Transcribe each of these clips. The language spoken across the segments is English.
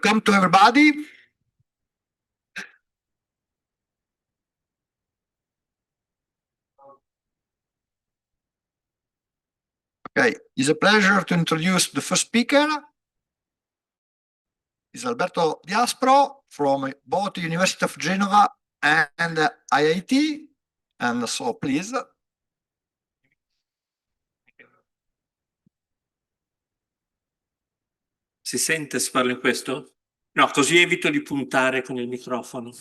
Welcome to everybody. Okay, it's a pleasure to introduce the first speaker. It's Alberto Diaspro from both University of Genoa and IIT. And so please. Si sente se parlo in questo? No, così evito di puntare con il microfono.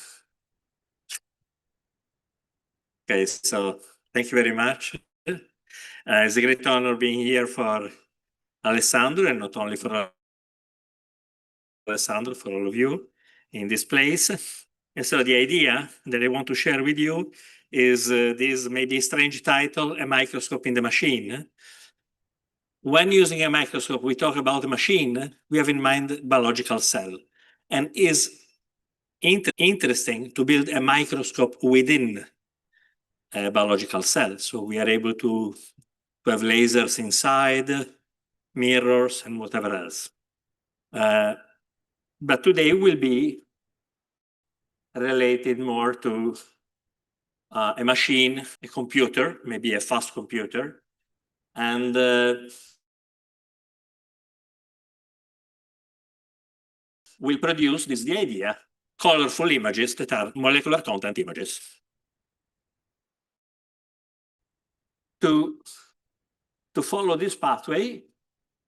Okay, so thank you very much. It's a great honor being here for Alessandro, and not only for Alessandro, for all of you in this place. And so the idea that I want to share with you is this maybe strange title, A Microscope in the Machine. When using a microscope, we talk about a machine, we have in mind biological cell. And is interesting to build a microscope within a biological cell. So we are able to have lasers inside, mirrors, and whatever else. But today will be related more to a machine, a computer, maybe a fast computer, and will produce this the idea, colorful images that are molecular content images. To follow this pathway,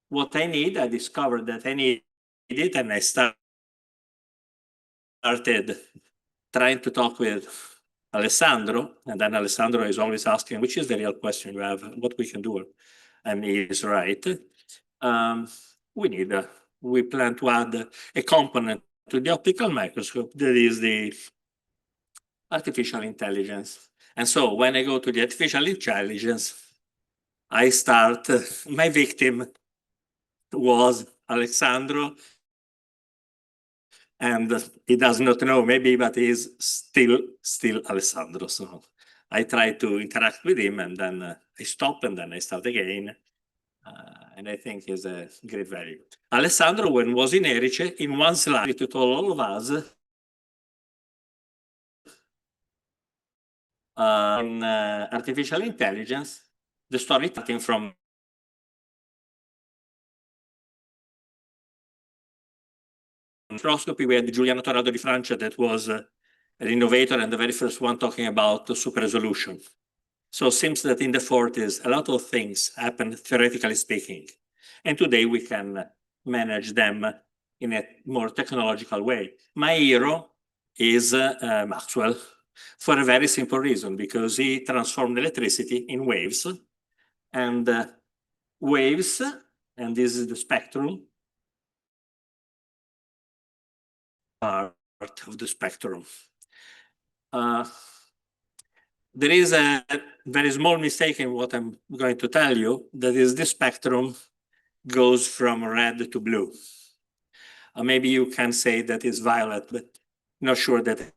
what I need, I discovered that I need it, and I started trying to talk with Alessandro, and then Alessandro is always asking, which is the real question you have, what we can do, and he is right. We plan to add a component to the optical microscope that is the artificial intelligence. And so when I go to the artificial intelligence, I start, my victim was Alessandro, and he does not know maybe, but he's still Alessandro. So I try to interact with him, and then I stop, and then I start again. And I think is a great value. Alessandro, when was in Erice, in one slide, to told all of us in artificial intelligence, the story starting from microscopy. We had Giuliano Torrado di Francia that was an innovator and the very first one talking about super resolution. So it seems that in the 40s, a lot of things happened, theoretically speaking. And today we can manage them in a more technological way. My hero is Maxwell, for a very simple reason, because he transformed electricity in waves. And waves, and this is the spectrum, part of the spectrum. There is a very small mistake in what I'm going to tell you, that is the spectrum goes from red to blue. Maybe you can say that it's violet, but not sure that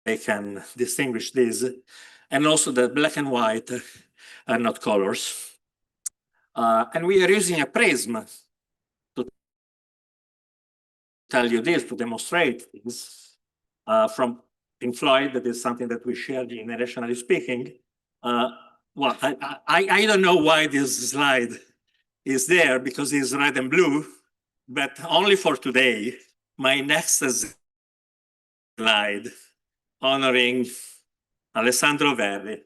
they can distinguish this. And also that black and white are not colors. And we are using a prism to tell you this, to demonstrate this from Pink Floyd. That is something that we share generationally speaking. Well, I don't know why this slide is there, because it's red and blue, but only for today. My next slide honoring Alessandro Verri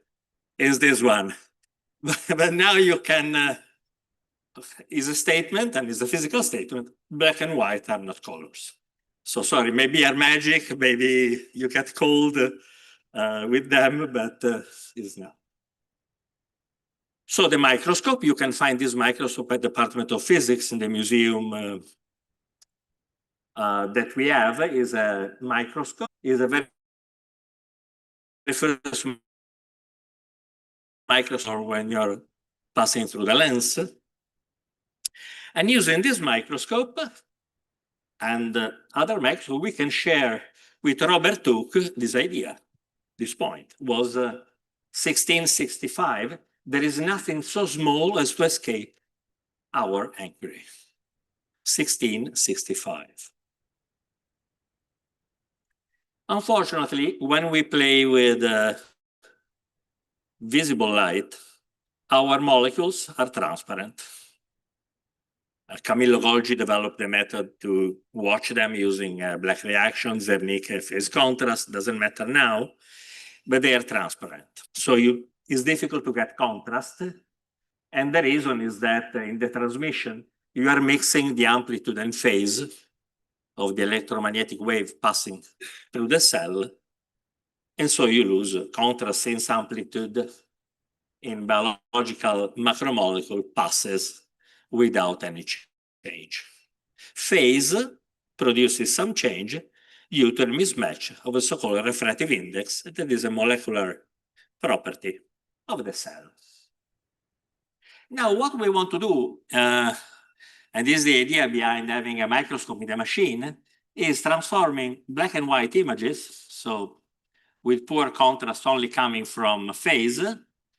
is this one. But now you can, is a statement, and is a physical statement, black and white are not colors. So sorry, maybe are magic, maybe you get cold with them, but it's not. So the microscope, you can find this microscope at the Department of Physics in the museum that we have. Is a microscope, is a very first microscope when you're passing through the lens. And using this microscope and other microscopes, we can share with Robert Hooke this idea. This point was 1665. There is nothing so small as to escape our inquiry. 1665. Unfortunately, when we play with visible light, our molecules are transparent. Camillo Golgi developed a method to watch them using black reactions, Zernike phase contrast, doesn't matter now, but they are transparent. So it's difficult to get contrast. And the reason is that in the transmission, you are mixing the amplitude and phase of the electromagnetic wave passing through the cell. And so you lose contrast since amplitude in biological macromolecule passes without any change. Phase produces some change due to a mismatch of a so-called refractive index that is a molecular property of the cell. Now, what we want to do, and this is the idea behind having a microscope in the machine, is transforming black and white images, so with poor contrast only coming from phase,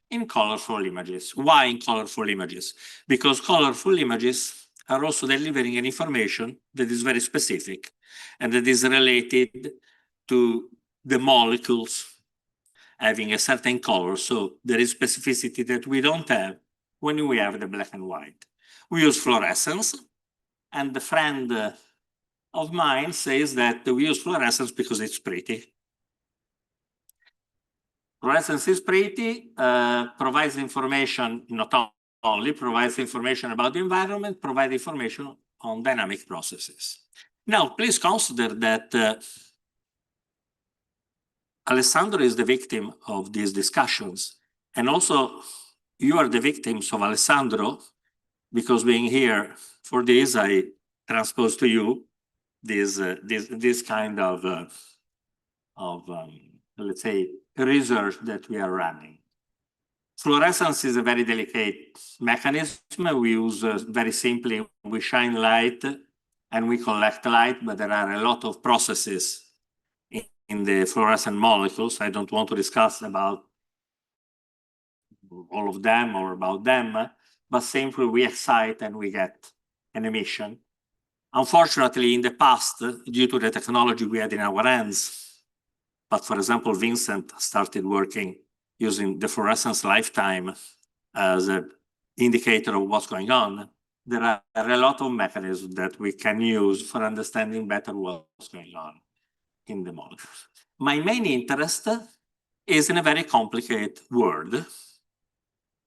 in colorful images. Why in colorful images? Because colorful images are also delivering an information that is very specific and that is related to the molecules having a certain color. So there is specificity that we don't have when we have the black and white. We use fluorescence, and the friend of mine says that we use fluorescence because it's pretty. Fluorescence is pretty, provides information, not only provides information about the environment, provides information on dynamic processes. Now, please consider that Alessandro is the victim of these discussions, and also you are the victims of Alessandro, because being here for this, I transpose to you this kind of let's say, research that we are running. Fluorescence is a very delicate mechanism. We use very simply, we shine light and we collect light, but there are a lot of processes in the fluorescent molecules. I don't want to discuss about all of them or about them, but simply we excite and we get an emission. Unfortunately, in the past, due to the technology we had in our hands, but for example, Vincent started working using the fluorescence lifetime as an indicator of what's going on. There are a lot of mechanisms that we can use for understanding better what's going on in the molecules. My main interest is in a very complicated world,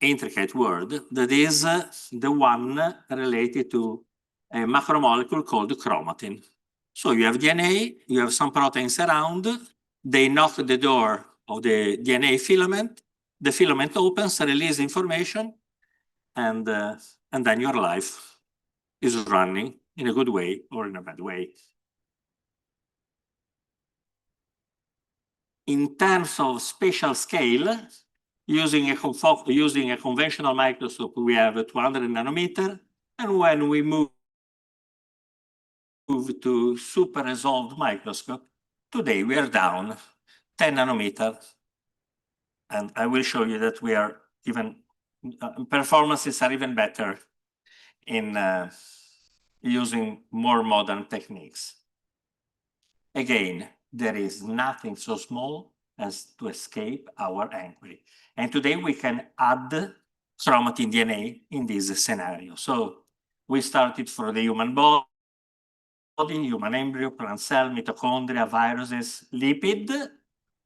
intricate world, that is the one related to a macromolecule called chromatin. So you have DNA, you have some proteins around, they knock the door of the DNA filament, the filament opens, releases information, and then your life is running in a good way or in a bad way. In terms of spatial scale, using a conventional microscope, we have a 200 nanometer, and when we move to super resolved microscope, today we are down 10 nanometer, and I will show you that we are even, performances are even better in using more modern techniques. Again, there is nothing so small as to escape our inquiry. And today we can add chromatin DNA in this scenario. So we started for the human body, human embryo, plant cell, mitochondria, viruses, lipid,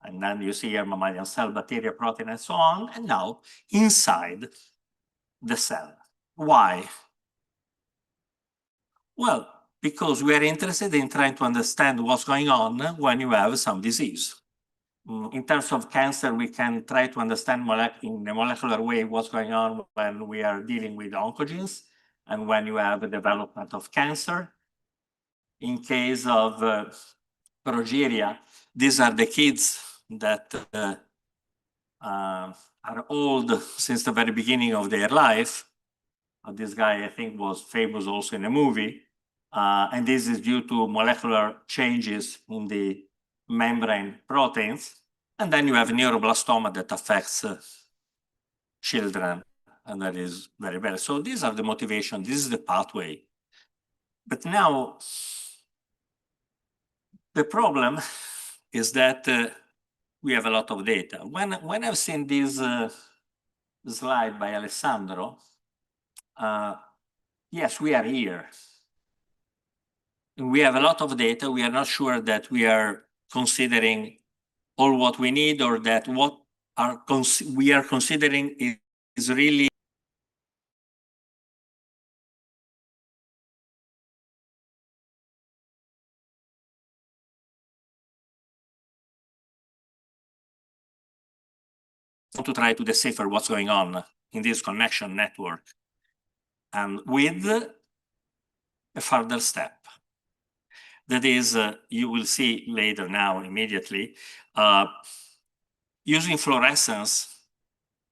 and then you see here mammalian cell, bacteria, protein, and so on. And now inside the cell. Why? Well, because we are interested in trying to understand what's going on when you have some disease. In terms of cancer, we can try to understand in a molecular way what's going on when we are dealing with oncogenes and when you have a development of cancer. In case of progeria, these are the kids that are old since the very beginning of their life. This guy, I think, was famous also in a movie. And this is due to molecular changes in the membrane proteins. And then you have neuroblastoma that affects children, and that is very bad. So these are the motivation. This is the pathway. But now, the problem is that we have a lot of data. When I've seen this slide by Alessandro, yes, we are here. We have a lot of data. We are not sure that we are considering all what we need, or that what we are considering is really to try to decipher what's going on in this connection network, and with a further step. That is, you will see later now immediately, using fluorescence,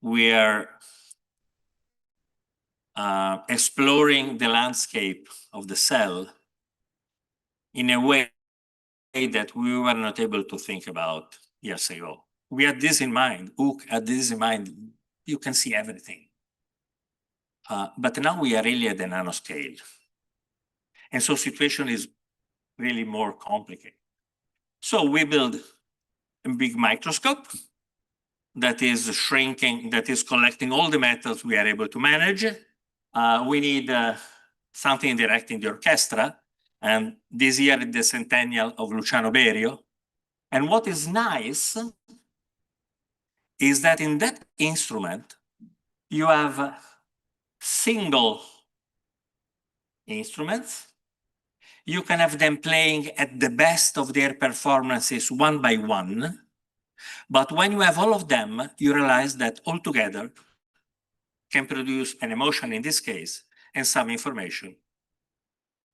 we are exploring the landscape of the cell in a way that we were not able to think about years ago. We had this in mind, Hooke had this in mind, you can see everything. But now we are really at the nanoscale. And so situation is really more complicated. So we build a big microscope that is shrinking, that is collecting all the metals we are able to manage. We need something directing the orchestra. And this year is the centennial of Luciano Berio. And what is nice is that in that instrument, you have single instruments. You can have them playing at the best of their performances one by one. But when you have all of them, you realize that all together can produce an emotion in this case, and some information,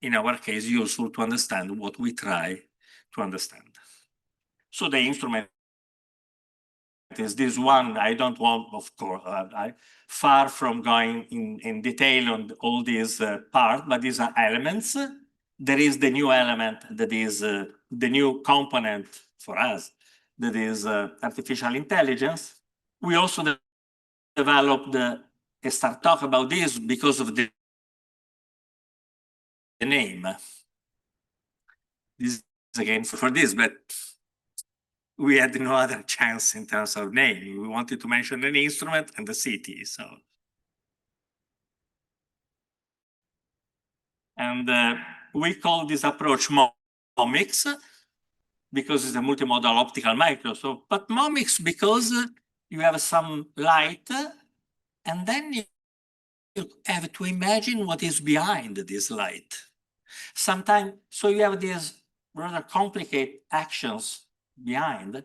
in our case, useful to understand what we try to understand. So the instrument is this one. I don't want, of course, far from going in detail on all these parts, but these are elements. There is the new element that is the new component for us, that is artificial intelligence. We also developed start talk about this because of the name. This is again for this, but we had no other chance in terms of name. We wanted to mention an instrument and the city. So, and we call this approach MOMICS because it's a multimodal optical microscope, but MOMICS because you have some light, and then you have to imagine what is behind this light. Sometimes, so you have these rather complicated actions behind,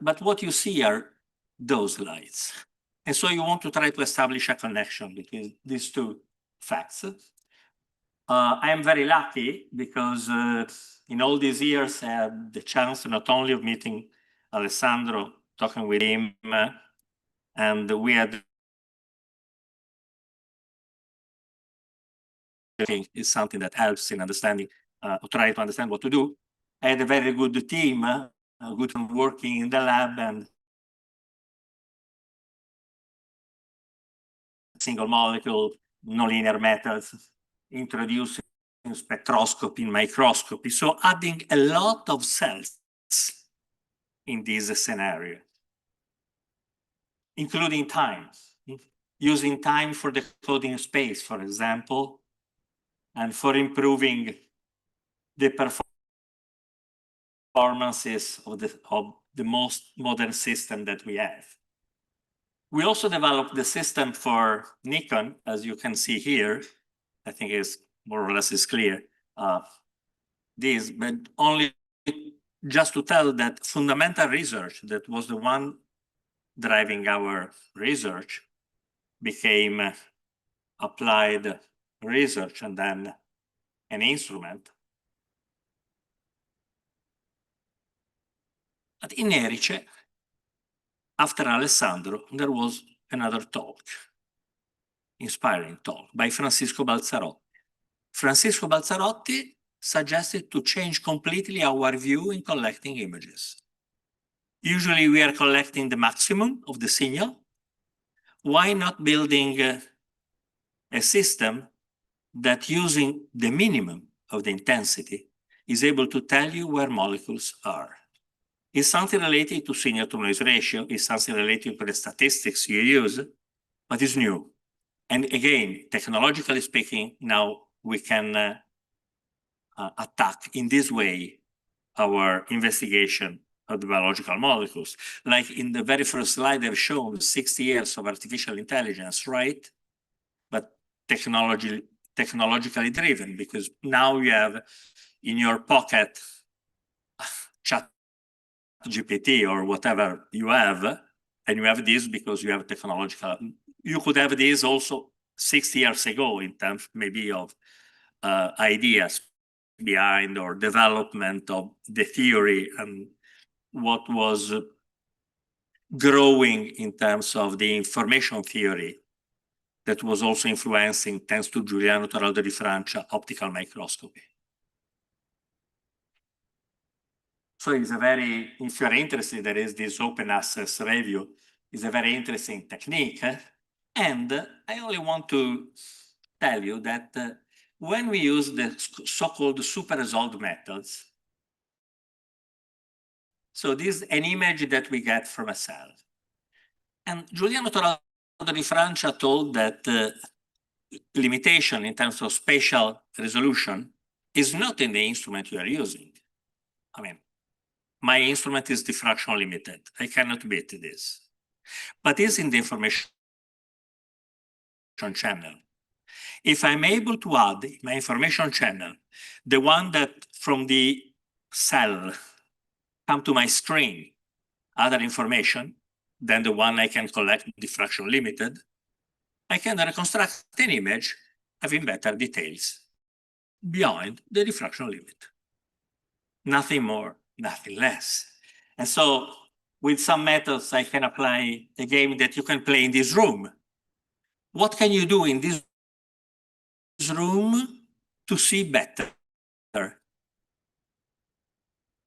but what you see are those lights. And so you want to try to establish a connection between these two facts. I am very lucky because in all these years I had the chance not only of meeting Alessandro, talking with him, and we had is something that helps in understanding, try to understand what to do. I had a very good team, good working in the lab, and single molecule, nonlinear methods, introducing spectroscopy, microscopy. So adding a lot of cells in this scenario, including time, using time for decoding space, for example, and for improving the performances of the most modern system that we have. We also developed the system for Nikon, as you can see here. I think it's more or less is clear. This, but only just to tell that fundamental research that was the one driving our research became applied research and then an instrument. At in Erice, after Alessandro, there was another talk, inspiring talk by Francisco Balzarotti. Francisco Balzarotti suggested to change completely our view in collecting images. Usually we are collecting the maximum of the signal. Why not building a system that using the minimum of the intensity is able to tell you where molecules are? is something related to signal-to-noise ratio, is something related to the statistics you use, but it's new. And again, technologically speaking, now we can attack in this way our investigation of the biological molecules. Like in the very first slide, I've shown 60 years of artificial intelligence, right? But technologically driven, because now you have in your pocket chat GPT or whatever you have, and you have this because you have technological. You could have this also 60 years ago in terms maybe of ideas behind or development of the theory and what was growing in terms of the information theory that was also influencing, thanks to Giuliano Toraldo di Francia, optical microscopy. So it's a very, if you're interested, there is this open access review. It's a very interesting technique. And I only want to tell you that when we use the so-called super resolved methods, so this is an image that we get from a cell. And Giuliano Toraldo di Francia told that limitation in terms of spatial resolution is not in the instrument you are using. I mean, my instrument is diffraction limited. I cannot beat this. But it's in the information channel. If I'm able to add in my information channel, the one that from the cell come to my screen, other information than the one I can collect diffraction limited, I can reconstruct an image having better details beyond the diffraction limit. Nothing more, nothing less. And so with some methods, I can apply a game that you can play in this room. What can you do in this room to see better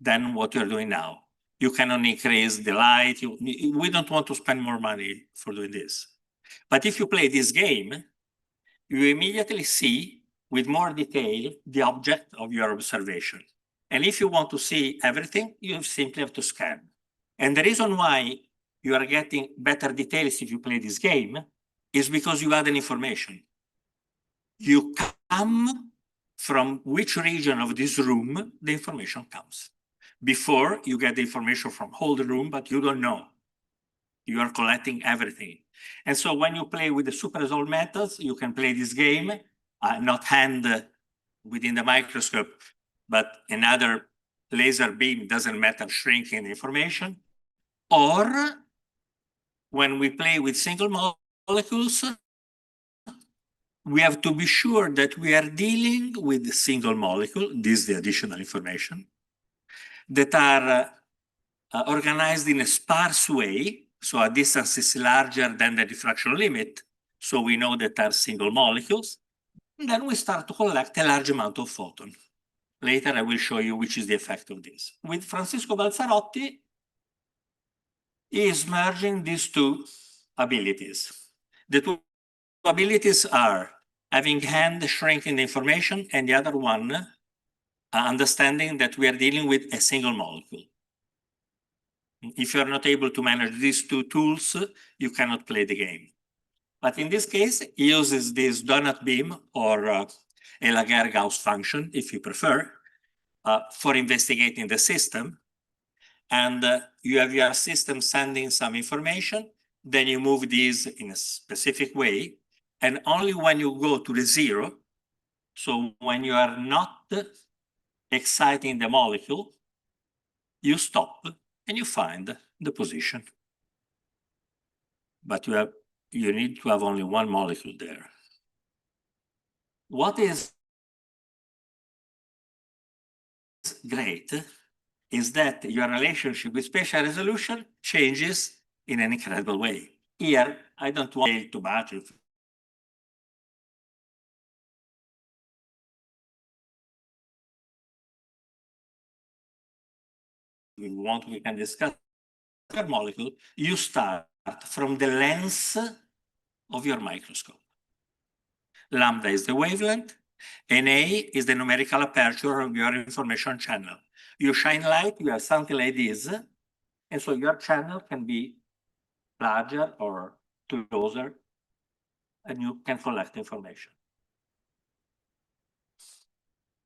than what you're doing now? You cannot increase the light. We don't want to spend more money for doing this. But if you play this game, you immediately see with more detail the object of your observation. And if you want to see everything, you simply have to scan. And the reason why you are getting better details if you play this game is because you add an information. You come from which region of this room the information comes. Before, you get the information from whole room, but you don't know. You are collecting everything. And so when you play with the super resolved methods, you can play this game, not hand within the microscope, but another laser beam, doesn't matter, shrinking the information. Or when we play with single molecules, we have to be sure that we are dealing with a single molecule, this is the additional information, that are organized in a sparse way, so a distance is larger than the diffraction limit, so we know that are single molecules. And then we start to collect a large amount of photons. Later, I will show you which is the effect of this. With Francisco Balzarotti, he is merging these two abilities. The two abilities are having hand shrinking the information, and the other one, understanding that we are dealing with a single molecule. If you are not able to manage these two tools, you cannot play the game. But in this case, he uses this donut beam or a Laguerre-Gauss function, if you prefer, for investigating the system. And you have your system sending some information, then you move these in a specific way. And only when you go to the zero, so when you are not exciting the molecule, you stop and you find the position. But you need to have only one molecule there. What is great is that your relationship with spatial resolution changes in an incredible way. Here, I don't want to much. If we want, we can discuss the molecule. You start from the lens of your microscope. Lambda is the wavelength, and A is the numerical aperture of your information channel. You shine light, you have something like this, and so your channel can be larger or closer, and you can collect information.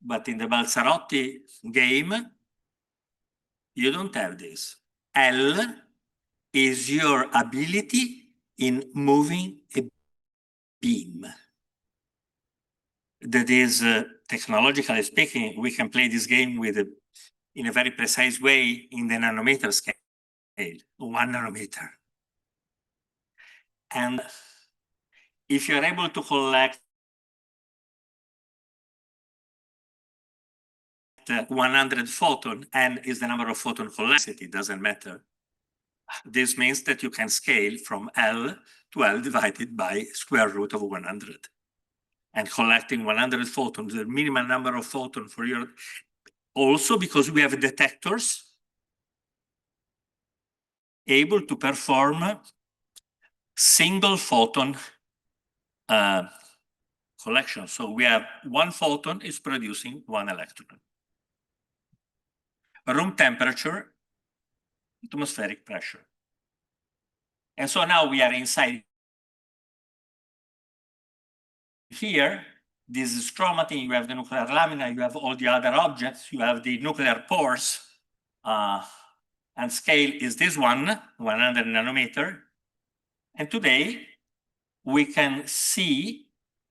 But in the Balzarotti game, you don't have this. L is your ability in moving a beam. That is, technologically speaking, we can play this game with in a very precise way in the nanometer scale, 1 nanometer. And if you're able to collect 100 photon, n is the number of photon collected, it doesn't matter. This means that you can scale from L to L divided by square root of 100. And collecting 100 photons, the minimum number of photons for your, also because we have detectors able to perform single photon collection. So we have 1 photon is producing 1 electron. Room temperature, atmospheric pressure. And so now we are inside here. This is chromatin, you have the nuclear lamina, you have all the other objects, you have the nuclear pores, and scale is this one, 100 nanometer. And today we can see,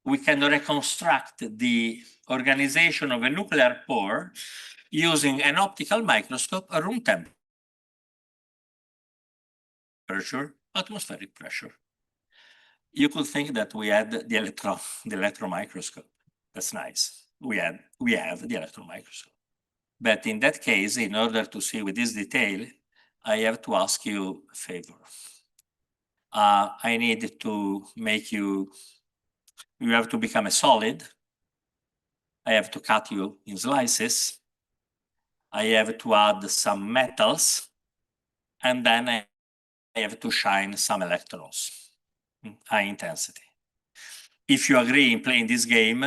we can reconstruct the organization of a nuclear pore using an optical microscope, a room temperature, atmospheric pressure. You could think that we had the electron microscope. That's nice. We have the electron microscope. But in that case, in order to see with this detail, I have to ask you a favor. I need to make you have to become a solid. I have to cut you in slices. I have to add some metals. And then I have to shine some electrons, high intensity. If you agree in playing this game,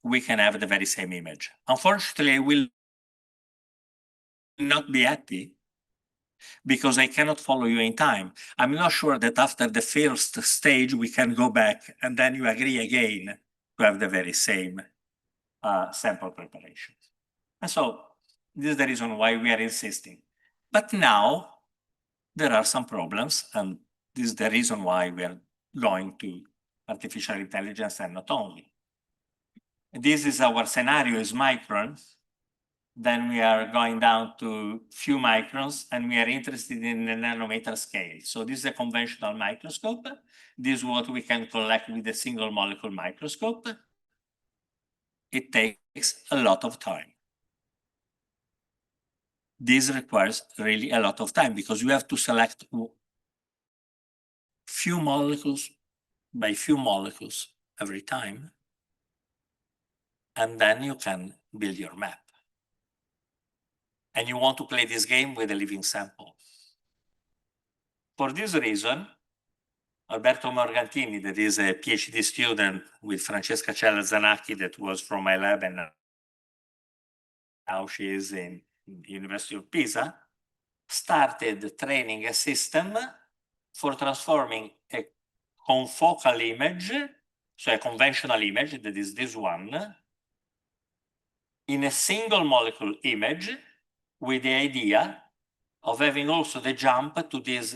we can have the very same image. Unfortunately, I will not be happy because I cannot follow you in time. I'm not sure that after the first stage, we can go back and then you agree again to have the very same sample preparation. And so this is the reason why we are insisting. But now there are some problems, and this is the reason why we are going to artificial intelligence and not only. This is our scenario is microns. Then we are going down to few microns, and we are interested in the nanometer scale. So this is a conventional microscope. This is what we can collect with a single molecule microscope. It takes a lot of time. This requires really a lot of time because you have to select few molecules by few molecules every time. And then you can build your map. And you want to play this game with a living sample. For this reason, Alberto Morgantini, that is a PhD student with Francesca Cella Zanacchi, that was from my lab, and now she is in the University of Pisa, started training a system for transforming a confocal image, so a conventional image, that is this one, in a single molecule image with the idea of having also the jump to this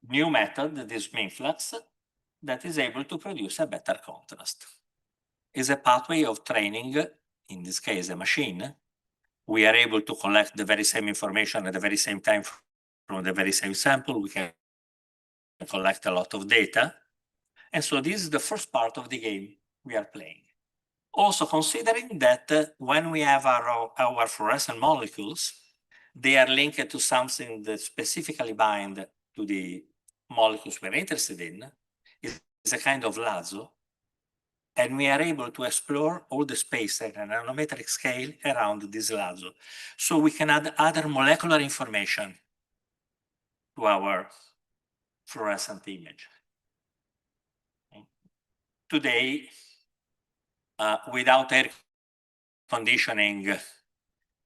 new method, this MinFlux, that is able to produce a better contrast. It's a pathway of training, in this case, a machine. We are able to collect the very same information at the very same time from the very same sample. We can collect a lot of data. And so this is the first part of the game we are playing. Also considering that when we have our fluorescent molecules, they are linked to something that specifically bind to the molecules we're interested in. It's a kind of lasso. And we are able to explore all the space at a nanometric scale around this lasso. So we can add other molecular information to our fluorescent image. Today, without air conditioning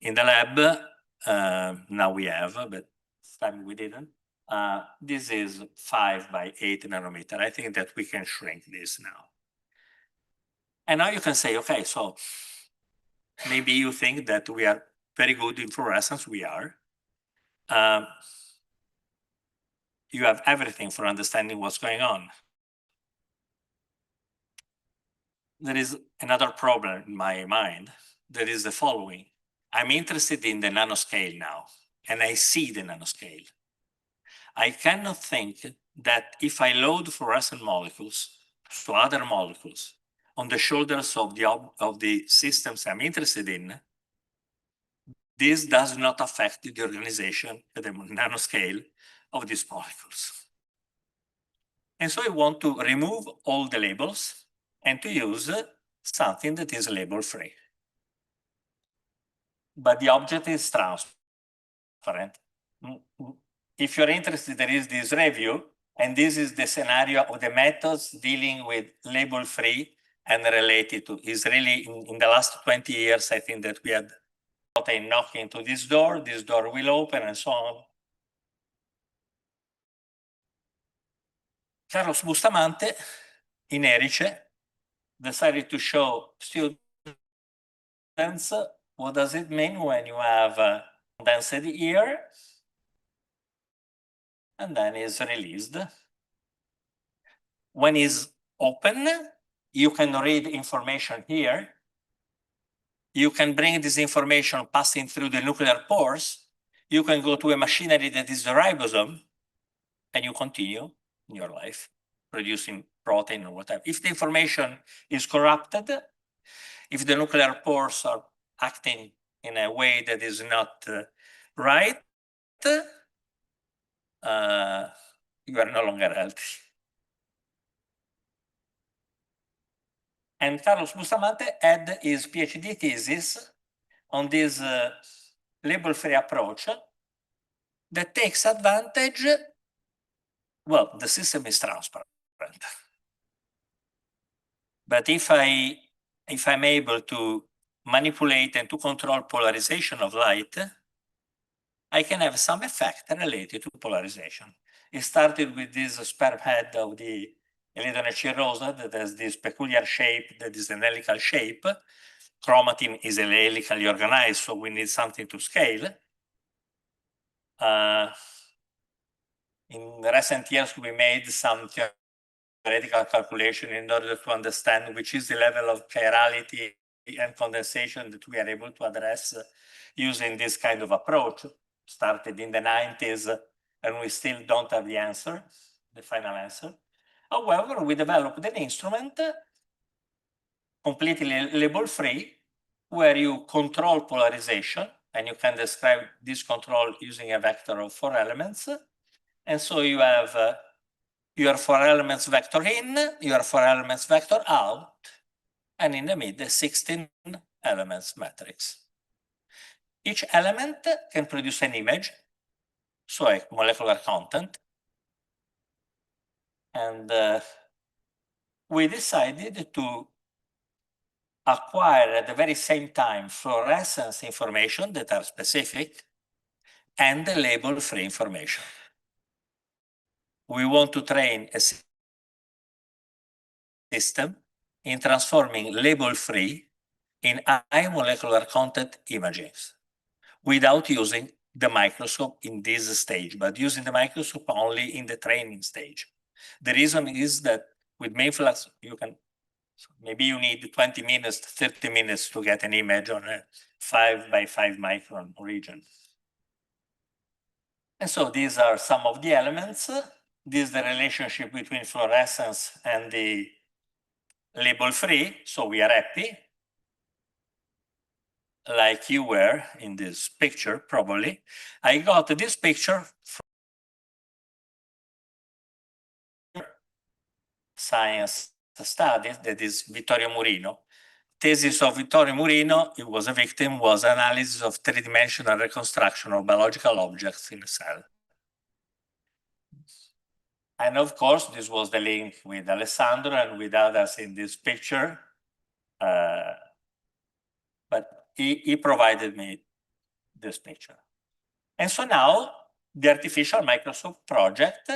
In the lab, now we have, but this time we didn't. This is 5 by 8 nanometer. I think that we can shrink this now. And now you can say, okay, so maybe you think that we are very good in fluorescence. We are. You have everything for understanding what's going on. There is another problem in my mind. That is the following. I'm interested in the nanoscale now, and I see the nanoscale. I cannot think that if I load fluorescent molecules to other molecules on the shoulders of the systems I'm interested in, this does not affect the organization at the nanoscale of these molecules. And so I want to remove all the labels and to use something that is label-free. But the object is transparent. If you're interested, there is this review, and this is the scenario of the methods dealing with label-free and related to, is really in the last 20 years, I think that we had a knocking to this door will open, and so on. Carlos Bustamante in Erice decided to show students what does it mean when you have condensed here, and then is released. When it's open, you can read information here. You can bring this information passing through the nuclear pores. You can go to a machinery that is the ribosome, and you continue your life producing protein or whatever. If the information is corrupted, if the nuclear pores are acting in a way that is not right, you are no longer healthy. And Carlos Bustamante had his PhD thesis on this label-free approach that takes advantage. Well, the system is transparent. But if I'm able to manipulate and to control polarization of light, I can have some effect related to polarization. It started with this sperm head of the Elidonecea rosa that has this peculiar shape that is an helical shape. Chromatin is helically organized, so we need something to scale. In recent years, we made some theoretical calculation in order to understand which is the level of chirality and condensation that we are able to address using this kind of approach. Started in the 90s, and we still don't have the answer, the final answer. However, we developed an instrument completely label-free where you control polarization, and you can describe this control using a vector of 4 elements. And so you have your 4 elements vector in, your 4 elements vector out, and in the middle, 16 elements matrix. Each element can produce an image, so a molecular content. And we decided to acquire at the very same time fluorescence information that are specific and the label-free information. We want to train a system in transforming label-free in high molecular content images without using the microscope in this stage, but using the microscope only in the training stage. The reason is that with main flux, you can, maybe you need 20 minutes, 30 minutes to get an image on a 5 by 5 micron region. And so these are some of the elements. This is the relationship between fluorescence and the label-free, so we are happy. Like you were in this picture, probably. I got this picture from science studies, that is Vittorio Murino. Thesis of Vittorio Murino, he was a victim, was analysis of 3-dimensional reconstruction of biological objects in a cell. And of course, this was the link with Alessandro and with others in this picture. But he provided me this picture. And so now the artificial microscope project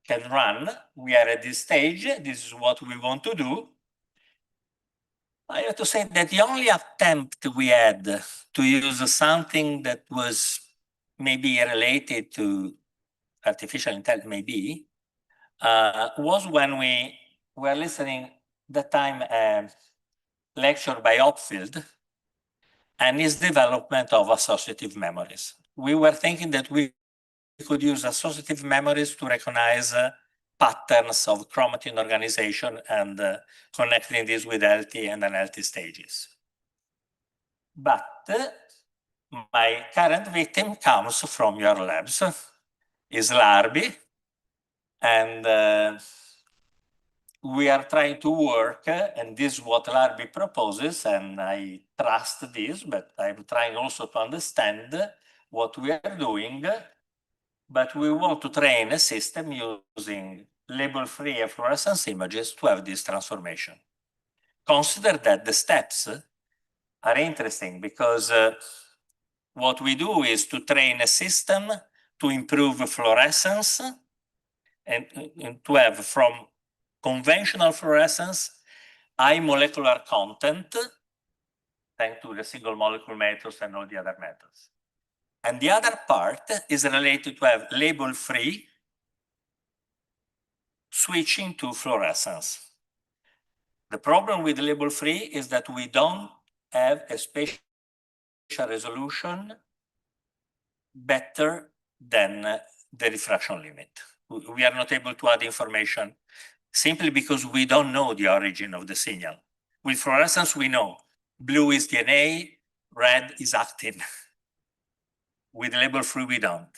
can run. We are at this stage. This is what we want to do. I have to say that the only attempt we had to use something that was maybe related to artificial intelligence, maybe, was when we were listening that time a lecture by Hopfield and his development of associative memories. We were thinking that we could use associative memories to recognize patterns of chromatin organization and connecting this with healthy and unhealthy stages. But my current victim comes from your labs, is Larbi, and we are trying to work, and this is what Larbi proposes, and I trust this, but I'm trying also to understand what we are doing. But we want to train a system using label-free fluorescence images to have this transformation. Consider that the steps are interesting because what we do is to train a system to improve fluorescence and to have from conventional fluorescence high molecular content, thanks to the single molecule methods and all the other methods. And the other part is related to have label-free switching to fluorescence. The problem with label-free is that we don't have a spatial resolution better than the diffraction limit. We are not able to add information simply because we don't know the origin of the signal. With fluorescence, we know blue is DNA, red is actin. With label-free, we don't.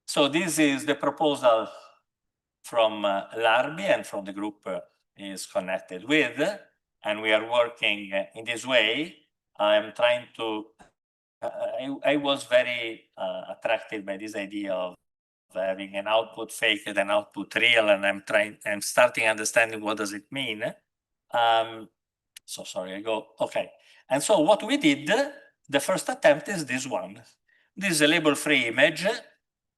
So this is the proposal from Larbi and from the group is connected with, and we are working in this way. I'm trying to, I was very attracted by this idea of having an output fake and an output real, and I'm starting understanding what does it mean. So sorry, okay. And so what we did, the first attempt is this one. This is a label-free image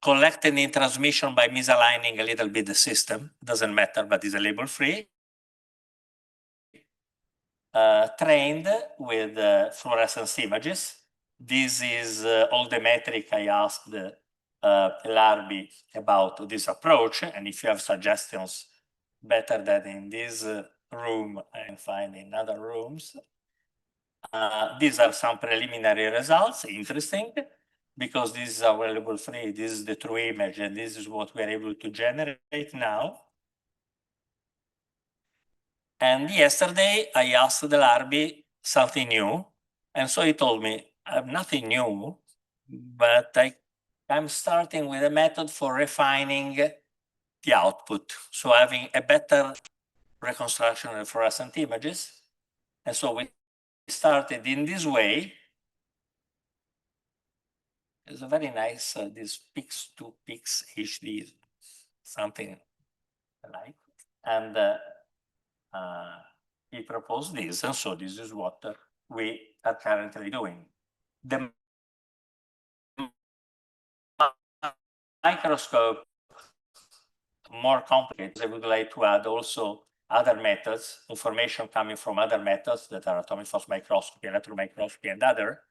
collected in transmission by misaligning a little bit the system. Doesn't matter, but it's a label-free. Trained with fluorescence images. This is all the metric I asked Larbi about this approach. And if you have suggestions better than in this room and find in other rooms, these are some preliminary results, interesting, because this is our label-free, this is the true image, and this is what we're able to generate now. And yesterday, I asked the Larbi something new, and so he told me, nothing new, but I'm starting with a method for refining the output, so having a better reconstruction of fluorescent images. And so we started in this way. It's a very nice, this Pix to Pix HD, something like, and he proposed this, and so this is what we are currently doing. The microscope, more complicated. I would like to add also other methods, information coming from other methods that are atomic force microscopy, electron microscopy, and other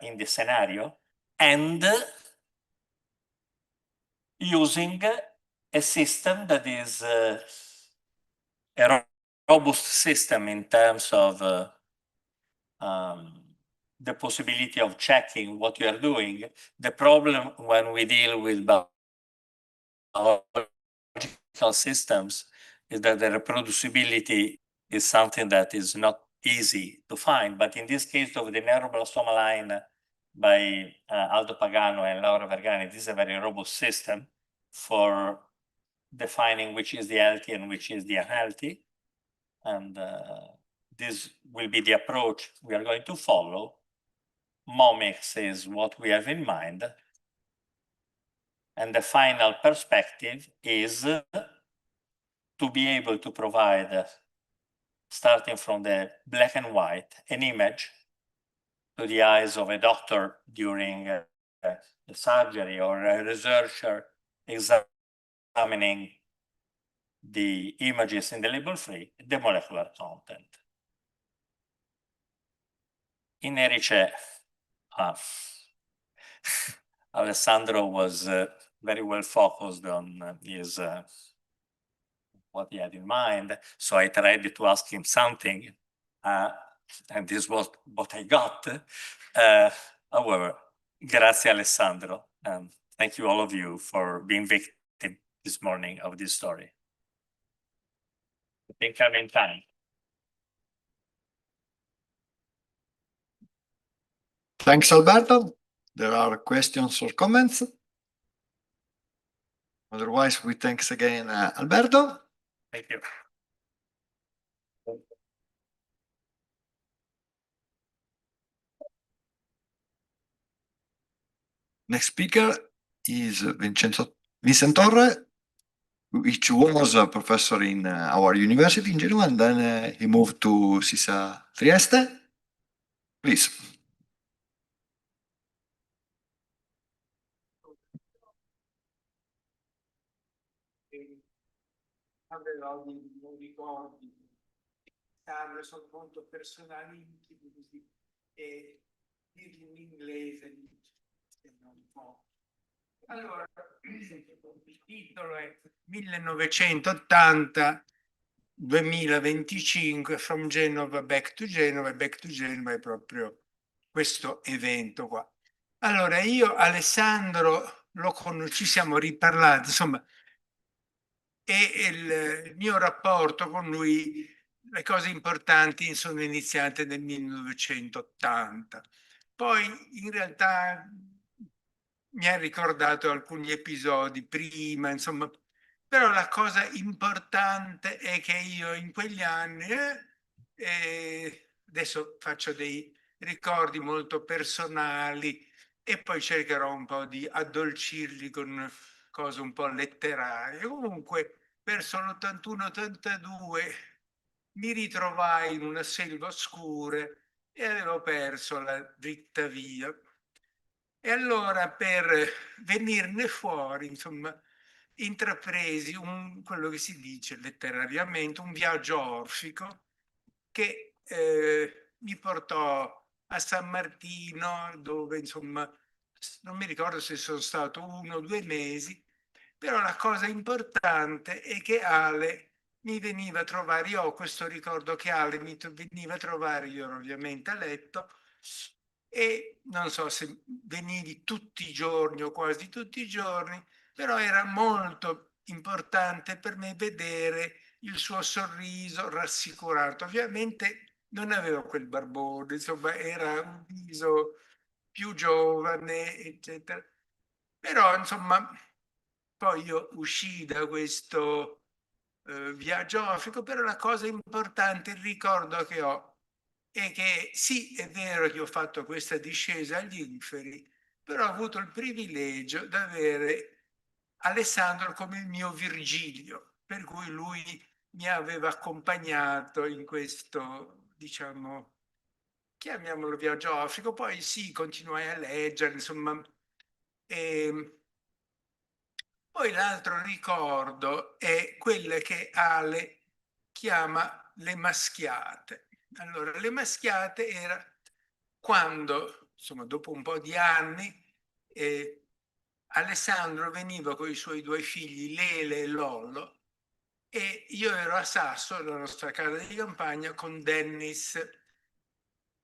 in the scenario, and using a system that is a robust system in terms of the possibility of checking what you are doing. The problem when we deal with biological systems is that the reproducibility is something that is not easy to find. But in this case of the neuroblastoma line by Aldo Pagano and Laura Vergani, this is a very robust system for defining which is the healthy and which is the unhealthy. And this will be the approach we are going to follow. Momics is what we have in mind. And the final perspective is to be able to provide, starting from the black and white, an image to the eyes of a doctor during the surgery, or a researcher examining the images in the label-free, the molecular content. In Erice, Alessandro was very well focused on his what he had in mind, so I tried to ask him something, and this was what I got. However, grazie Alessandro, and thank you all of you for being victim this morning of this story. I think I'm in time. Thanks, Alberto. There are questions or comments? Otherwise, we thanks again, Alberto. Thank you. Next speaker is Vincent Torre, which was a professor in our university in Genoa, and then he moved to SISA Trieste. Please. Sono molto personali, così, e dirli in inglese un po'. Allora, il titolo è 1980-2025, From Genova Back to Genova, e Back to Genova è proprio questo evento qua. Allora, io Alessandro ci siamo riparlati, insomma, e il mio rapporto con lui, le cose importanti sono iniziate nel 1980. Poi in realtà mi ha ricordato alcuni episodi prima, insomma, però la cosa importante è che io in quegli anni, adesso faccio dei ricordi molto personali e poi cercherò un po' di addolcirli con cose un po' letterarie. Comunque, verso l'81-82 mi ritrovai in una selva oscura e avevo perso la dritta via. E allora, per venirne fuori, insomma, intrapresi quello che si dice letterariamente un viaggio orfico che mi portò a San Martino, dove insomma non mi ricordo se sono stato 1 o 2 mesi, però la cosa importante è che Ale mi veniva a trovare, io ho questo ricordo che Ale mi veniva a trovare, io ero ovviamente a letto, e non so se venivi tutti i giorni o quasi tutti i giorni, però era molto importante per me vedere il suo sorriso rassicurato. Ovviamente non aveva quel barbone, insomma, era un viso più giovane, eccetera. Però, insomma, poi io uscii da questo viaggio orfico, però la cosa importante, il ricordo che ho, è che sì, è vero che ho fatto questa discesa agli inferi, però ho avuto il privilegio di avere Alessandro come il mio Virgilio, per cui lui mi aveva accompagnato in questo, diciamo, chiamiamolo viaggio orfico. Poi sì, continuai a leggere, insomma. Poi l'altro ricordo è quelle che Ale chiama le maschiate. Allora, le maschiate era quando, insomma, dopo un po' di anni, Alessandro veniva con i suoi 2 figli, Lele e Lollo, e io ero a Sasso, la nostra casa di campagna, con Dennis.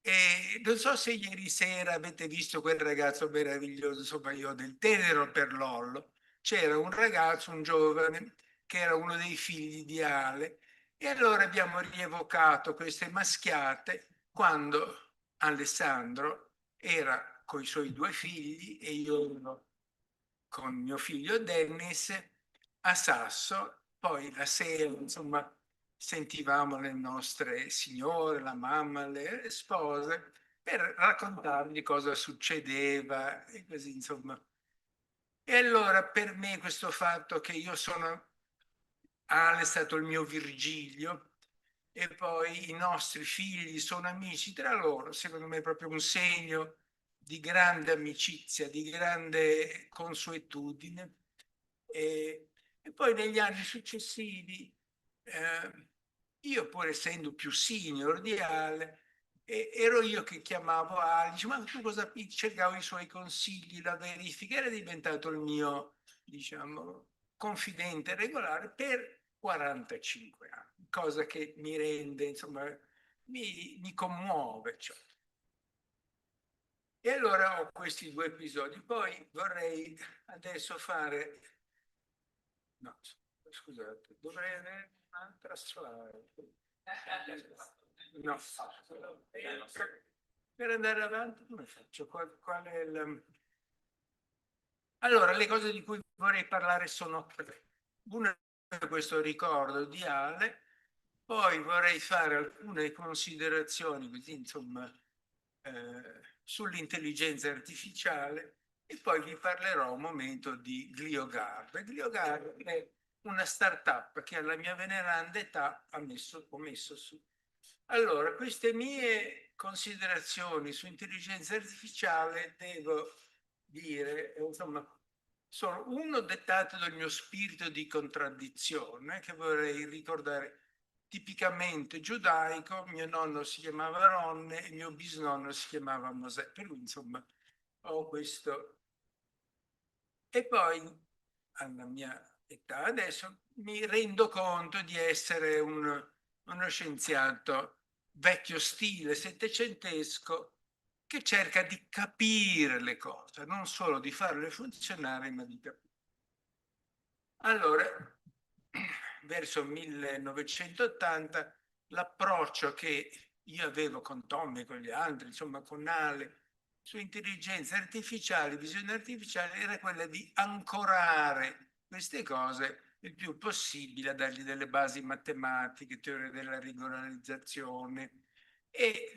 E non so se ieri sera avete visto quel ragazzo meraviglioso, insomma, io ho del tenero per Lollo. C'era un ragazzo, un giovane, che era uno dei figli di Ale, e allora abbiamo rievocato queste maschiate quando Alessandro era con i suoi 2 figli e io ero con mio figlio Dennis a Sasso. Poi la sera, insomma, sentivamo le nostre signore, la mamma, le spose, per raccontargli cosa succedeva e così, insomma. E allora per me questo fatto che io sono, Ale è stato il mio Virgilio, e poi i nostri figli sono amici tra loro, secondo me è proprio un segno di grande amicizia, di grande consuetudine. E poi negli anni successivi, io pur essendo più senior di Ale, ero io che chiamavo Ale, dice, ma tu cosa cercavo i suoi consigli, la verifica, era diventato il mio, diciamo, confidente regolare per 45 anni, cosa che mi rende, insomma, mi commuove. Cioè. E allora ho questi due episodi. Poi vorrei adesso fare... No, scusate, dovrei avere un'altra slide. No. Per andare avanti come faccio? Qual è il... Allora, le cose di cui vorrei parlare sono tre. Una è questo ricordo di Ale, poi vorrei fare alcune considerazioni, così insomma, sull'intelligenza artificiale e poi vi parlerò un momento di GlioGuard. GlioGuard è una startup che alla mia veneranda età ho messo su. Allora, queste mie considerazioni su intelligenza artificiale, devo dire, insomma, sono uno dettato dal mio spirito di contraddizione, che vorrei ricordare tipicamente giudaico. Mio nonno si chiamava Ronne e mio bisnonno si chiamava Mosè, per cui insomma ho questo. E poi alla mia età adesso mi rendo conto di essere uno scienziato vecchio stile, settecentesco, che cerca di capire le cose, non solo di farle funzionare, ma di capire. Allora, verso 1980, l'approccio che io avevo con Tommy e con gli altri, insomma con Ale, su intelligenza artificiale, visione artificiale, era quella di ancorare queste cose il più possibile, a dargli delle basi matematiche, teoria della regolarizzazione. E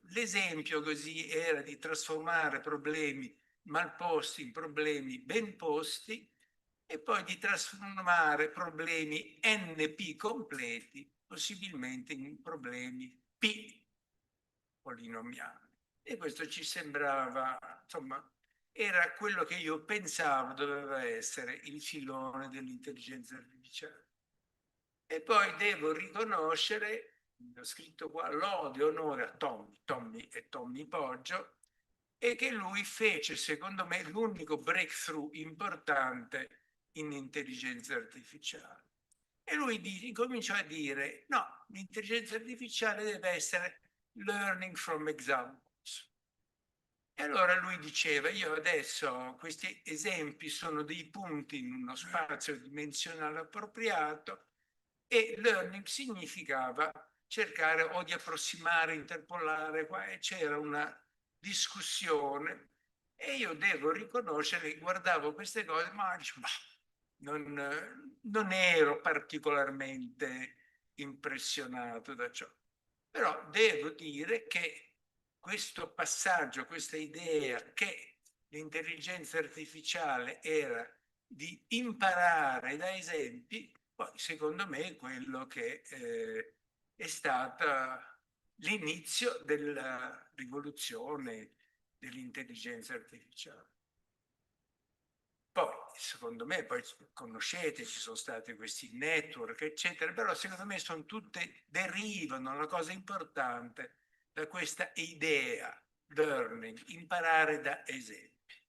l'esempio così era di trasformare problemi mal posti in problemi ben posti e poi di trasformare problemi NP completi possibilmente in problemi P polinomiali. E questo ci sembrava, insomma, era quello che io pensavo doveva essere il filone dell'intelligenza artificiale. E poi devo riconoscere, ho scritto qua, lode e onore a Tommy e Tommy Poggio, e che lui fece, secondo me, l'unico breakthrough importante in intelligenza artificiale. E lui cominciò a dire, no, l'intelligenza artificiale deve essere learning from examples. E allora lui diceva, io adesso questi esempi sono dei punti in uno spazio dimensionale appropriato e learning significava cercare o di approssimare, interpolare, e c'era una discussione e io devo riconoscere, guardavo queste cose, ma non ero particolarmente impressionato da ciò. Però devo dire che questo passaggio, questa idea che l'intelligenza artificiale era di imparare da esempi, poi secondo me è quello che è stata l'inizio della rivoluzione dell'intelligenza artificiale. Poi, secondo me, poi conoscete, ci sono stati questi network, eccetera, però secondo me sono tutte, derivano, la cosa importante, da questa idea, learning, imparare da esempi.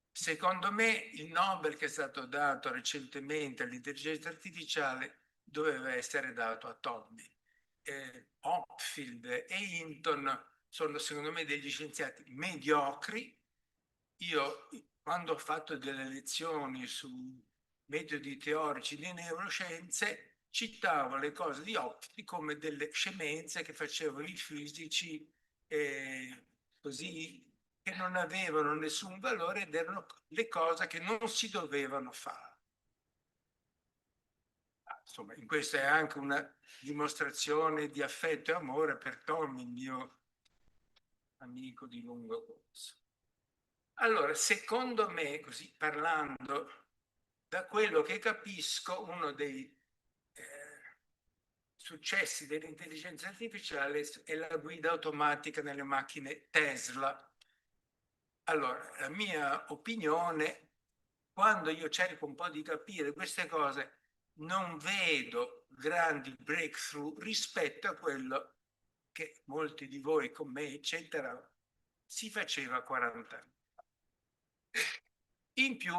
Secondo me il Nobel che è stato dato recentemente all'intelligenza artificiale doveva essere dato a Tommy. Hopfield e Hinton sono secondo me degli scienziati mediocri. Io quando ho fatto delle lezioni su metodi teorici di neuroscienze citavo le cose di Hopfield come delle scemenze che facevano i fisici così che non avevano nessun valore ed erano le cose che non si dovevano fare. Insomma, in questa è anche una dimostrazione di affetto e amore per Tommy, il mio amico di lungo corso. Allora, secondo me, così parlando, da quello che capisco, uno dei successi dell'intelligenza artificiale è la guida automatica nelle macchine Tesla. Allora, la mia opinione, quando io cerco un po' di capire queste cose, non vedo grandi breakthrough rispetto a quello che molti di voi con me, eccetera, si faceva 40 anni. In più,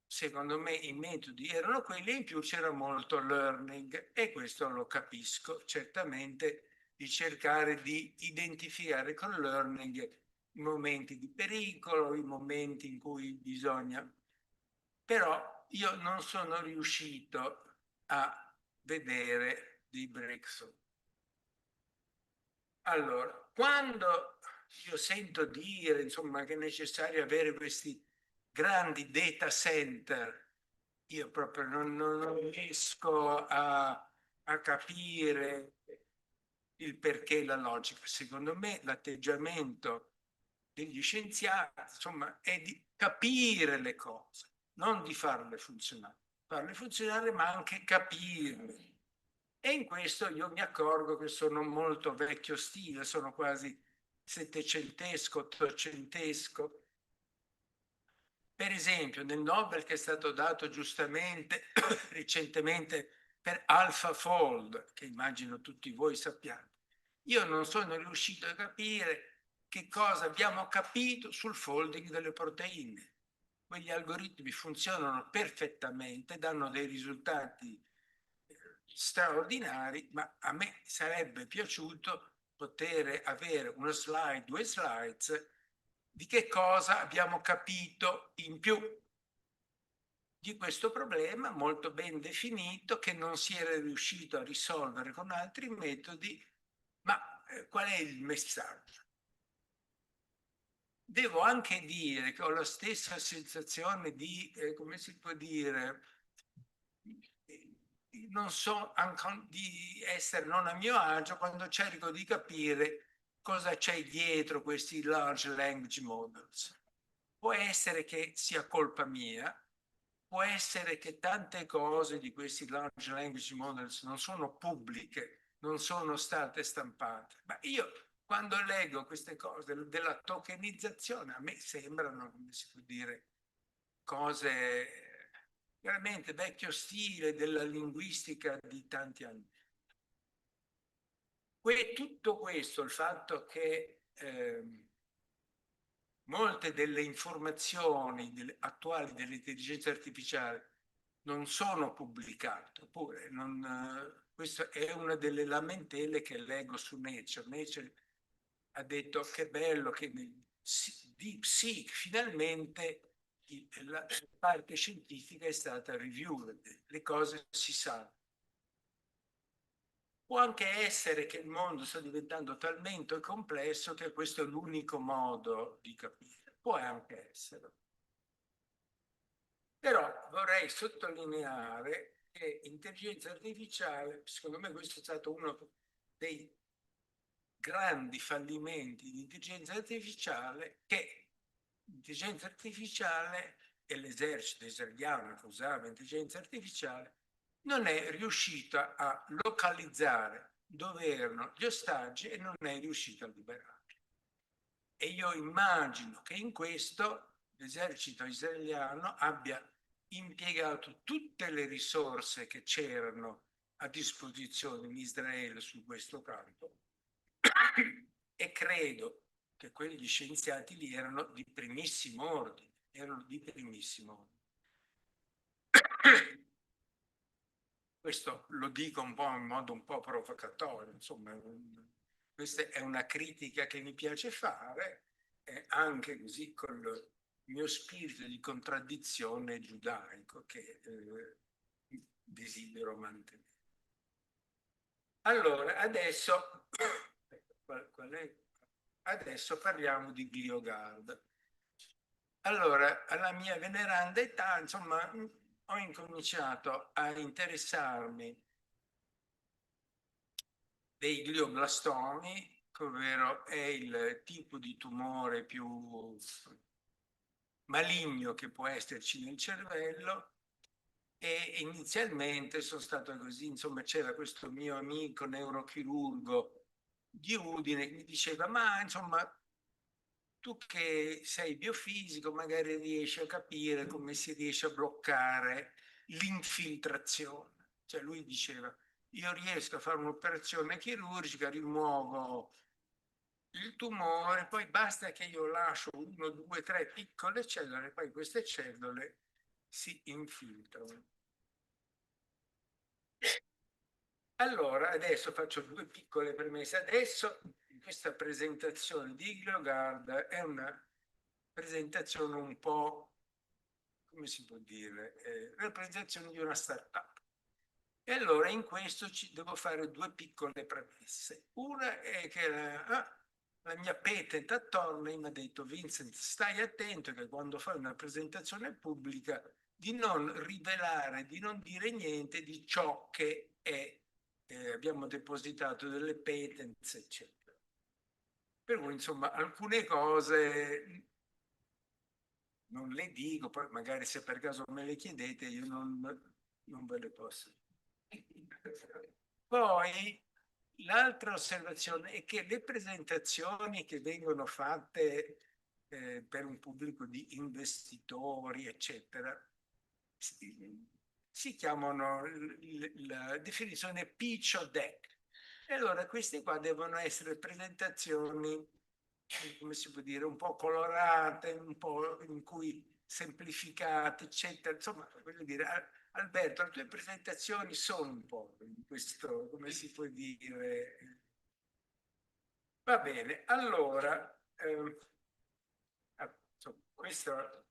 secondo me, i metodi erano quelli, in più c'era molto learning, e questo lo capisco, certamente, di cercare di identificare con learning i momenti di pericolo, i momenti in cui bisogna. Però io non sono riuscito a vedere dei breakthrough. Allora, quando io sento dire, insomma, che è necessario avere questi grandi data center, io proprio non riesco a capire il perché, la logica. Secondo me l'atteggiamento degli scienziati, insomma, è di capire le cose, non di farle funzionare. Farle funzionare, ma anche capirle. E in questo io mi accorgo che sono molto vecchio stile, sono quasi settecentesco, ottocentesco. Per esempio, nel Nobel che è stato dato giustamente recentemente per AlphaFold, che immagino tutti voi sappiate, io non sono riuscito a capire che cosa abbiamo capito sul folding delle proteine. Quegli algoritmi funzionano perfettamente, danno dei risultati straordinari, ma a me sarebbe piaciuto poter avere una slide, 2 slides, di che cosa abbiamo capito in più di questo problema molto ben definito che non si era riuscito a risolvere con altri metodi, ma qual è il messaggio? Devo anche dire che ho la stessa sensazione di, come si può dire, non so, anche di essere non a mio agio quando cerco di capire cosa c'è dietro questi large language models. Può essere che sia colpa mia, può essere che tante cose di questi large language models non sono pubbliche, non sono state stampate, ma io quando leggo queste cose della tokenizzazione a me sembrano, come si può dire, cose veramente vecchio stile della linguistica di tanti anni. Tutto questo, il fatto che molte delle informazioni attuali dell'intelligenza artificiale non sono pubblicate, oppure questa è una delle lamentele che leggo su Nature. Nature ha detto che bello che nel DeepSeek finalmente la parte scientifica è stata reviewed, le cose si sanno. Può anche essere che il mondo sta diventando talmente complesso che questo è l'unico modo di capire. Può anche essere. Però vorrei sottolineare che intelligenza artificiale, secondo me questo è stato uno dei grandi fallimenti di intelligenza artificiale, che l'intelligenza artificiale e l'esercito israeliano che usava intelligenza artificiale non è riuscita a localizzare dove erano gli ostaggi e non è riuscita a liberarli. E io immagino che in questo l'esercito israeliano abbia impiegato tutte le risorse che c'erano a disposizione in Israele su questo campo e credo che quegli scienziati lì erano di primissimo ordine, Questo lo dico un po' in modo un po' provocatorio, insomma, questa è una critica che mi piace fare, anche così con il mio spirito di contraddizione giudaico che desidero mantenere. Allora, adesso, adesso parliamo di GlioGuard. Allora, alla mia veneranda età, insomma, ho incominciato a interessarmi dei glioblastomi, ovvero è il tipo di tumore più maligno che può esserci nel cervello, E inizialmente sono stato così, insomma, c'era questo mio amico neurochirurgo di Udine che mi diceva, ma insomma, tu che sei biofisico magari riesci a capire come si riesce a bloccare l'infiltrazione. Cioè lui diceva, io riesco a fare un'operazione chirurgica, rimuovo il tumore, poi basta che io lascio 1, 2, 3 piccole cellule, poi queste cellule si infiltrano. Allora, adesso faccio 2 piccole premesse. Adesso questa presentazione di Iglogard è una presentazione un po', come si può dire, rappresentazione di una startup. E allora in questo devo fare 2 piccole premesse. Una è che la mia patent attorney mi ha detto, Vincent, stai attento che quando fai una presentazione pubblica di non rivelare, di non dire niente di ciò che è, abbiamo depositato delle patents, eccetera. Per cui, insomma, alcune cose non le dico, poi magari se per caso me le chiedete io non ve le posso. Poi l'altra osservazione è che le presentazioni che vengono fatte per un pubblico di investitori, eccetera, si chiamano la definizione pitch o deck. E allora queste qua devono essere presentazioni, come si può dire, un po' colorate, un po' in cui semplificate, eccetera. Insomma, voglio dire, Alberto, le tue presentazioni sono un po' in questo, come si può dire. Va bene, allora, questo,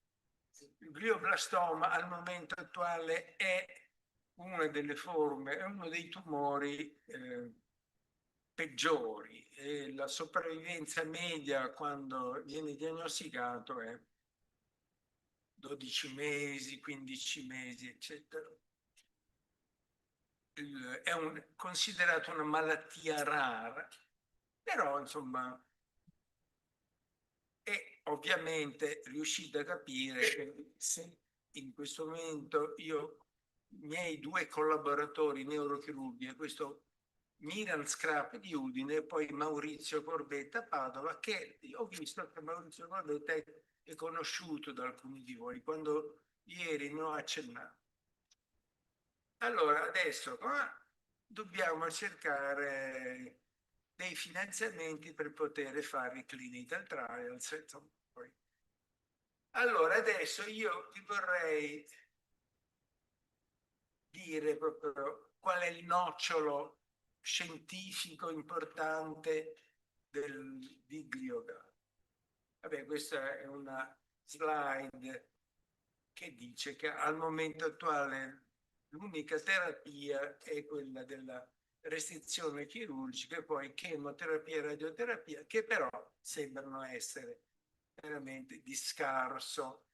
il glioblastoma al momento attuale è una delle forme, è uno dei tumori peggiori e la sopravvivenza media quando viene diagnosticato è 12 mesi, 15 mesi, eccetera. È considerato una malattia rara, però insomma, e ovviamente riuscite a capire che se in questo momento i miei 2 collaboratori neurochirurghi, e questo Miran Scrap di Udine e poi Maurizio Corbetta a Padova, che ho visto che Maurizio Corbetta è conosciuto da alcuni di voi, quando ieri ne ho accennato. Allora, adesso dobbiamo cercare dei finanziamenti per poter fare i clinical trials. Allora, adesso io vi vorrei dire proprio qual è il nocciolo scientifico importante di glioblastoma. Vabbè, questa è una slide che dice che al momento attuale l'unica terapia è quella della restrizione chirurgica e poi chemoterapia e radioterapia, che però sembrano essere veramente di scarso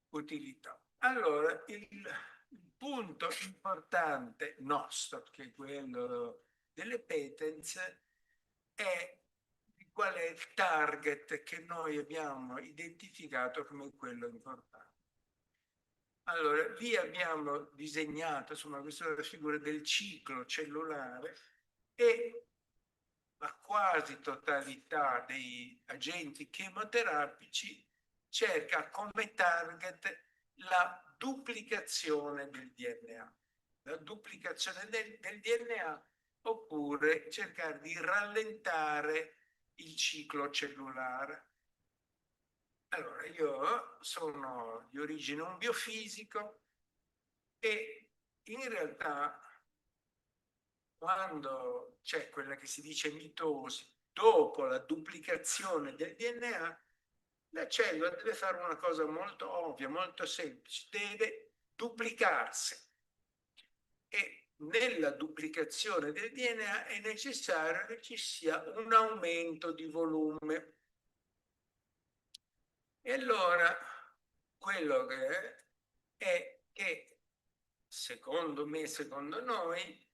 utilità. Allora, il punto importante nostro, che è quello delle patents, è qual è il target che noi abbiamo identificato come quello importante. Allora, lì abbiamo disegnato, insomma, questa è la figura del ciclo cellulare e la quasi totalità dei agenti chemoterapici cerca come target la duplicazione del DNA. La duplicazione del DNA oppure cercare di rallentare il ciclo cellulare. Allora, io sono di origine un biofisico e in realtà quando c'è quella che si dice mitosi, dopo la duplicazione del DNA, la cellula deve fare una cosa molto ovvia, molto semplice, deve duplicarsi. E nella duplicazione del DNA è necessario che ci sia un aumento di volume. E allora quello che è che, secondo me, secondo noi,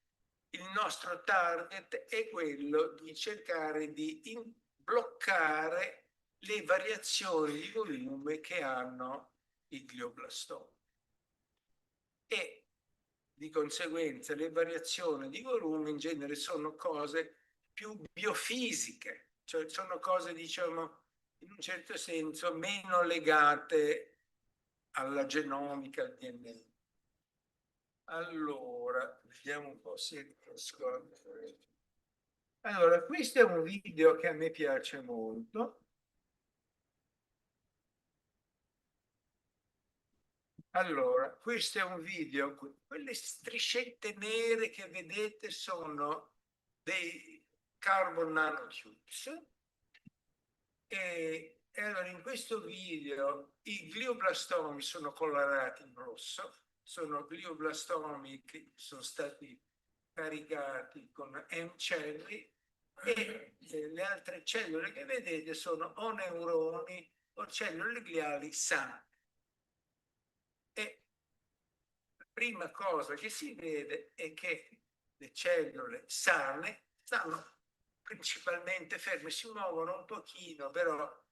il nostro target è quello di cercare di bloccare le variazioni di volume che hanno i glioblastomi. e di conseguenza le variazioni di volume in genere sono cose più biofisiche, cioè sono cose, diciamo, in un certo senso meno legate alla genomica, al DNA. Allora, vediamo un po' se riesco. Allora, questo è un video che a me piace molto. Allora, questo è un video, quelle striscette nere che vedete sono dei carbon nanotubes e allora in questo video i glioblastomi sono colorati in rosso, sono glioblastomi che sono stati caricati con M-celli e le altre cellule che vedete sono o neuroni o cellule gliali sane. E la prima cosa che si vede è che le cellule sane stanno principalmente ferme, si muovono un pochino, però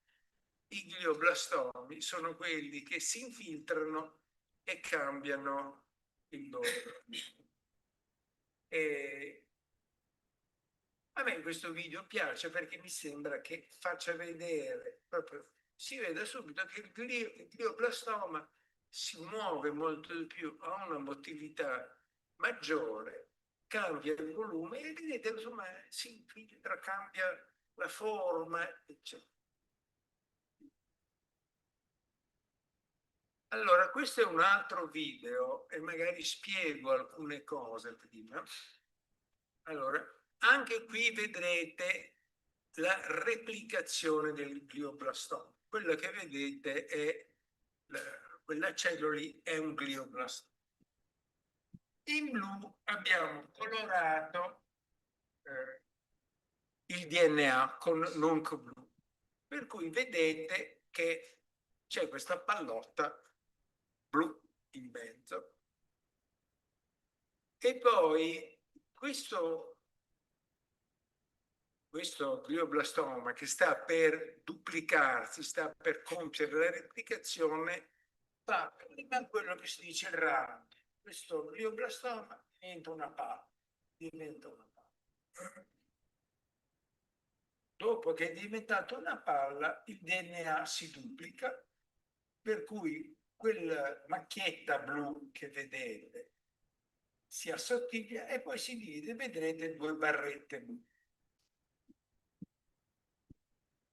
i glioblastomi sono quelli che si infiltrano e cambiano il loro. E a me questo video piace perché mi sembra che faccia vedere, proprio si vede subito che il glioblastoma si muove molto di più, ha una motilità maggiore, cambia il volume e vedete, insomma, si infiltra, cambia la forma, eccetera. Allora, questo è un altro video e magari spiego alcune cose prima. Allora, anche qui vedrete la replicazione del glioblastoma. Quello che vedete è quella cellula lì è un glioblastoma. In blu abbiamo colorato il DNA con nunc blu, per cui vedete che c'è questa pallotta blu in mezzo. E poi questo glioblastoma che sta per duplicarsi, sta per compiere la replicazione, fa prima quello che si dice il round. Questo glioblastoma diventa una palla, Dopo che è diventato una palla, il DNA si duplica, per cui quella macchietta blu che vedete si assottiglia e poi si divide, vedrete due barrette blu.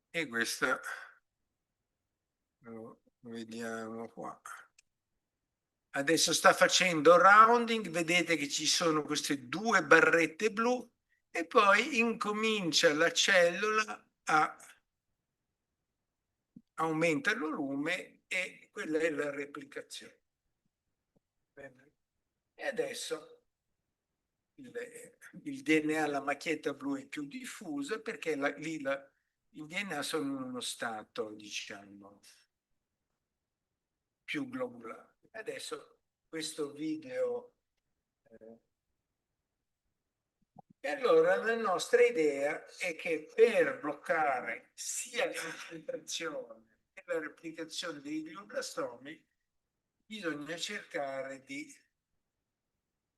E questa lo vediamo qua. Adesso sta facendo rounding, vedete che ci sono queste due barrette blu e poi incomincia la cellula a aumenta il volume e quella è la replicazione. E adesso il DNA, la macchietta blu è più diffusa perché il DNA sono in uno stato, diciamo, più globulare. Adesso questo video e allora la nostra idea è che per bloccare sia l'infiltrazione che la replicazione dei glioblastomi bisogna cercare di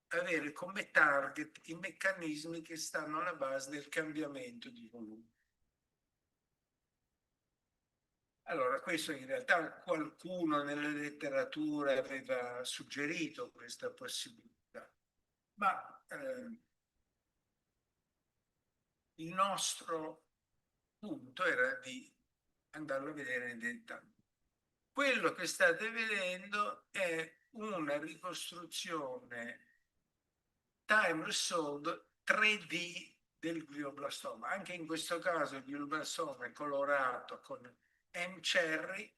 avere come target i meccanismi che stanno alla base del cambiamento di volume. Allora, questo in realtà qualcuno nella letteratura aveva suggerito questa possibilità, ma il nostro punto era di andarlo a vedere in dettaglio. Quello che state vedendo è una ricostruzione time resolved 3D del glioblastoma. Anche in questo caso il glioblastoma è colorato con M-cherry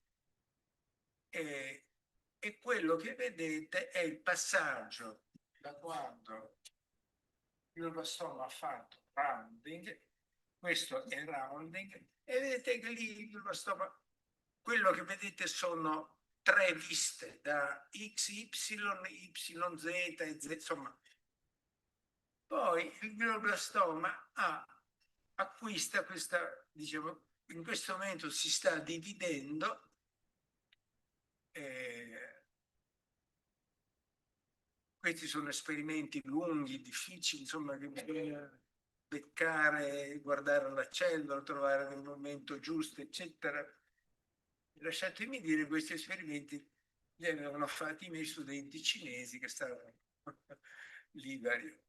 e quello che vedete è il passaggio da quando il glioblastoma ha fatto rounding, questo è rounding, e vedete che lì il glioblastoma, quello che vedete sono tre viste da XY, YZ e Z, insomma. Poi il glioblastoma acquista questa, diciamo, in questo momento si sta dividendo questi sono esperimenti lunghi, difficili, insomma, che bisogna beccare, guardare la cellula, trovare il momento giusto, eccetera. Lasciatemi dire, questi esperimenti li avevano fatti i miei studenti cinesi che stavano lì vario.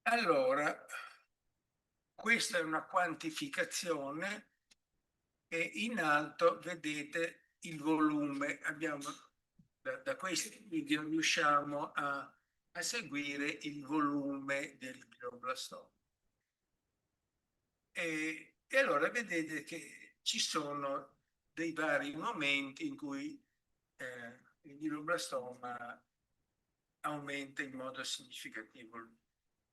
Allora, questa è una quantificazione e in alto vedete il volume. Abbiamo, da questi video riusciamo a seguire il volume del glioblastoma. E allora vedete che ci sono dei vari momenti in cui il glioblastoma aumenta in modo significativo.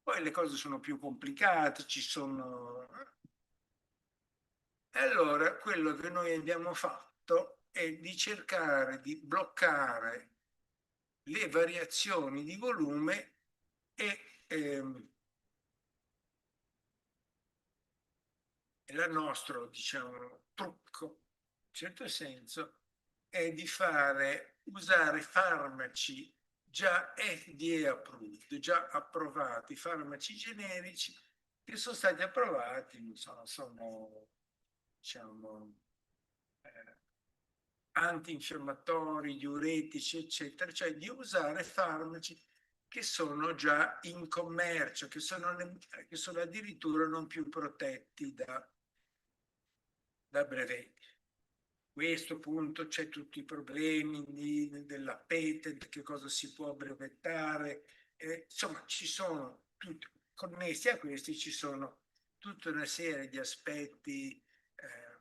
Poi le cose sono più complicate, ci sono... E allora quello che noi abbiamo fatto è di cercare di bloccare le variazioni di volume e il nostro, diciamo, trucco, in certo senso, è di usare farmaci già FDA approved, già approvati, farmaci generici che sono stati approvati, non so, sono, diciamo, antinfiammatori, diuretici, eccetera, cioè di usare farmaci che sono già in commercio, che sono addirittura non più protetti da brevetti. A questo punto c'è tutti i problemi della patent, che cosa si può brevettare, insomma ci sono tutti, connessi a questi ci sono tutta una serie di aspetti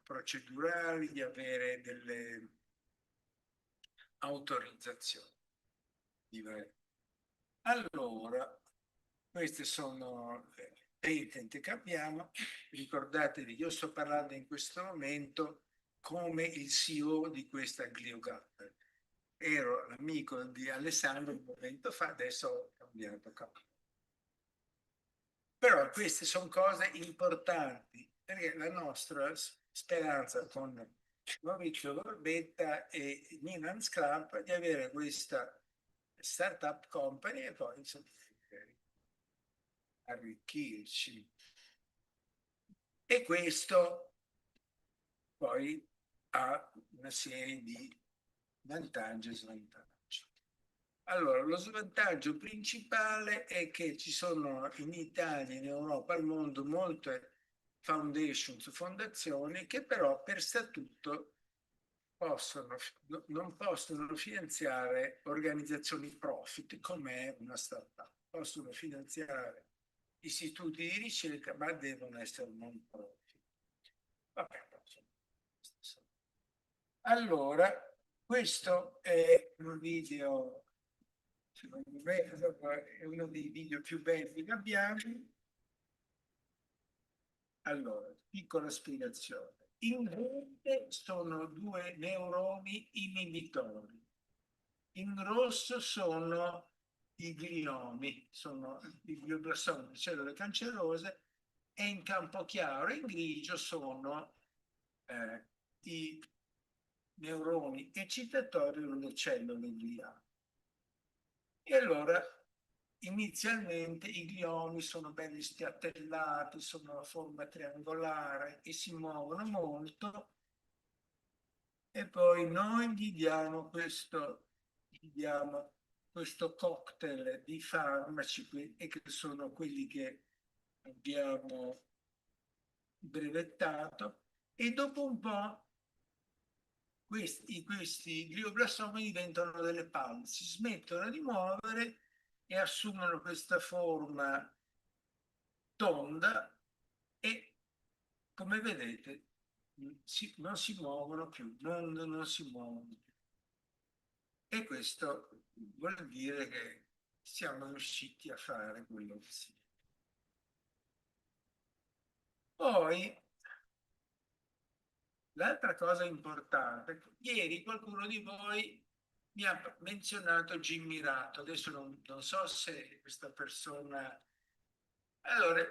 procedurali, di avere delle autorizzazioni. Allora, queste sono le patent che abbiamo. Ricordatevi, io sto parlando in questo momento come il CEO di questa GlioGutter. Ero l'amico di Alessandro un momento fa, adesso ho cambiato capo. Però queste sono cose importanti, perché la nostra speranza con Maurizio Gorbetta e Milan Sclamp di avere questa startup company e poi insomma arricchirci. E questo poi ha una serie di vantaggi e svantaggi. Allora, lo svantaggio principale è che ci sono in Italia, in Europa, al mondo, molte fondazioni che però per statuto non possono finanziare organizzazioni profit come una startup. Possono finanziare istituti di ricerca, ma devono essere non profit. Vabbè, allora, questo è un video, secondo me, è uno dei video più belli che abbiamo. Allora, piccola spiegazione. In verde sono due neuroni inibitori. In rosso sono i gliomi, sono i glioblastomi, le cellule cancerose, e in campo chiaro in grigio sono i neuroni eccitatori delle cellule gliali. E allora inizialmente i gliomi sono belli spiattellati, sono a forma triangolare e si muovono molto, e poi noi gli diamo questo cocktail di farmaci, e che sono quelli che abbiamo brevettato, e dopo un po' questi glioblastomi diventano delle palle, si smettono di muovere e assumono questa forma tonda e, come vedete, non si muovono più, non si muovono più. E questo vuol dire che siamo riusciti a fare quello che si. Poi, l'altra cosa importante, ieri qualcuno di voi mi ha menzionato Jimmy Ratto, adesso non so se questa persona... Allora,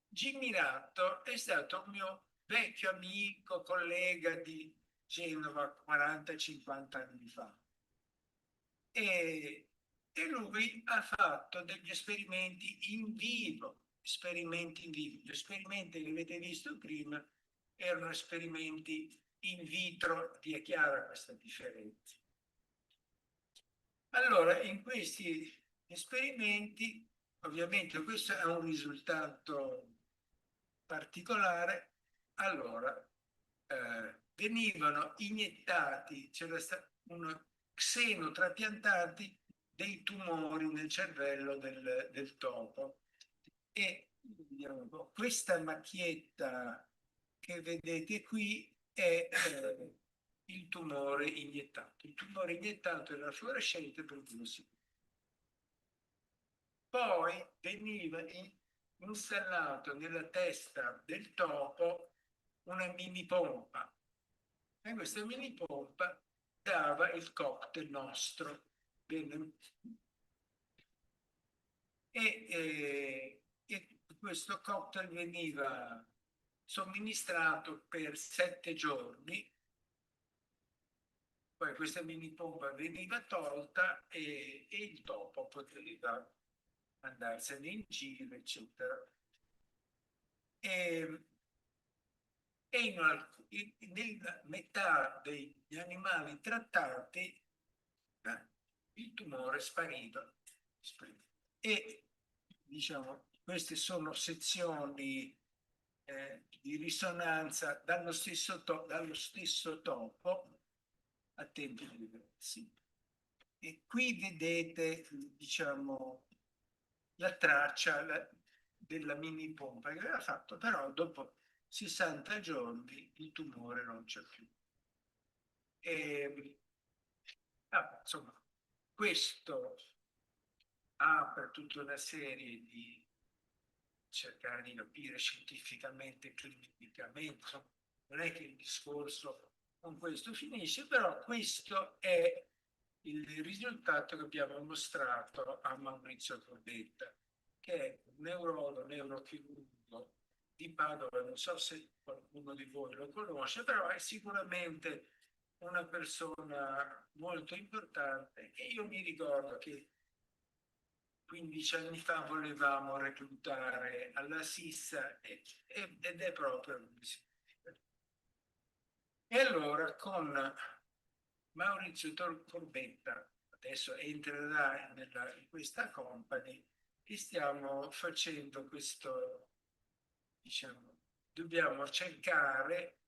Jimmy Ratto è stato un mio vecchio amico, collega di Genova 40-50 anni fa. E lui ha fatto degli esperimenti in vivo, Gli esperimenti che avete visto prima erano esperimenti in vitro, vi è chiara questa differenza. Allora, in questi esperimenti, ovviamente questo è un risultato particolare, allora venivano iniettati, c'era stato uno xenotrapiantati dei tumori nel cervello del topo e vediamo un po', questa macchietta che vedete qui è il tumore iniettato. Il tumore iniettato era fluorescente per così. Poi veniva installato nella testa del topo una mini pompa e questa mini pompa dava il cocktail nostro. Bene. E questo cocktail veniva somministrato per 7 giorni, poi questa mini pompa veniva tolta e il topo poteva andarsene in giro, eccetera. Nella metà degli animali trattati il tumore spariva. E diciamo, queste sono sezioni di risonanza dallo stesso topo a tempi diversi. E qui vedete, diciamo, la traccia della mini pompa che aveva fatto, però dopo 60 giorni il tumore non c'è più. Insomma, questo apre tutta una serie di cercare di capire scientificamente, clinicamente, insomma, non è che il discorso con questo finisce, però questo è il risultato che abbiamo mostrato a Maurizio Corbetta, che è un neurochirurgo di Padova, non so se qualcuno di voi lo conosce, però è sicuramente una persona molto importante e io mi ricordo che 15 anni fa volevamo reclutare alla Sissa ed è proprio così. E allora con Maurizio Corbetta, adesso entrerà in questa company, e stiamo facendo questo, diciamo, dobbiamo cercare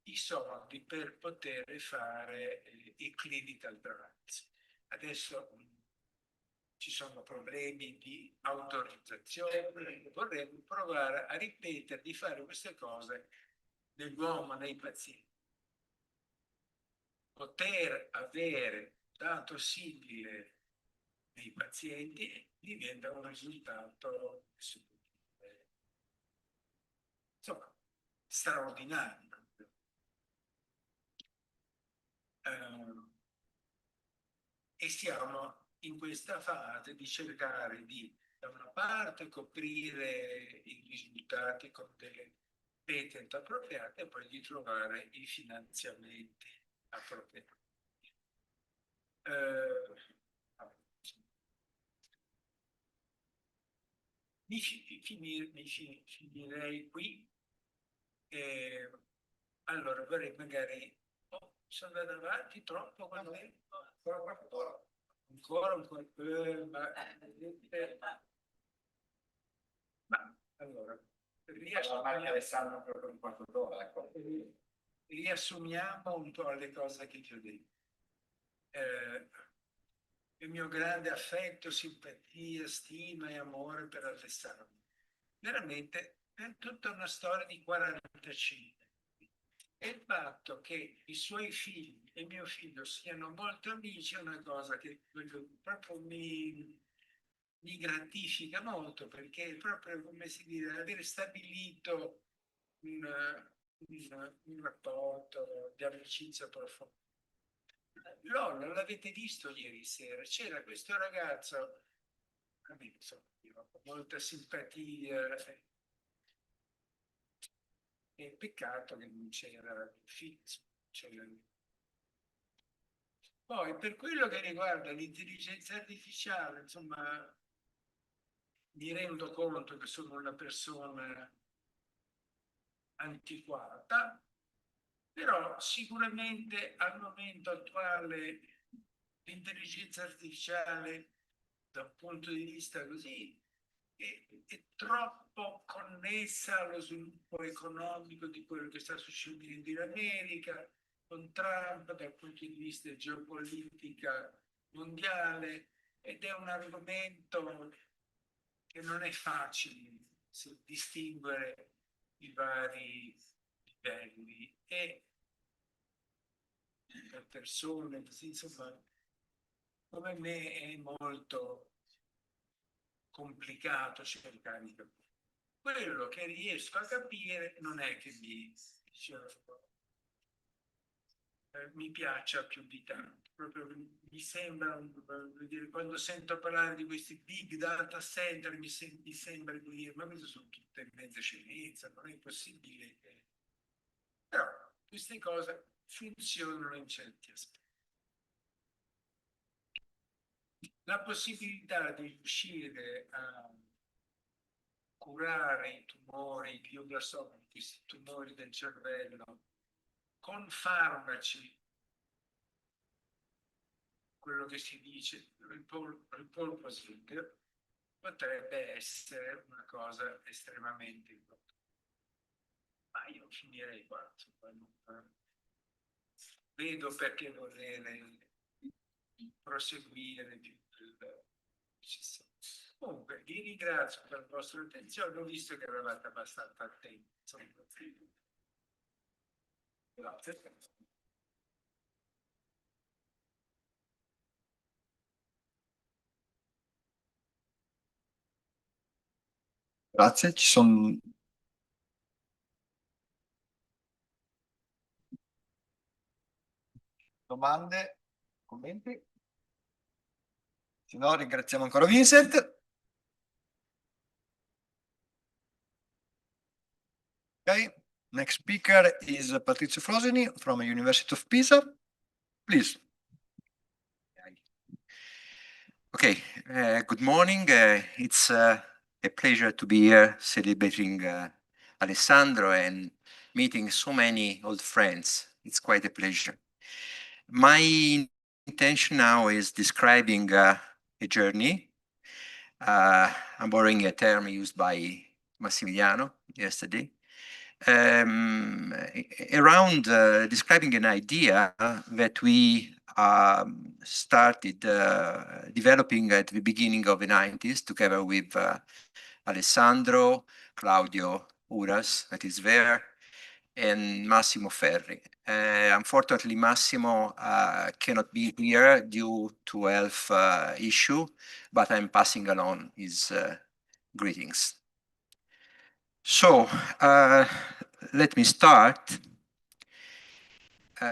i soldi per poter fare i clinical trials. Adesso ci sono problemi di autorizzazione, vorremmo provare a ripetere di fare queste cose nell'uomo, nei pazienti. Poter avere dato simile nei pazienti diventa un risultato insomma straordinario. E siamo in questa fase di cercare di, da una parte, coprire i risultati con delle patent appropriate e poi di trovare i finanziamenti appropriati. Finirei qui. Allora vorrei magari sono andato avanti troppo quando ancora un po', ma allora Alessandro per un quarto d'ora, ecco. Riassumiamo un po' le cose che ti ho detto. Il mio grande affetto, simpatia, stima e amore per Alessandro. Veramente è tutta una storia di 45. E il fatto che i suoi figli e mio figlio siano molto amici è una cosa che proprio mi gratifica molto, perché è proprio come si dice, aver stabilito un rapporto di amicizia profonda. Lollo, l'avete visto ieri sera? C'era questo ragazzo, insomma, con molta simpatia, e peccato che non c'era il figlio. Poi, per quello che riguarda l'intelligenza artificiale, insomma, mi rendo conto che sono una persona antiquata, però sicuramente al momento attuale l'intelligenza artificiale, da un punto di vista così, è troppo connessa allo sviluppo economico di quello che sta succedendo in America, con Trump dal punto di vista geopolitica mondiale, ed è un argomento che non è facile distinguere i vari livelli, e per persone così, insomma, come me è molto complicato cercare di capire. Quello che riesco a capire non è che mi piaccia più di tanto, proprio mi sembra, quando sento parlare di questi big data center mi sembra di dire, ma queste sono tutte mezza scienza, non è possibile che... Però queste cose funzionano in certi aspetti. La possibilità di riuscire a curare i tumori, i glioblastomi, questi tumori del cervello, con farmaci, quello che si dice, il potrebbe essere una cosa estremamente importante. Ma io finirei qua, vedo perché volere proseguire più del necessario. Comunque, vi ringrazio per la vostra attenzione, ho visto che eravate abbastanza attenti. Grazie. Grazie, ci sono domande, commenti? Se no, ringraziamo ancora Vincent. Okay, next speaker is Patrizio Frosini from the University of Pisa. Please. Okay, good morning. It's a pleasure to be here celebrating Alessandro and meeting so many old friends. It's quite a pleasure. My intention now is describing a journey. I'm borrowing a term used by Massimiliano yesterday. Around describing an idea that we started developing at the beginning of the 90s together with Alessandro, Claudio Uras, that is there, and Massimo Ferri. Unfortunately, Massimo cannot be here due to health issue, but I'm passing along his greetings. So let me start.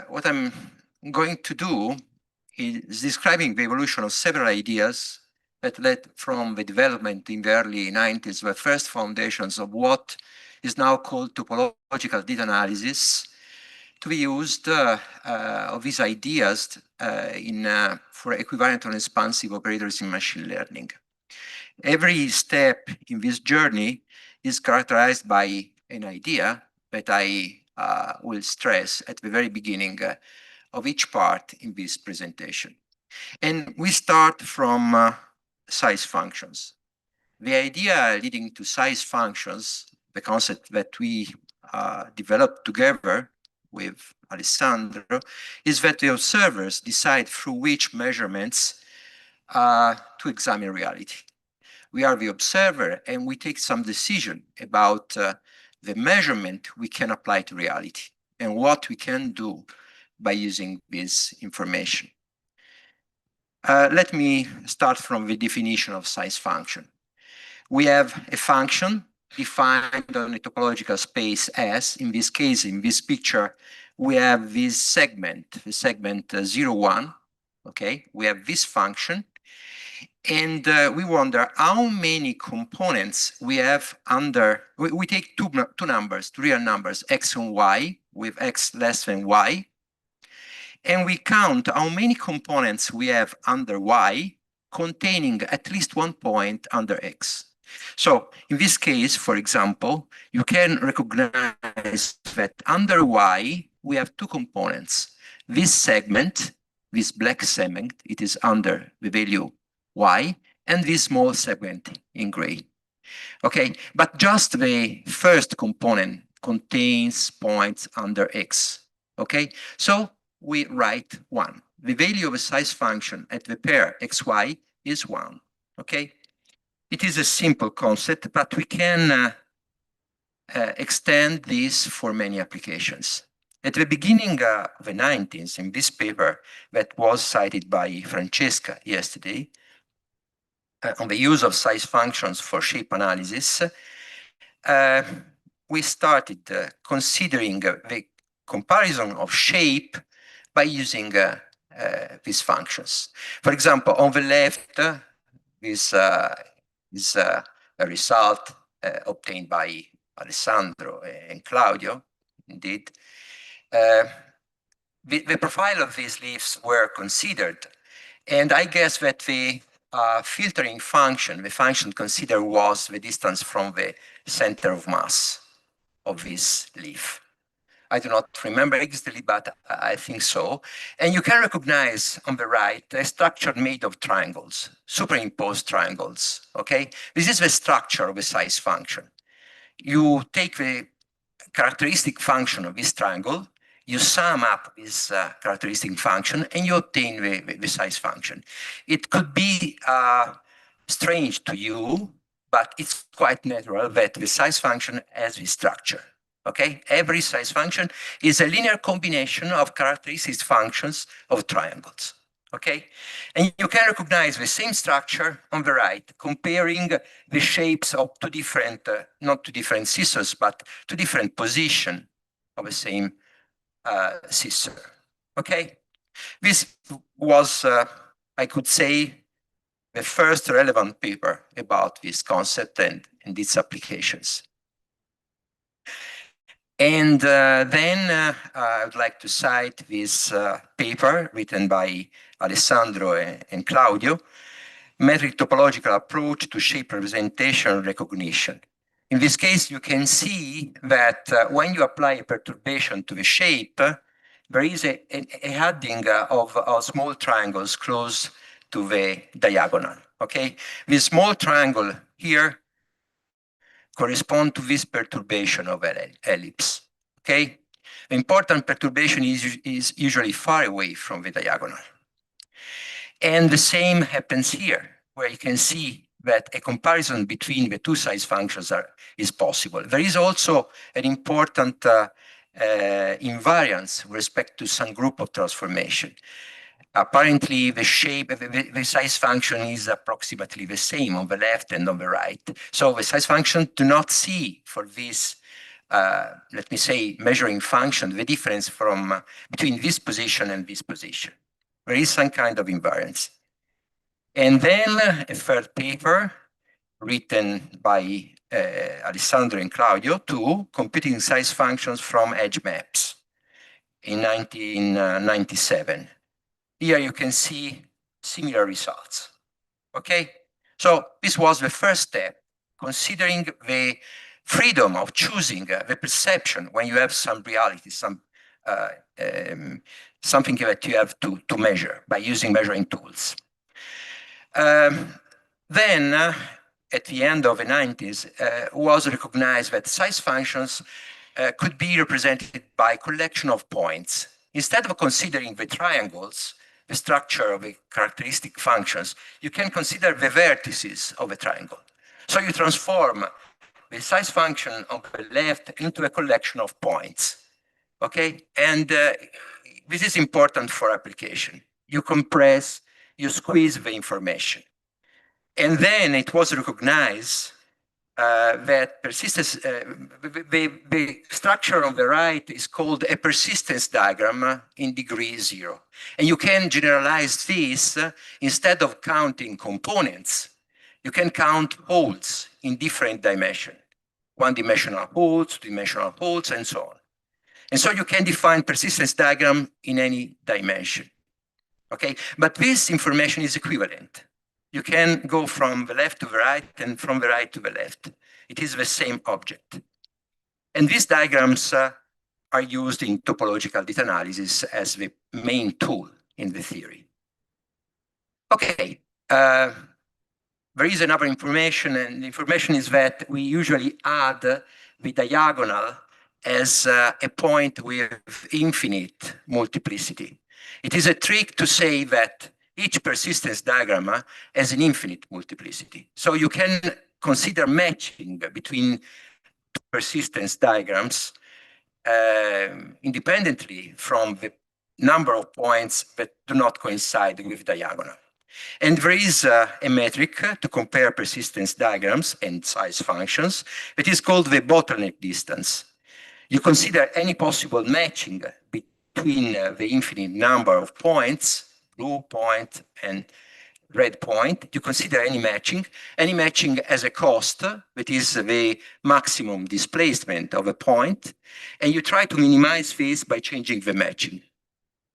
What I'm going to do is describing the evolution of several ideas that led from the development in the early 90s, the first foundations of what is now called topological data analysis, to be used of these ideas for equivalent and expansive operators in machine learning. Every step in this journey is characterized by an idea that I will stress at the very beginning of each part in this presentation. And we start from size functions. The idea leading to size functions, the concept that we developed together with Alessandro, is that the observers decide through which measurements to examine reality. We are the observer and we take some decision about the measurement we can apply to reality and what we can do by using this information. Let me start from the definition of size function. We have a function defined on a topological space S. In this case, in this picture, we have this segment, the segment 0, 1. Okay, we have this function. And we wonder how many components we have under, we take two numbers, two real numbers, x and y, with x less than y, and we count how many components we have under Y containing at least one point under X. So in this case, for example, you can recognize that under Y, we have two components. This segment, this black segment, it is under the value Y, and this small segment in gray. Okay, but just the first component contains points under X. Okay, so we write 1. The value of a size function at the pair xy is 1. Okay, it is a simple concept, but we can extend this for many applications. At the beginning of the 90s, in this paper that was cited by Francesca yesterday, on the use of size functions for shape analysis, we started considering the comparison of shape by using these functions. For example, on the left, this is a result obtained by Alessandro and Claudio, indeed. The profile of these leaves were considered, and I guess that the filtering function, the function considered was the distance from the center of mass of this leaf. I do not remember exactly, but I think so. And you can recognize on the right a structure made of triangles, superimposed triangles, okay? This is the structure of a size function. You take the characteristic function of this triangle, you sum up this characteristic function, and you obtain the size function. It could be strange to you, but it's quite natural that the size function has this structure. Okay, every size function is a linear combination of characteristic functions of triangles. Okay, and you can recognize the same structure on the right, comparing the shapes of two different, not two different scissors, but two different positions of the same scissor. Okay, this was, I could say, the first relevant paper about this concept and its applications. And then I would like to cite this paper written by Alessandro and Claudio, Metric Topological Approach to Shape Representation Recognition. In this case, you can see that when you apply a perturbation to the shape, there is a adding of small triangles close to the diagonal. Okay, this small triangle here correspond to this perturbation of an ellipse. Okay, the important perturbation is usually far away from the diagonal. And the same happens here, where you can see that a comparison between the two size functions is possible. There is also an important invariance with respect to some group of transformation. Apparently, the shape, the size function is approximately the same on the left and on the right. So the size function do not see for this, let me say, measuring function, the difference between this position and this position. There is some kind of invariance. And then a third paper written by Alessandro and Claudio, too, computing size functions from edge maps in 1997. Here you can see similar results. Okay, so this was the first step, considering the freedom of choosing the perception when you have some reality, something that you have to measure by using measuring tools. Then, at the end of the 90s, was recognized that size functions could be represented by a collection of points. Instead of considering the triangles, the structure of the characteristic functions, you can consider the vertices of a triangle. So you transform the size function on the left into a collection of points. Okay, and this is important for application. You compress, you squeeze the information. And then it was recognized that persistence, the structure on the right is called a persistence diagram in degree 0. And you can generalize this instead of counting components. You can count holes in different dimensions, one-dimensional holes, two-dimensional holes, and so on. And so you can define persistence diagram in any dimension. Okay, but this information is equivalent. You can go from the left to the right and from the right to the left. It is the same object. And these diagrams are used in topological data analysis as the main tool in the theory. Okay, there is another information, and the information is that we usually add the diagonal as a point with infinite multiplicity. It is a trick to say that each persistence diagram has an infinite multiplicity. So you can consider matching between two persistence diagrams independently from the number of points that do not coincide with diagonal. And there is a metric to compare persistence diagrams and size functions that is called the bottleneck distance. You consider any possible matching between the infinite number of points, blue point and red point. You consider any matching as a cost, that is the maximum displacement of a point, and you try to minimize this by changing the matching.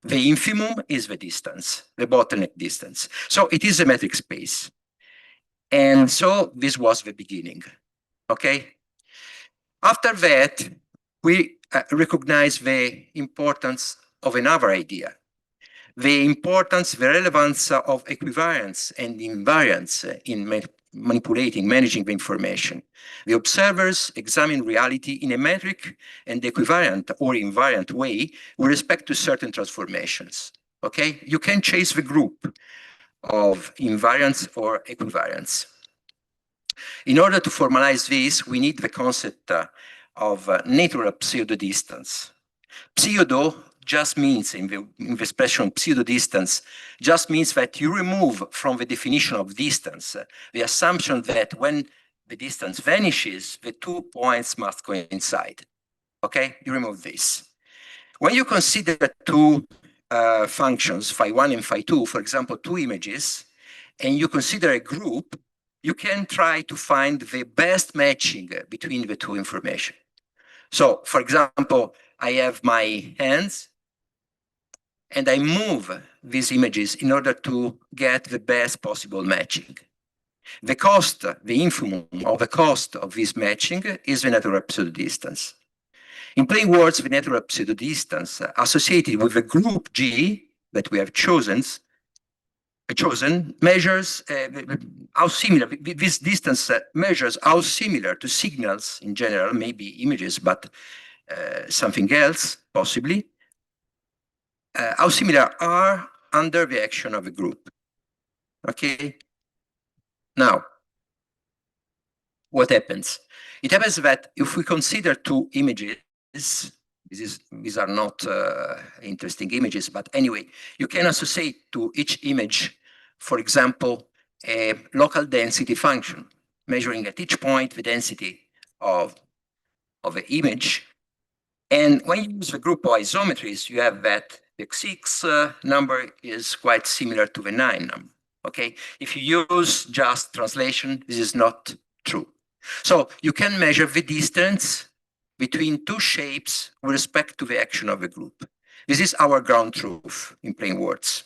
The infimum is the distance, the bottleneck distance. So it is a metric space. And so this was the beginning, okay? After that, we recognize the importance of another idea. The importance, the relevance of equivariance and invariance in managing the information. The observers examine reality in a metric and equivariant or invariant way with respect to certain transformations. Okay, you can chase the group of invariance or equivariance. In order to formalize this, we need the concept of natural pseudo distance. Pseudo just means, in the expression pseudo distance, just means that you remove from the definition of distance the assumption that when the distance vanishes, the 2 points must coincide. Okay, you remove this. When you consider two functions, phi1 and phi2, for example, two images, and you consider a group, you can try to find the best matching between the two information. So, for example, I have my hands, and I move these images in order to get the best possible matching. The cost, the infimum of the cost of this matching is the natural pseudo distance. In plain words, the natural pseudo distance associated with the group G that we have chosen measures how similar, this distance measures how similar to signals in general, maybe images, but something else, possibly, how similar are under the action of a group. Okay? Now, what happens? It happens that if we consider two images, these are not interesting images, but anyway, you can associate to each image, for example, a local density function, measuring at each point the density of the image. And when you use the group of isometries, you have that the x6 number is quite similar to the 9 number. Okay, if you use just translation, this is not true. So you can measure the distance between two shapes with respect to the action of a group. This is our ground truth, in plain words.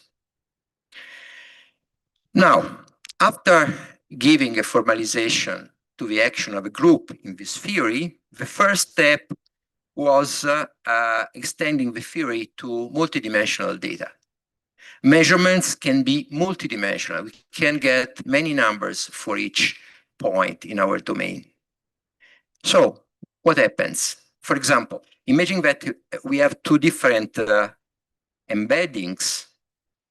Now, after giving a formalization to the action of a group in this theory, the first step was extending the theory to multidimensional data. Measurements can be multidimensional. We can get many numbers for each point in our domain. So what happens? For example, imagine that we have two different embeddings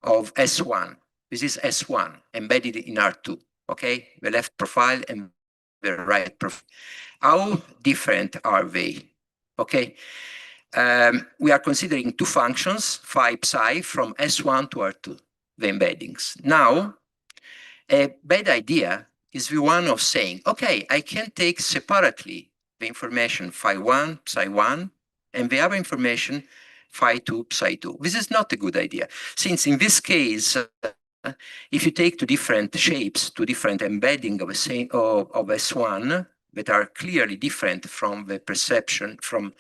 of S1. This is S1 embedded in R2, okay? The left profile and the right profile. How different are they? Okay, we are considering two functions, phi psi, from S1 to R2, the embeddings. Now, a bad idea is the one of saying, okay, I can take separately the information phi1, psi1, and the other information phi2, psi2. This is not a good idea, since in this case, if you take two different shapes, two different embedding of S1 that are clearly different from the perception, from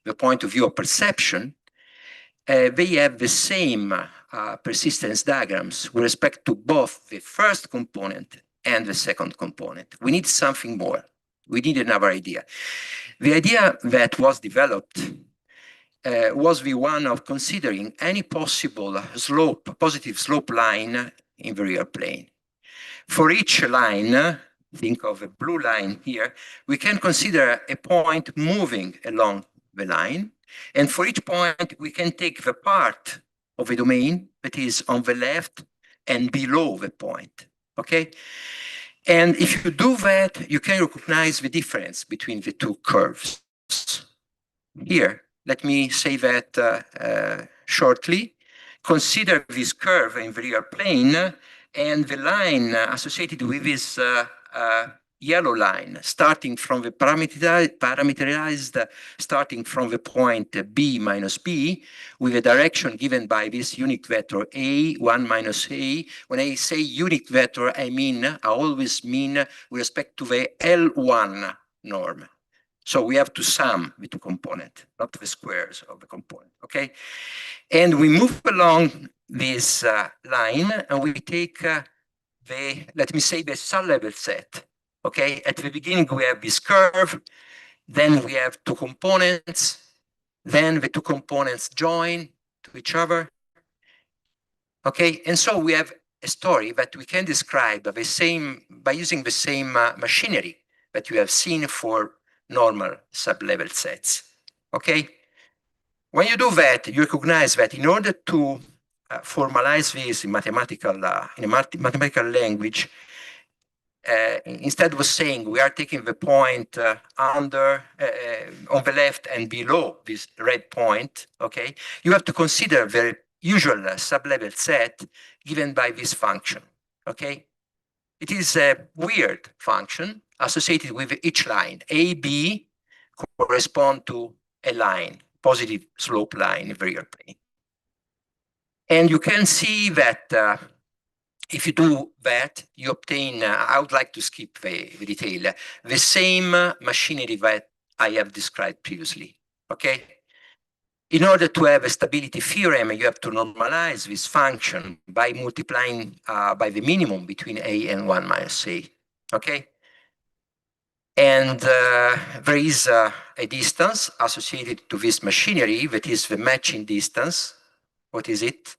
the point of view of perception, they have the same persistence diagrams with respect to both the first component and the second component. We need something more. We need another idea. The idea that was developed was the one of considering any possible slope, positive slope line in the real plane. For each line, think of a blue line here, we can consider a point moving along the line. And for each point, we can take the part of a domain that is on the left and below the point, okay? And if you do that, you can recognize the difference between the two curves. Here, let me say that shortly. Consider this curve in the real plane and the line associated with this yellow line, starting from the parameterized, starting from the point B minus B, with a direction given by this unit vector A, 1 minus A. When I say unit vector, I always mean with respect to the L1 norm. So we have to sum the two components, not the squares of the component, okay? And we move along this line, and we take let me say, the sub-level set, okay? At the beginning, we have this curve, then we have two components, then the two components join to each other, okay? And so we have a story that we can describe the same, by using the same machinery that you have seen for normal sub-level sets, okay? When you do that, you recognize that in order to formalize this in in a mathematical language, instead of saying we are taking the point on the left and below this red point, okay, you have to consider the usual sub-level set given by this function, okay? It is a weird function associated with each line. A, B correspond to a line, positive slope line in the real plane. And you can see that if you do that, you obtain, I would like to skip the detail, the same machinery that I have described previously, okay? In order to have a stability theorem, you have to normalize this function by multiplying by the minimum between A and 1 minus A, okay? And there is a distance associated to this machinery that is the matching distance. What is it?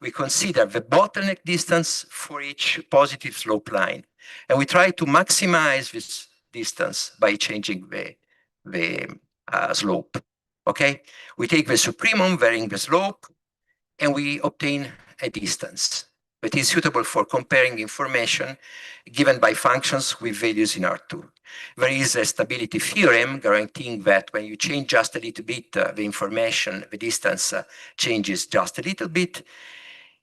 We consider the bottleneck distance for each positive slope line. And we try to maximize this distance by changing the slope, okay? We take the supremum varying the slope, and we obtain a distance that is suitable for comparing information given by functions with values in R2. There is a stability theorem guaranteeing that when you change just a little bit the information, the distance changes just a little bit.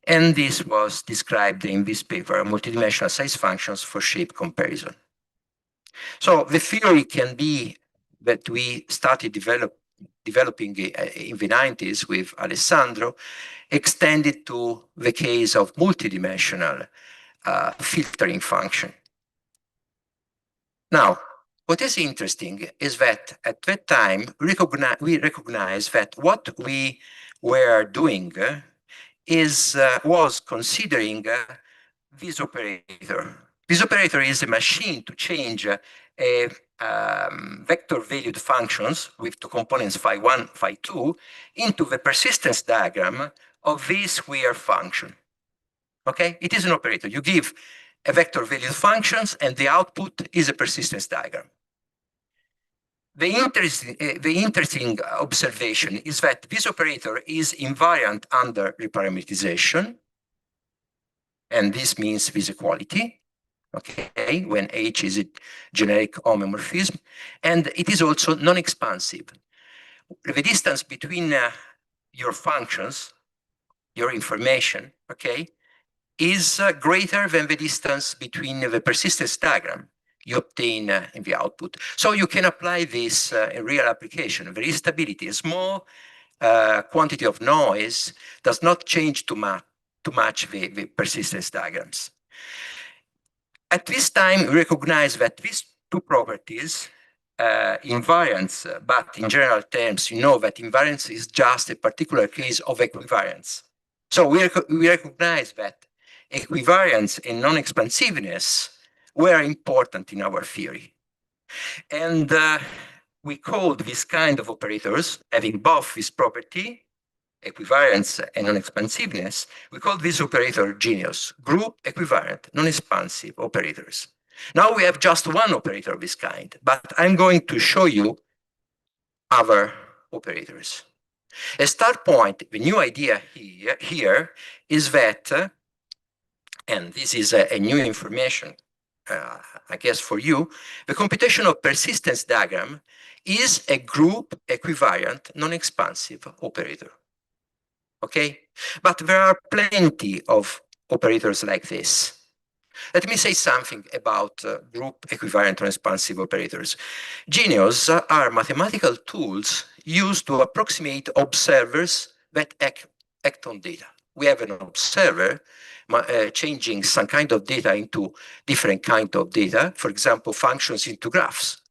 And this was described in this paper, multidimensional size functions for shape comparison. So the theory can be that we started developing in the 90s with Alessandro, extended to the case of multidimensional filtering function. Now, what is interesting is that at that time, we recognized that what we were doing was considering this operator. This operator is a machine to change vector valued functions with two components phi1, phi2 into the persistence diagram of this weird function. Okay, it is an operator. You give a vector valued functions and the output is a persistence diagram. The interesting observation is that this operator is invariant under reparameterization, and this means this equality, okay, when H is a generic homomorphism, and it is also non-expansive. The distance between your functions, your information, okay, is greater than the distance between the persistence diagram you obtain in the output. So you can apply this in real application. There is stability. A small quantity of noise does not change to match the persistence diagrams. At this time, we recognize that these two properties invariance, but in general terms, you know that invariance is just a particular case of equivariance. So we recognize that equivariance and non-expansiveness were important in our theory. And we called this kind of operators, having both this property, equivariance and non-expansiveness, we call this operator GENEOs, group equivariant non-expansive operators. Now we have just one operator of this kind, but I'm going to show you other operators. A start point, the new idea here is that, and this is a new information, I guess for you, the computational persistence diagram is a group equivariant non-expansive operator. Okay? But there are plenty of operators like this. Let me say something about group equivariant non-expansive operators. GENEOs are mathematical tools used to approximate observers that act on data. We have an observer changing some kind of data into different kind of data, for example, functions into graphs,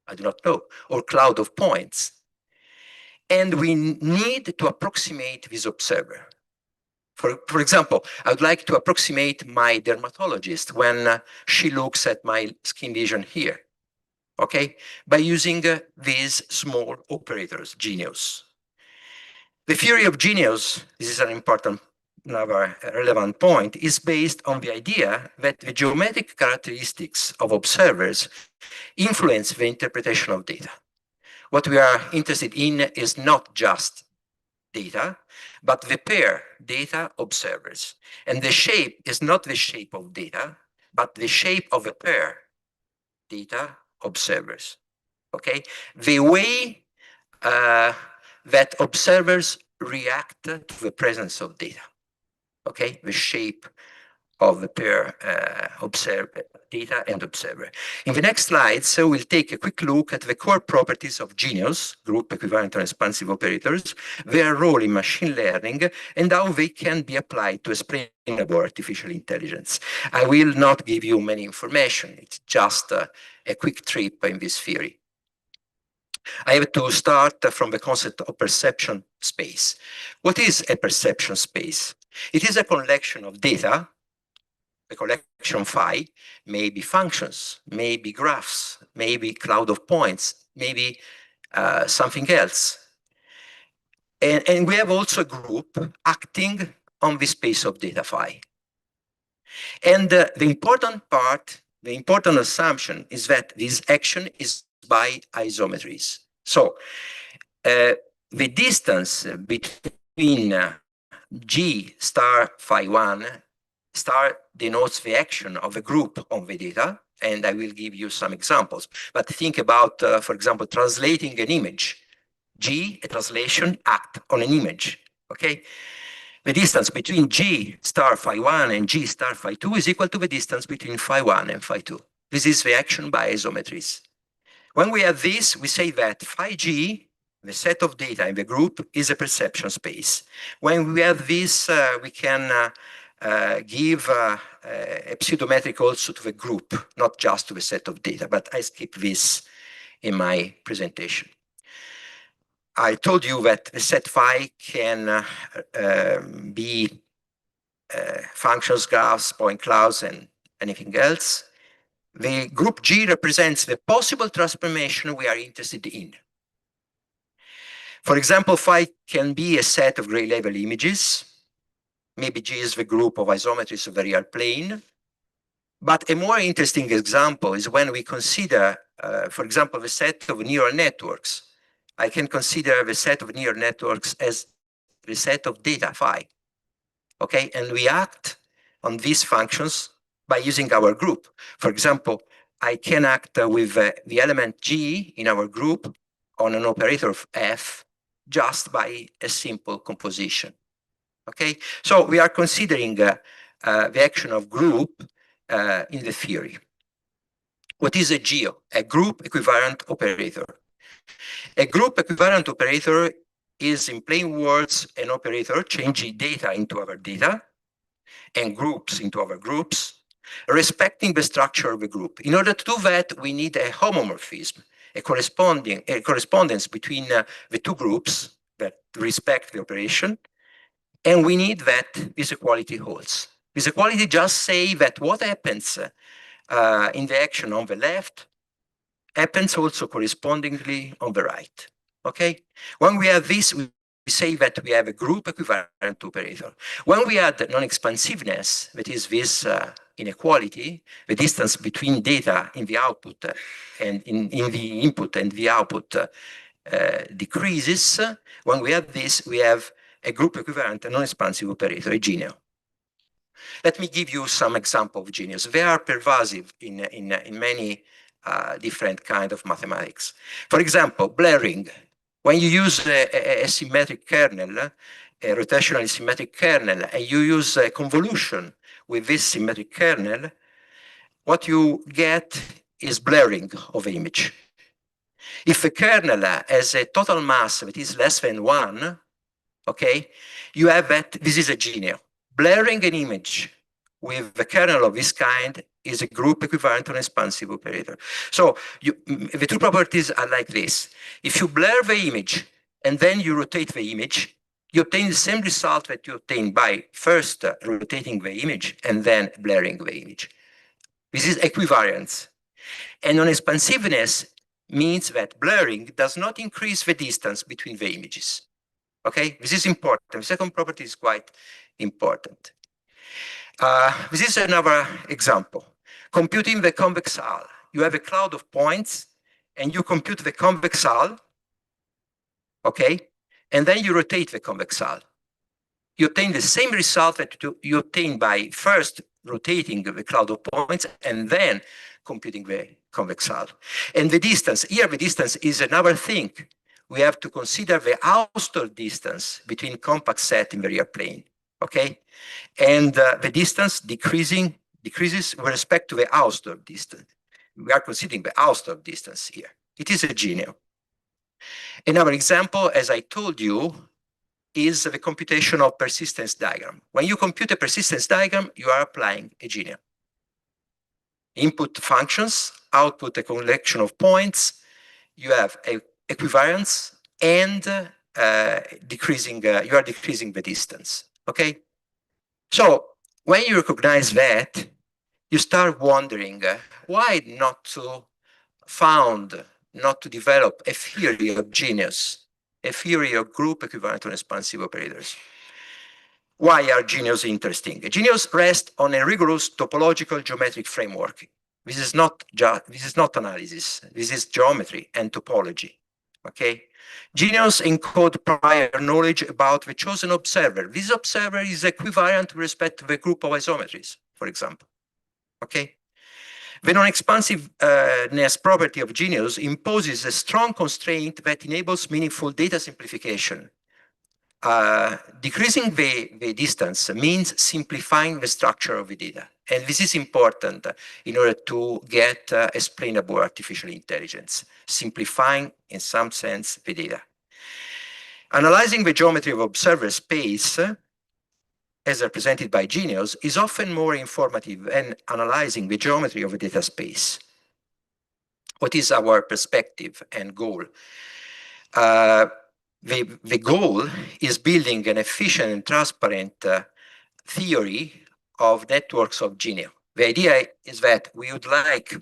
I do not know, or cloud of points. And we need to approximate this observer. For example, I would like to approximate my dermatologist when she looks at my skin lesion here, okay, by using these small operators, GENEOs. The theory of GENEOs, this is an important, another relevant point, is based on the idea that the geometric characteristics of observers influence the interpretation of data. What we are interested in is not just data, but the pair data observers. And the shape is not the shape of data, but the shape of a pair data observers. Okay? The way that observers react to the presence of data. Okay? The shape of the pair data and observer. In the next slide, so we'll take a quick look at the core properties of GENEOs, group equivariant non-expansive operators, their role in machine learning, and how they can be applied to explainable artificial intelligence. I will not give you many information. It's just a quick trip in this theory. I have to start from the concept of perception space. What is a perception space? It is a collection of data. A collection phi, maybe functions, maybe graphs, maybe cloud of points, maybe something else. And we have also a group acting on the space of data phi. And the important part, the important assumption is that this action is by isometries. So the distance between G star phi 1 star denotes the action of a group on the data, and I will give you some examples. But think about, for example, translating an image. G, a translation, act on an image, okay? The distance between G star phi 1 and G star phi 2 is equal to the distance between phi 1 and phi 2. This is the action by isometries. When we have this, we say that phi G, the set of data in the group, is a perception space. When we have this, we can give a pseudometric also to the group, not just to the set of data, but I skip this in my presentation. I told you that the set phi can be functions, graphs, point clouds, and anything else. The group G represents the possible transformation we are interested in. For example, phi can be a set of gray level images. Maybe G is the group of isometries of the real plane. But a more interesting example is when we consider, for example, the set of neural networks. I can consider the set of neural networks as the set of data phi. Okay, and we act on these functions by using our group. For example, I can act with the element G in our group on an operator of F just by a simple composition. Okay, so we are considering the action of group in the theory. What is a GEO? A group equivalent operator. A group equivalent operator is, in plain words, an operator changing data into our data and groups into our groups, respecting the structure of the group. In order to do that, we need a homomorphism, a correspondence between the two groups that respect the operation, and we need that this equality holds. This equality just say that what happens in the action on the left happens also correspondingly on the right. Okay? When we have this, we say that we have a group equivalent operator. When we add non-expansiveness, that is this inequality, the distance between data in the output and in the input and the output decreases. When we have this, we have a group equivalent non-expansive operator, a GENEO. Let me give you some example of GENEOs. They are pervasive in many different kind of mathematics. For example, blurring. When you use a symmetric kernel, a rotationally symmetric kernel, and you use a convolution with this symmetric kernel, what you get is blurring of the image. If a kernel has a total mass that is less than 1, okay, you have that, this is a GENEO. Blurring an image with a kernel of this kind is a group equivalent to an expansive operator. So the two properties are like this. If you blur the image and then you rotate the image, you obtain the same result that you obtain by first rotating the image and then blurring the image. This is equivariance. And non-expansiveness means that blurring does not increase the distance between the images. Okay, this is important. The second property is quite important. This is another example. Computing the convex hull. You have a cloud of points and you compute the convex hull, okay? And then you rotate the convex hull. You obtain the same result that you obtain by first rotating the cloud of points and then computing the convex hull. And the distance, here the distance is another thing. We have to consider the Hausdorff distance between compact set in the real plane, okay? And the distance decreases with respect to the Hausdorff distance. We are considering the Hausdorff distance here. It is a GENEO. Another example, as I told you, is the computation of persistence diagram. When you compute a persistence diagram, you are applying a GENEO. Input functions, output a collection of points, you have a equivariance and you are decreasing the distance, okay? So when you recognize that, you start wondering why not to develop a theory of GENEOs, a theory of group equivalent to expansive operators. Why are GENEOs interesting? GENEOs rest on a rigorous topological geometric framework. This is not analysis. This is geometry and topology. Okay, GENEOs encode prior knowledge about the chosen observer. This observer is equivalent with respect to the group of isometries, for example. Okay, the non-expansiveness property of GENEOs imposes a strong constraint that enables meaningful data simplification. Decreasing the distance means simplifying the structure of the data. And this is important in order to get explainable artificial intelligence, simplifying, in some sense, the data. Analyzing the geometry of observer space, as represented by GENEOs, is often more informative than analyzing the geometry of a data space. What is our perspective and goal? The goal is building an efficient and transparent theory of networks of GENEO. The idea is that we would like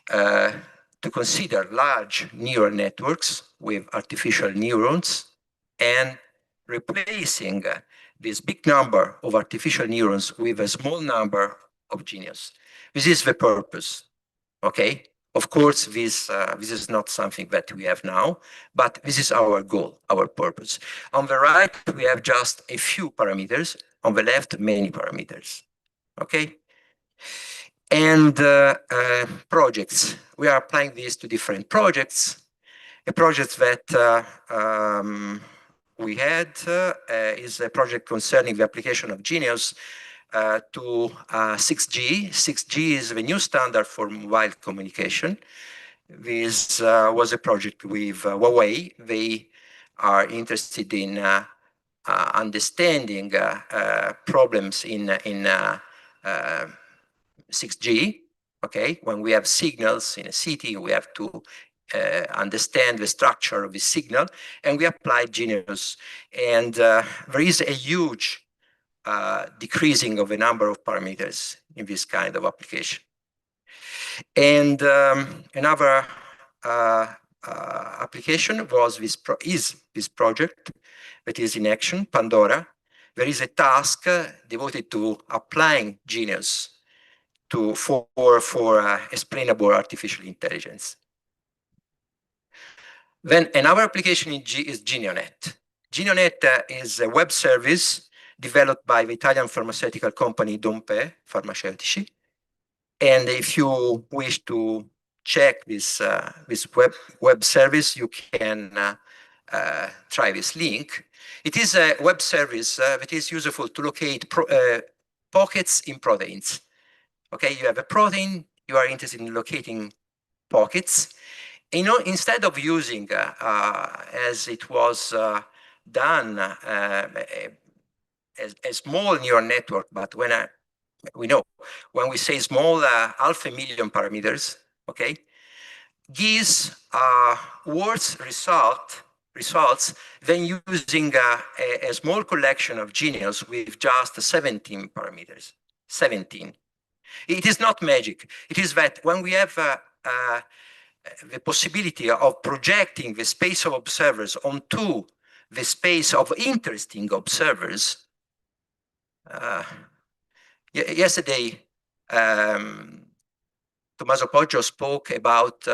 to consider large neural networks with artificial neurons and replacing this big number of artificial neurons with a small number of GENEOs. This is the purpose, okay? Of course, this is not something that we have now, but this is our goal, our purpose. On the right, we have just a few parameters. On the left, many parameters, okay? And projects. We are applying this to different projects. A project that we had is a project concerning the application of GENEOs to 6G. 6G is the new standard for mobile communication. This was a project with Huawei. They are interested in understanding problems in 6G. Okay, when we have signals in a city, we have to understand the structure of the signal, and we applied GENEOs. And there is a huge decreasing of the number of parameters in this kind of application. And another application was this project that is in action, Pandora. There is a task devoted to applying GENEOs for explainable artificial intelligence. Then another application is GENEONet. GENEONet is a web service developed by the Italian pharmaceutical company Dompe Farmaceutici. And if you wish to check this web service, you can try this link. It is a web service that is useful to locate pockets in proteins. Okay, you have a protein, you are interested in locating pockets. You know, instead of using, as it was done, a small neural network, but we know when we say small, 500,000 parameters, okay, gives worse results than using a small collection of GENEOs with just 17 parameters. 17. It is not magic. It is that when we have the possibility of projecting the space of observers onto the space of interesting observers. Yesterday, Tommaso Poggio spoke about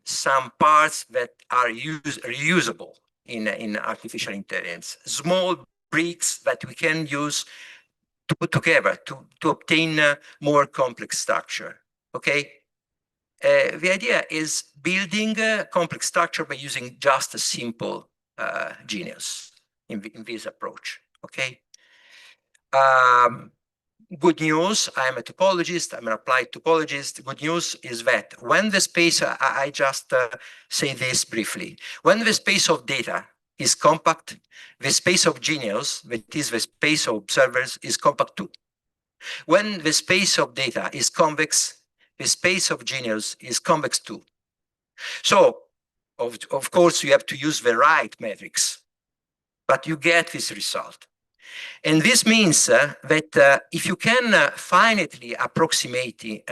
some parts that are reusable in artificial intelligence, small bricks that we can use to put together to obtain more complex structure, okay? The idea is building a complex structure by using just a simple GENEOs in this approach, okay? Good news, I'm a topologist, I'm an applied topologist. Good news is that when the space, I just say this briefly, when the space of data is compact, the space of GENEOs, that is the space of observers, is compact too. When the space of data is convex, the space of GENEOs is convex too. So, of course, you have to use the right metrics, but you get this result. And this means that if you can finitely approximating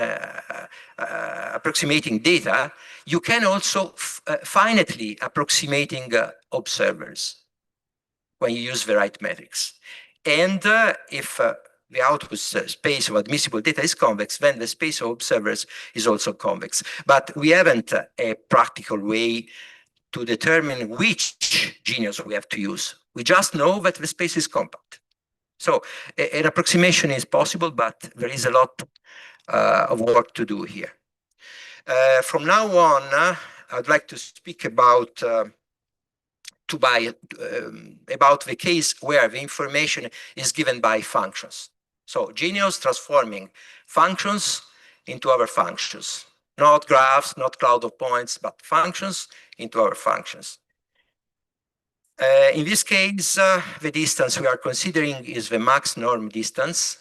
data, you can also finitely approximating observers when you use the right metrics. And if the output space of admissible data is convex, then the space of observers is also convex. But we haven't a practical way to determine which GENEOs we have to use. We just know that the space is compact. So an approximation is possible, but there is a lot of work to do here. From now on, I'd like to speak about the case where the information is given by functions. So GENEOs transforming functions into other functions, not graphs, not cloud of points, but functions into other functions. In this case, the distance we are considering is the max norm distance.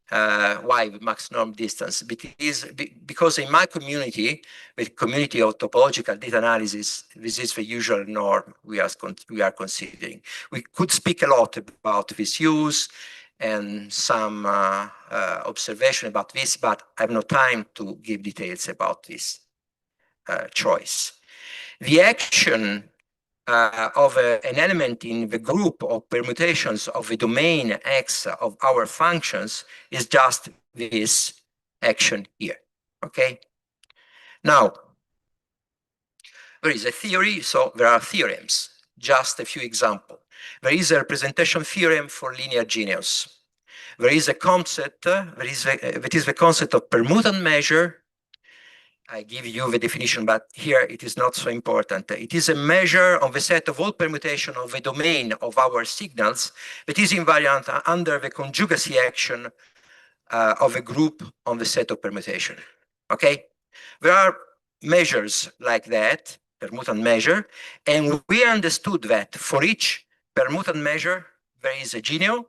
Why the max norm distance? Because in my community, the community of topological data analysis, this is the usual norm we are considering. We could speak a lot about this use and some observation about this, but I have no time to give details about this choice. The action of an element in the group of permutations of the domain X of our functions is just this action here, okay? Now, there is a theory, so there are theorems, just a few examples. There is a representation theorem for linear GENEOs. There is a concept, that is the concept of permutant measure. I give you the definition, but here it is not so important. It is a measure of the set of all permutation of the domain of our signals that is invariant under the conjugacy action of a group on the set of permutation. Okay? There are measures like that, permutant measure, and we understood that for each permutant measure, there is a GENEO,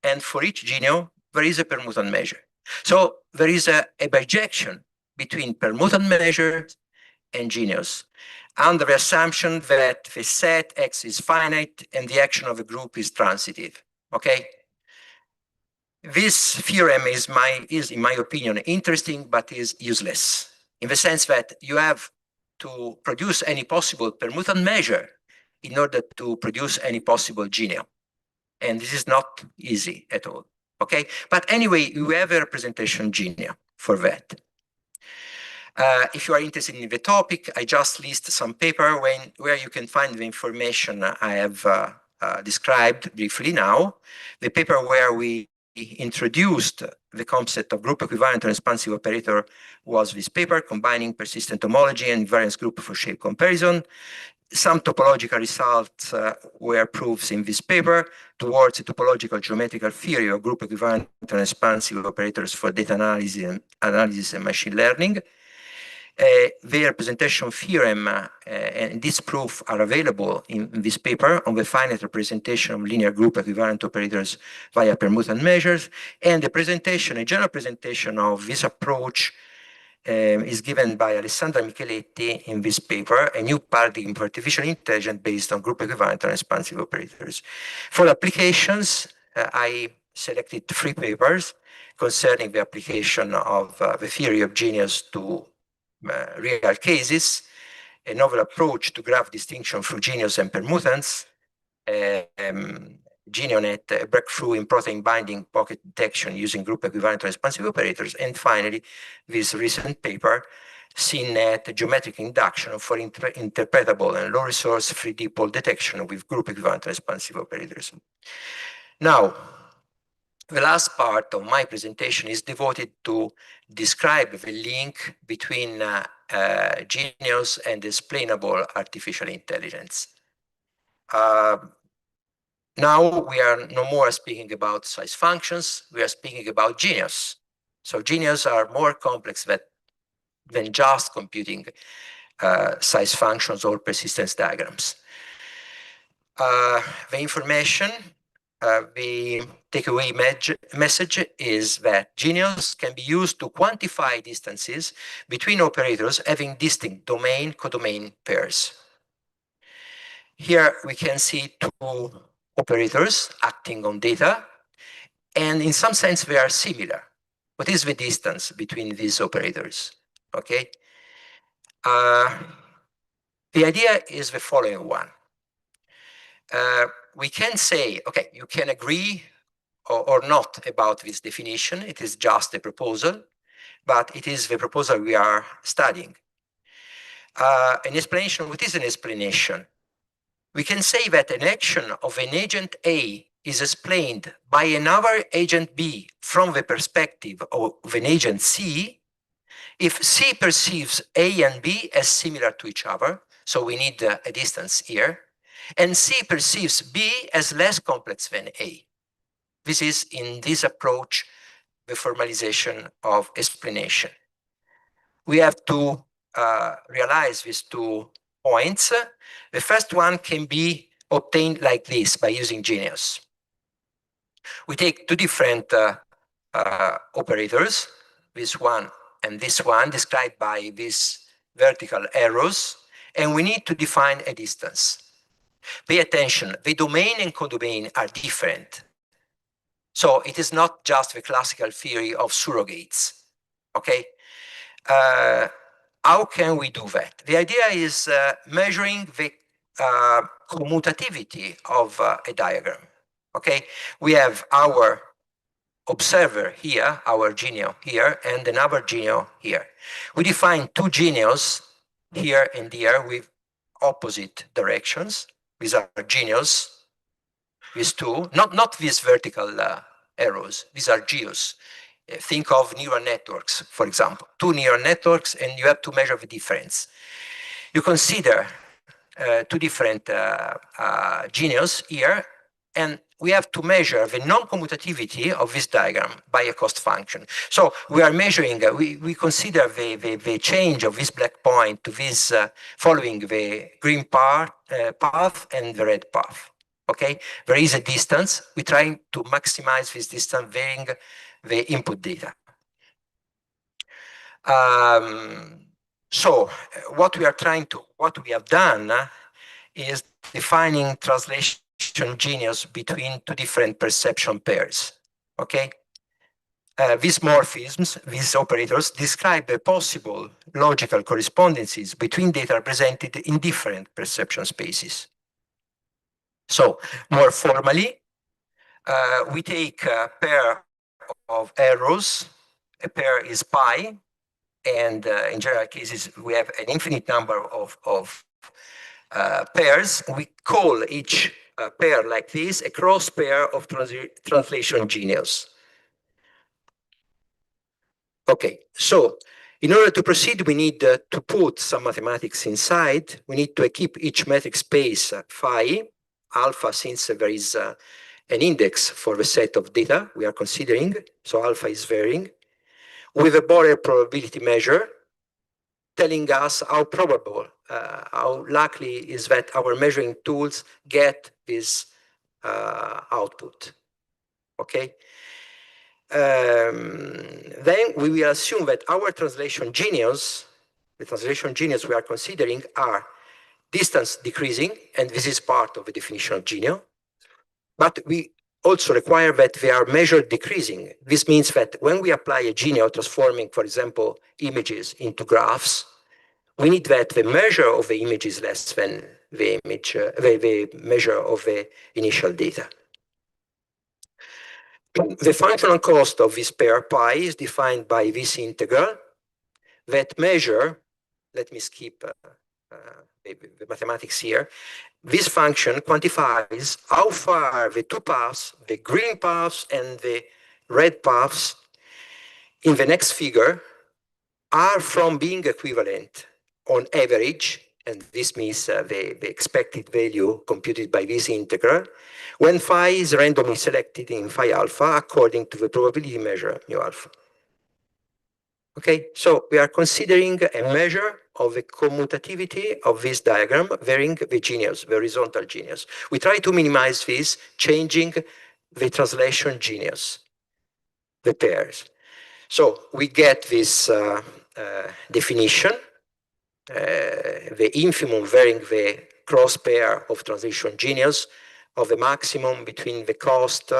and for each GENEO, there is a permutant measure. So there is a bijection between permutant measures and GENEOs, under the assumption that the set X is finite and the action of a group is transitive. Okay? This theorem is, in my opinion, interesting, but is useless, in the sense that you have to produce any possible permutant measure in order to produce any possible GENEO. And this is not easy at all. Okay? But anyway, you have a representation GENEO for that. If you are interested in the topic, I just list some paper where you can find the information I have described briefly now. The paper where we introduced the concept of group equivalent and expansive operator was this paper, combining persistent homology and variance group for shape comparison. Some topological results were proofs in this paper towards a topological geometrical theory of group equivalent and expansive operators for data analysis and machine learning. The representation theorem and this proof are available in this paper on the finite representation of linear group equivalent operators via permutant measures, and the presentation, a general presentation of this approach is given by Alessandro Micheletti in this paper, a new paradigm for artificial intelligence based on group equivalent and expansive operators. For applications, I selected 3 papers concerning the application of the theory of GENEOs to real cases, a novel approach to graph distinction through GENEOs and permutants, GENEONet, a breakthrough in protein binding pocket detection using group equivalent and expansive operators, and finally, this recent paper, CNet, geometric induction for interpretable and low resource 3D pole detection with group equivalent and expansive operators. Now, the last part of my presentation is devoted to describe the link between GENEOs and explainable artificial intelligence. Now we are no more speaking about size functions, we are speaking about GENEOs. So GENEOs are more complex than just computing size functions or persistence diagrams. The information, the takeaway message is that GENEOs can be used to quantify distances between operators having distinct domain codomain pairs. Here we can see 2 operators acting on data, and in some sense they are similar. What is the distance between these operators? Okay. The idea is the following one. We can say, okay, you can agree or not about this definition. It is just a proposal, but it is the proposal we are studying. An explanation, what is an explanation? We can say that an action of an agent A is explained by another agent B from the perspective of an agent C if C perceives A and B as similar to each other, so we need a distance here, and C perceives B as less complex than A. This is, in this approach, the formalization of explanation. We have to realize these 2 points. The first one can be obtained like this by using GENEOs. We take 2 different operators, this one and this one, described by these vertical arrows, and we need to define a distance. Pay attention, the domain and codomain are different. So it is not just the classical theory of surrogates, okay? How can we do that? The idea is measuring the commutativity of a diagram, okay? We have our observer here, our GENEO here, and another GENEO here. We define 2 GENEOs here and here with opposite directions. These are GENEOs, these 2, not these vertical arrows, these are GEOs. Think of neural networks, for example. 2 neural networks, and you have to measure the difference. You consider 2 different GENEOs here, and we have to measure the non-commutativity of this diagram by a cost function. So we are measuring, we consider the change of this black point to this following the green path and the red path. Okay, there is a distance. We try to maximize this distance varying the input data. So what we have done is defining translation genius between two different perception pairs. Okay. These morphisms, these operators, describe the possible logical correspondences between data represented in different perception spaces. So, more formally, we take a pair of arrows, a pair is pi, and in general cases, we have an infinite number of pairs. We call each pair like this a cross pair of translation genius. Okay, so in order to proceed, we need to put some mathematics inside. We need to keep each metric space phi, alpha, since there is an index for the set of data we are considering. So alpha is varying with a Borel probability measure telling us how probable, how likely is that our measuring tools get this output. Okay. Then we will assume that our translation genius, the translation genius we are considering, are distance decreasing, and this is part of the definition of genio. But we also require that they are measured decreasing. This means that when we apply a genio transforming, for example, images into graphs, we need that the measure of the image is less than the image, the measure of the initial data. The functional cost of this pair pi is defined by this integral that measure, let me skip the mathematics here. This function quantifies how far the two paths, the green paths and the red paths in the next figure are from being equivalent on average, and this means the expected value computed by this integral, when phi is randomly selected in phi alpha according to the probability measure mu alpha. Okay, so we are considering a measure of the commutativity of this diagram varying the genius, the horizontal genius. We try to minimize this, changing the translation genius, the pairs. So we get this definition, the infimum varying the cross pair of translation genius of the maximum between the cost.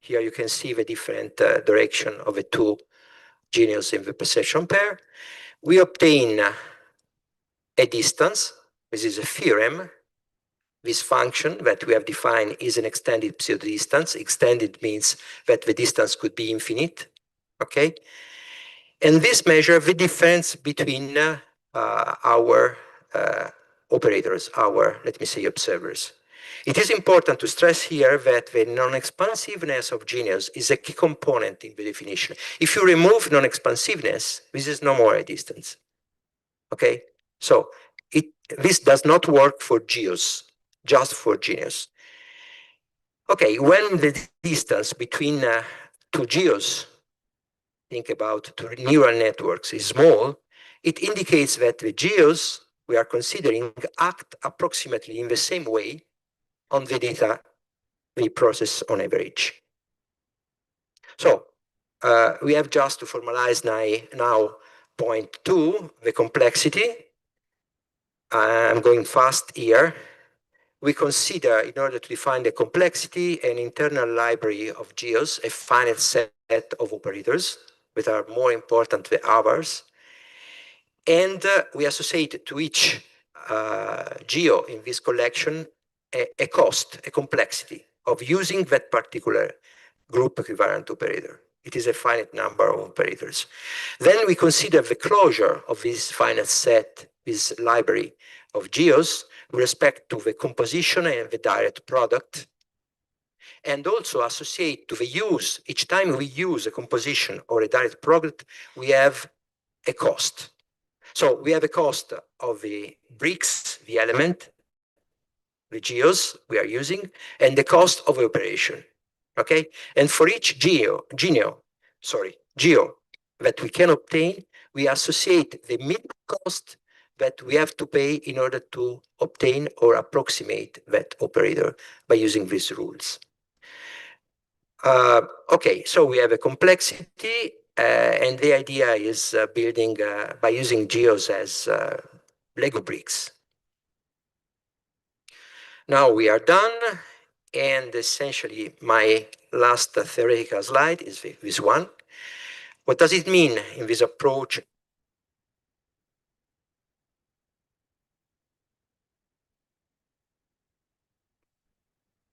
Here you can see the different direction of the two genius in the perception pair. We obtain a distance. This is a theorem. This function that we have defined is an extended pseudo distance. Extended means that the distance could be infinite. Okay. And this measures the difference between our operators, our, let me say, observers. It is important to stress here that the non-expansiveness of genius is a key component in the definition. If you remove non-expansiveness, this is no more a distance. Okay, so this does not work for geos, just for genius. Okay, when the distance between two geos, think about two neural networks, is small, it indicates that the geos we are considering act approximately in the same way on the data we process on average. So we have just to formalize now point 2, the complexity. I'm going fast here. We consider, in order to define the complexity, an internal library of geos, a finite set of operators that are more important than others. And we associate to each geo in this collection a cost, a complexity of using that particular group equivalent operator. It is a finite number of operators. Then we consider the closure of this finite set, this library of geos, with respect to the composition and the direct product, and also associate to the use, each time we use a composition or a direct product, we have a cost. So we have a cost of the bricks, the element, the geos we are using, and the cost of the operation. Okay, and for each geo that we can obtain, we associate the minimum cost that we have to pay in order to obtain or approximate that operator by using these rules. Okay, so we have a complexity And the idea is building by using GEOs as Lego bricks. Now we are done. And essentially, my last theoretical slide is this one. What does it mean in this approach?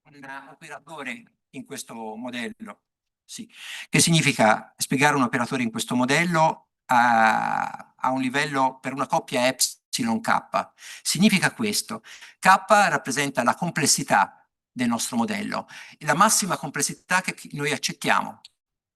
Un operatore in questo modello, sì. Che significa spiegare un operatore in questo modello a un livello per una coppia epsilon k? Significa questo: k rappresenta la complessità del nostro modello, la massima complessità che noi accettiamo.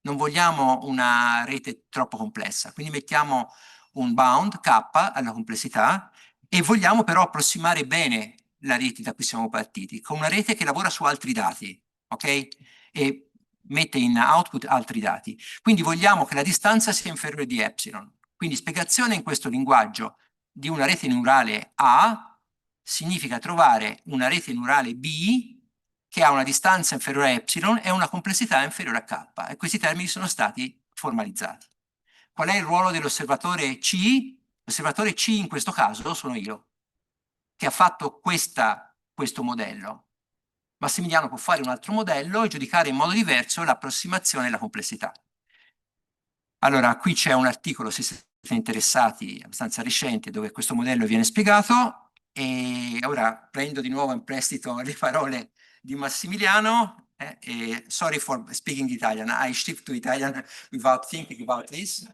Non vogliamo una rete troppo complessa, quindi mettiamo un bound k alla complessità e vogliamo però approssimare bene la rete da cui siamo partiti, con una rete che lavora su altri dati, ok? E mette in output altri dati. Quindi vogliamo che la distanza sia inferiore di epsilon. Quindi spiegazione in questo linguaggio di una rete neurale A significa trovare una rete neurale B che ha una distanza inferiore a epsilon e una complessità inferiore a k. E questi termini sono stati formalizzati. Qual è il ruolo dell'osservatore C? L'osservatore C in questo caso sono io, che ha fatto questo modello. Massimiliano può fare un altro modello e giudicare in modo diverso l'approssimazione e la complessità. Allora, qui c'è un articolo, se siete interessati, abbastanza recente, dove questo modello viene spiegato, e ora prendo di nuovo in prestito le parole di Massimiliano. Sorry for speaking Italian, I shift to Italian without thinking about this.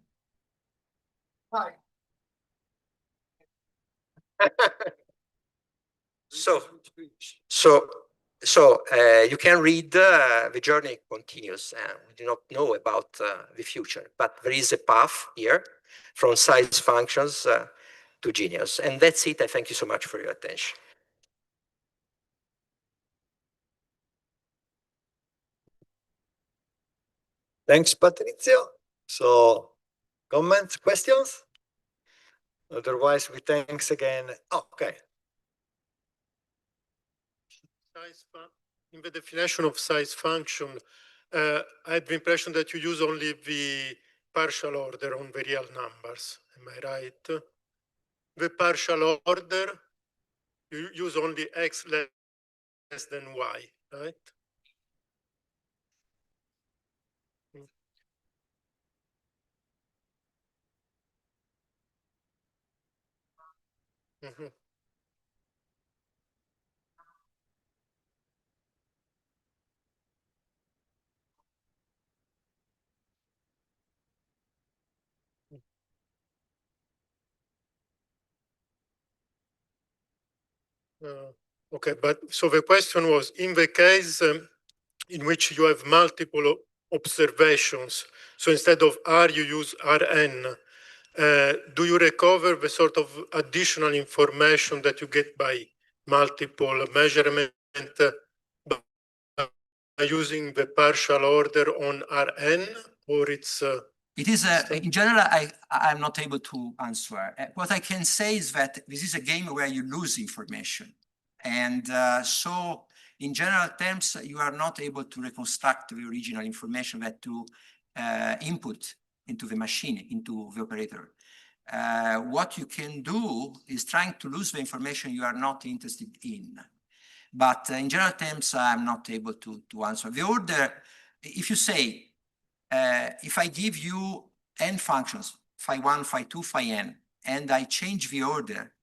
So you can read the journey continues. We do not know about the future, but there is a path here from size functions to GENEOs. And that's it. I thank you so much for your attention. Thanks, Patrizio. So, comments, questions? Otherwise, we thanks again. Okay. In the definition of size function, I had the impression that you use only the partial order on the real numbers. Am I right? The partial order, you use only x less than y, right? Mm-hmm. Okay, but so the question was, in the case in which you have multiple observations, so instead of R, you use Rn, do you recover the sort of additional information that you get by multiple measurement by using the partial order on Rn, or it's... It is, in general, I'm not able to answer. What I can say is that this is a game where you lose information. And so, in general terms, you are not able to reconstruct the original information that you input into the machine, into the operator. What you can do is trying to lose the information you are not interested in. But in general terms, I'm not able to answer. The order, if you say, if I give you n functions, phi1, phi2, phi n, and I change the order,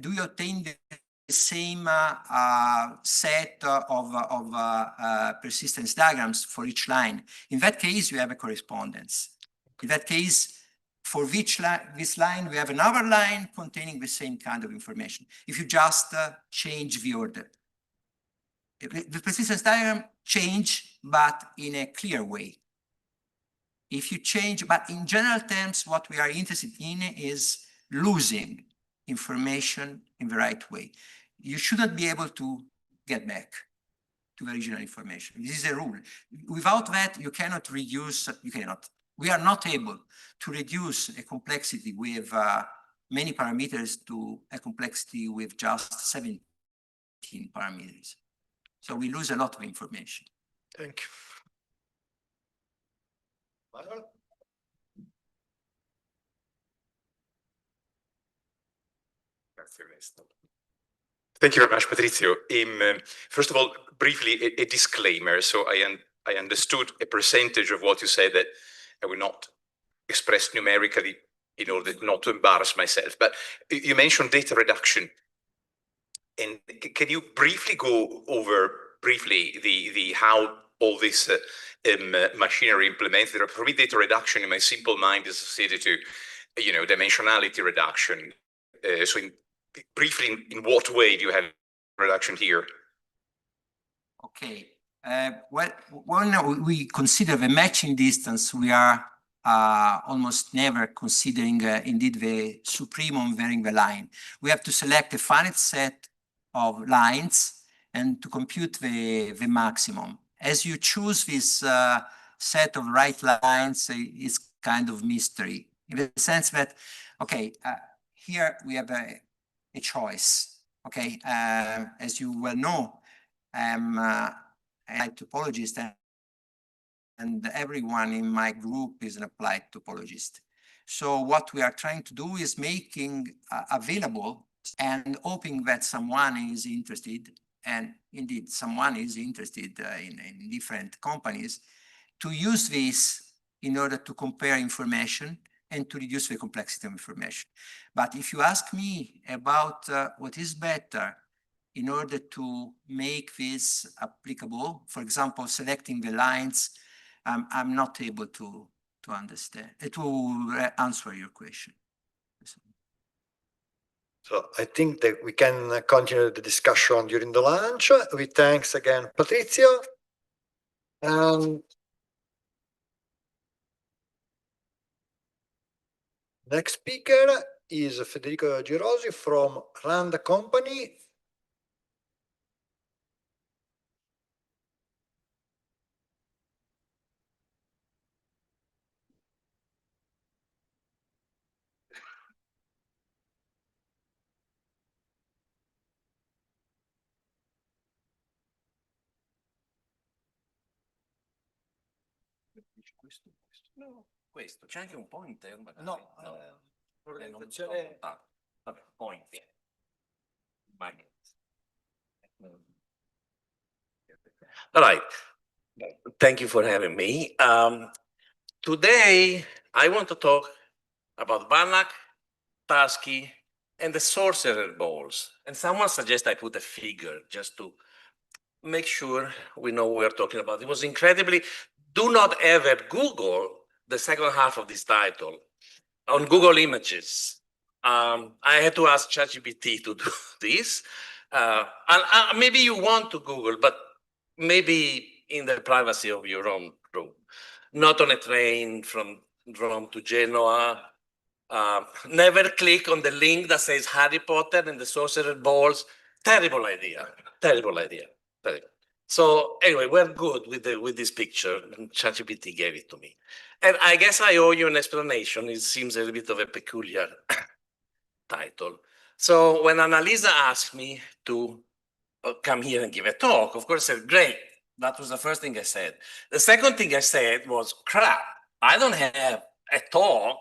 do you obtain the same set of persistence diagrams for each line? In that case, you have a correspondence. In that case, for this line, we have another line containing the same kind of information. If you just change the order. The persistence diagram change, but in a clear way. If you change, but in general terms, what we are interested in is losing information in the right way. You shouldn't be able to get back to the original information. This is a rule. Without that, you cannot reduce, we are not able to reduce a complexity with many parameters to a complexity with just 17 parameters. So we lose a lot of information. Thank you. Grazie, Ernesto. Thank you very much, Patrizio. First of all, briefly, a disclaimer. So I understood a percentage of what you said that I will not express numerically in order not to embarrass myself. But you mentioned data reduction. And can you briefly go over the how all this machinery implemented? For me, data reduction in my simple mind is associated to, dimensionality reduction. So briefly, in what way do you have reduction here? Okay. Well, when we consider the matching distance, we are almost never considering indeed the supremum varying the line. We have to select a finite set of lines and to compute the maximum. As you choose this set of right lines, it's kind of mystery in the sense that, okay, here we have a choice. Okay, as you well know, I'm a topologist, and everyone in my group is an applied topologist. So what we are trying to do is making available and hoping that someone is interested, and indeed someone is interested in different companies, to use this in order to compare information and to reduce the complexity of information. But if you ask me about what is better in order to make this applicable, for example, selecting the lines, I'm not able to understand, to answer your question. So I think that we can continue the discussion during the lunch. We thanks again, Patrizio. Next speaker is Federico Girosi from Rand Company. No, questo, c'è anche un pointer? Magari? No, Non c'è vabbè, pointer. All right, thank you for having me. Today, I want to talk about Banach, Tarski, and the Sorcerer balls. And someone suggested I put a figure just to make sure we know what we're talking about. It was incredibly, do not ever Google the second half of this title on Google Images. I had to ask ChatGPT to do this. And maybe you want to Google, but maybe in the privacy of your own room, not on a train from Rome to Genoa. Never click on the link that says Harry Potter and the Sorcerer balls. Terrible idea, terrible idea. So anyway, we're good with this picture. ChatGPT gave it to me. And I guess I owe you an explanation. It seems a little bit of a peculiar title. So when Annalisa asked me to come here and give a talk, of course I said, great. That was the first thing I said. The second thing I said was, crap, I don't have a talk.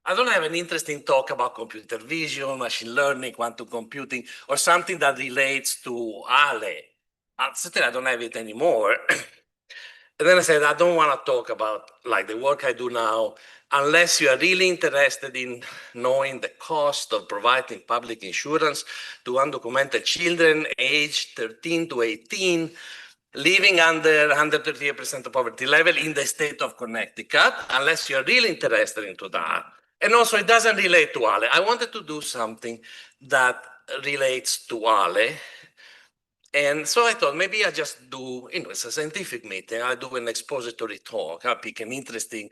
I don't have an interesting talk about computer vision, machine learning, quantum computing, or something that relates to Ale. Certainly I don't have it anymore. And then I said, I don't want to talk about like the work I do now, unless you are really interested in knowing the cost of providing public insurance to undocumented children aged 13 to 18, living under 138% of poverty level in the state of Connecticut, unless you're really interested into that. And also it doesn't relate to Ale. I wanted to do something that relates to Ale. And so I thought maybe I just do, it's a scientific meeting. I do an expository talk. I pick an interesting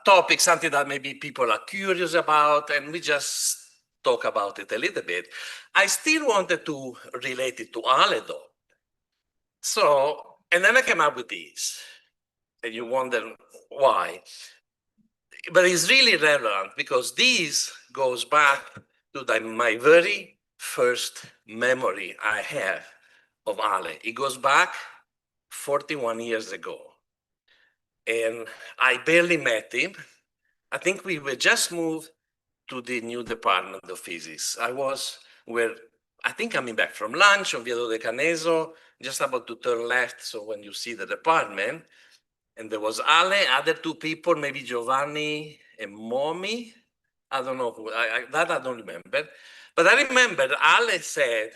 topic, something that maybe people are curious about, and we just talk about it a little bit. I still wanted to relate it to Ale though. So, and then I came up with this, and you wonder why. But it's really relevant because this goes back to my very first memory I have of Ale. It goes back 41 years ago. And I barely met him. I think we were just moved to the new department of physics. I was where I think coming back from lunch on Via Dodecaneso, just about to turn left. So when you see the department, and there was Ale, other two people, maybe Giovanni and Momi. I don't know who, that I don't remember. But I remember Ale said,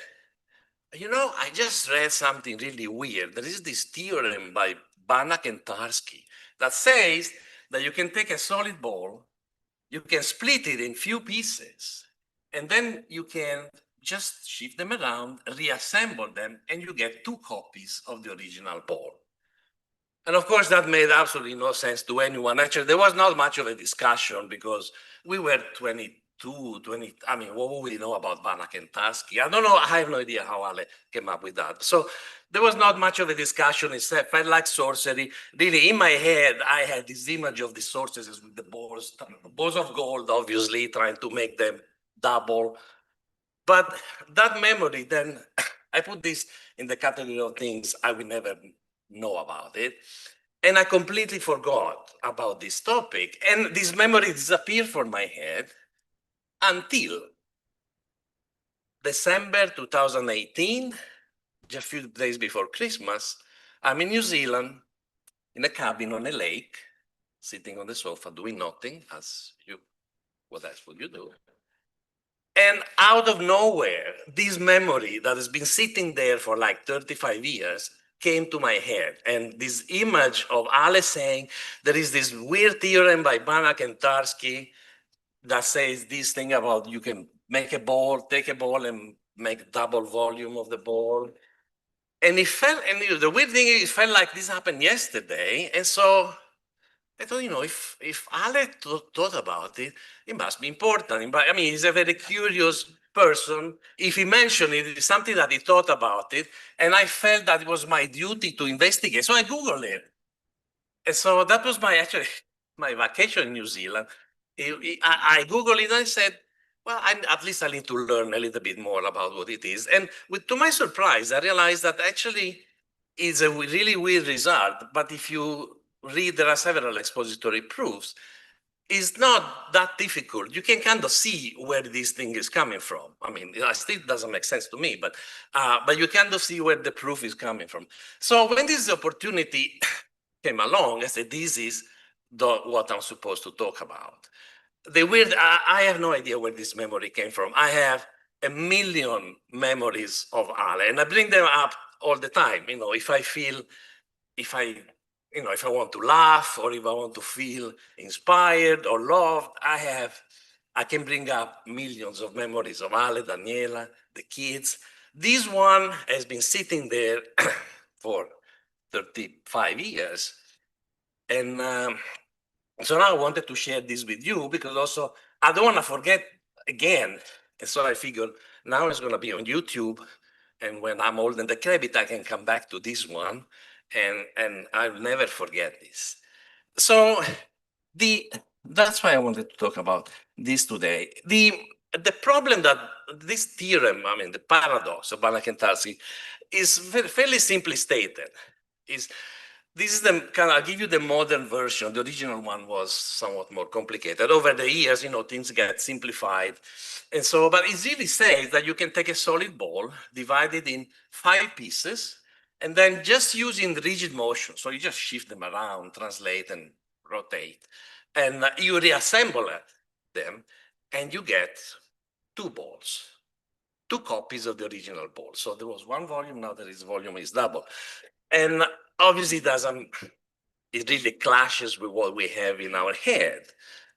you know, I just read something really weird. There is this theorem by Banach and Tarski that says that you can take a solid ball, you can split it in few pieces, and then you can just shift them around, reassemble them, and you get two copies of the original ball. And of course, that made absolutely no sense to anyone. Actually, there was not much of a discussion because we were 22, 20. I mean, what would we know about Banach and Tarski? I don't know. I have no idea how Ale came up with that. So there was not much of a discussion. It felt like sorcery. Really, in my head, I had this image of the sorcerers with the balls of gold, obviously, trying to make them double. But that memory, then I put this in the category of things I will never know about it. And I completely forgot about this topic. And this memory disappeared from my head until December 2018, just a few days before Christmas. I'm in New Zealand in a cabin on a lake, sitting on the sofa doing nothing, as you, what else would you do? And out of nowhere, this memory that has been sitting there for like 35 years came to my head. And this image of Ale saying, there is this weird theorem by Banach and Tarski that says this thing about you can make a ball, take a ball and make double volume of the ball. And it felt, and the weird thing is, it felt like this happened yesterday. And so I thought, you know, if Ale thought about it, it must be important. But I mean, he's a very curious person. If he mentioned it, it's something that he thought about it. And I felt that it was my duty to investigate. So I Googled it. And so that was actually my vacation in New Zealand. I Googled it and I said, well, at least I need to learn a little bit more about what it is. And to my surprise, I realized that actually it's a really weird result. But if you read, there are several expository proofs. It's not that difficult. You can kind of see where this thing is coming from. I mean, it still doesn't make sense to me, but you kind of see where the proof is coming from. So when this opportunity came along, I said, this is what I'm supposed to talk about. The weird, I have no idea where this memory came from. I have a million memories of Ale, and I bring them up all the time. You know, if I want to laugh or if I want to feel inspired or loved, I can bring up millions of memories of Ale, Daniela, the kids. This one has been sitting there for 35 years. And so now I wanted to share this with you because also I don't want to forget again. And so I figured now it's going to be on YouTube. And when I'm old and decrepit, I can come back to this one and I'll never forget this. So that's why I wanted to talk about this today. The problem that this theorem, I mean, the paradox of Banach and Tarski is fairly simply stated. This is I'll give you the modern version. The original one was somewhat more complicated. Over the years, things get simplified. And so, but it really says that you can take a solid ball, divide it in 5 pieces, and then just using rigid motion. So you just shift them around, translate and rotate. And you reassemble them, and you get 2 balls, 2 copies of the original ball. So there was 1 volume, now there is volume is double. And obviously it really clashes with what we have in our head,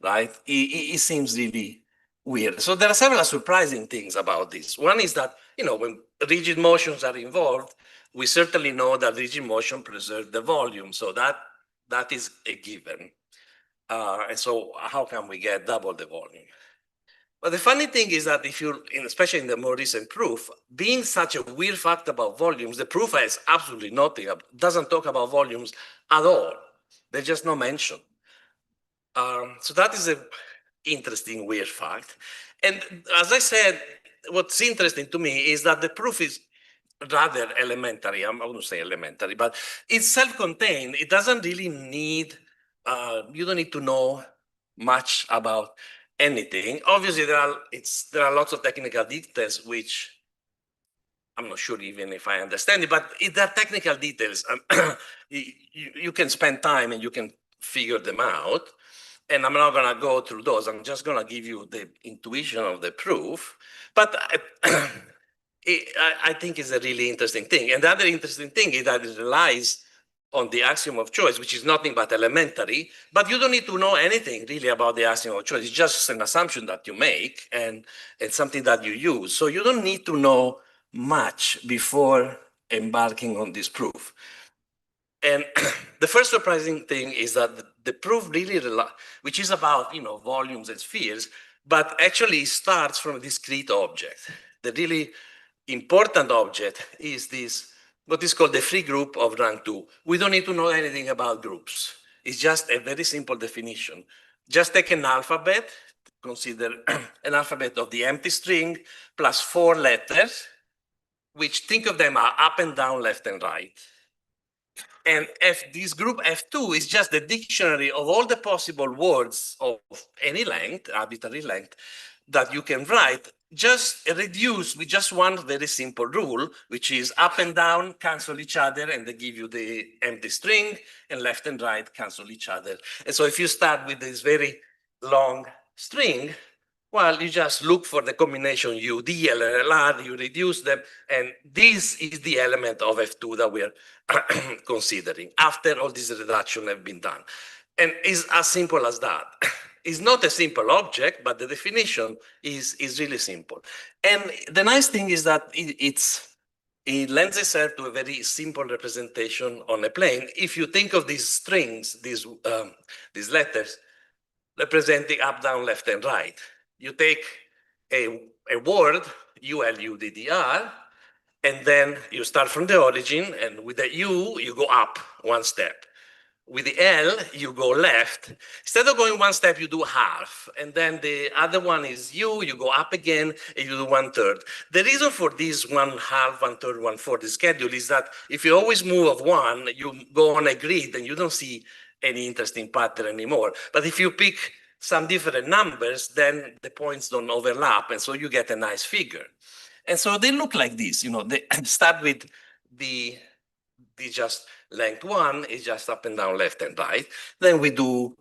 right? It seems really weird. So there are several surprising things about this. One is that, when rigid motions are involved, we certainly know that rigid motion preserves the volume. So that is a given. And so how can we get double the volume? But the funny thing is that especially in the more recent proof, being such a weird fact about volumes, the proof has absolutely nothing, doesn't talk about volumes at all. There's just no mention. So that is an interesting, weird fact. And as I said, what's interesting to me is that the proof is rather elementary. I wouldn't say elementary, but it's self-contained. It doesn't really need, you don't need to know much about anything. Obviously, there are lots of technical details which I'm not sure even if I understand it, but there are technical details. You can spend time and you can figure them out. And I'm not going to go through those. I'm just going to give you the intuition of the proof. But I think it's a really interesting thing. And the other interesting thing is that it relies on the axiom of choice, which is nothing but elementary, but you don't need to know anything really about the axiom of choice. It's just an assumption that you make and it's something that you use. So you don't need to know much before embarking on this proof. And the first surprising thing is that the proof really, which is about volumes and spheres, but actually starts from a discrete object. The really important object is this, what is called the free group of rank 2. We don't need to know anything about groups. It's just a very simple definition. Just take an alphabet, consider an alphabet of the empty string plus 4 letters, which think of them are up and down, left and right. And this group F2 is just the dictionary of all the possible words of any length, arbitrary length, that you can write, just reduced with just one very simple rule, which is up and down cancel each other, and they give you the empty string, and left and right cancel each other. And so if you start with this very long string, well, you just look for the combination UD, LLR, you reduce them, and this is the element of F2 that we're considering after all this reduction have been done. And it's as simple as that. It's not a simple object, but the definition is really simple. And the nice thing is that it lends itself to a very simple representation on a plane. If you think of these strings, these letters, representing up, down, left, and right, you take a word, ULUDDR, and then you start from the origin, and with the U, you go up one step. With the L, you go left. Instead of going one step, you do half. And then the other one is U, you go up again, and you do 1/3. The reason for this 1/2, 1/3, 1/4 schedule is that if you always move of one, you go on a grid and you don't see any interesting pattern anymore. But if you pick some different numbers, then the points don't overlap, and so you get a nice figure. And so they look like this. They start with the just length 1 is just up and down, left and right. Then we do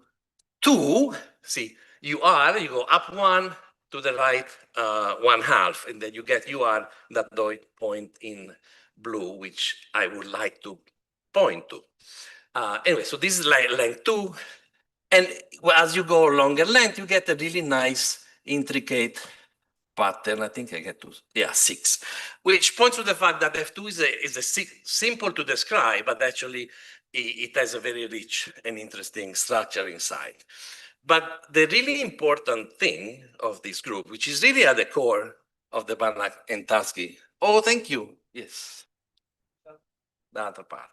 2. See, you go up 1 to the right 1/2, and then you get that point in blue, which I would like to point to. Anyway, so this is length 2. And as you go longer length, you get a really nice, intricate pattern. I think I get to, 6, which points to the fact that F2 is simple to describe, but actually it has a very rich and interesting structure inside. But the really important thing of this group, which is really at the core of the Banach and Tarski. Oh, thank you. Yes. The other part.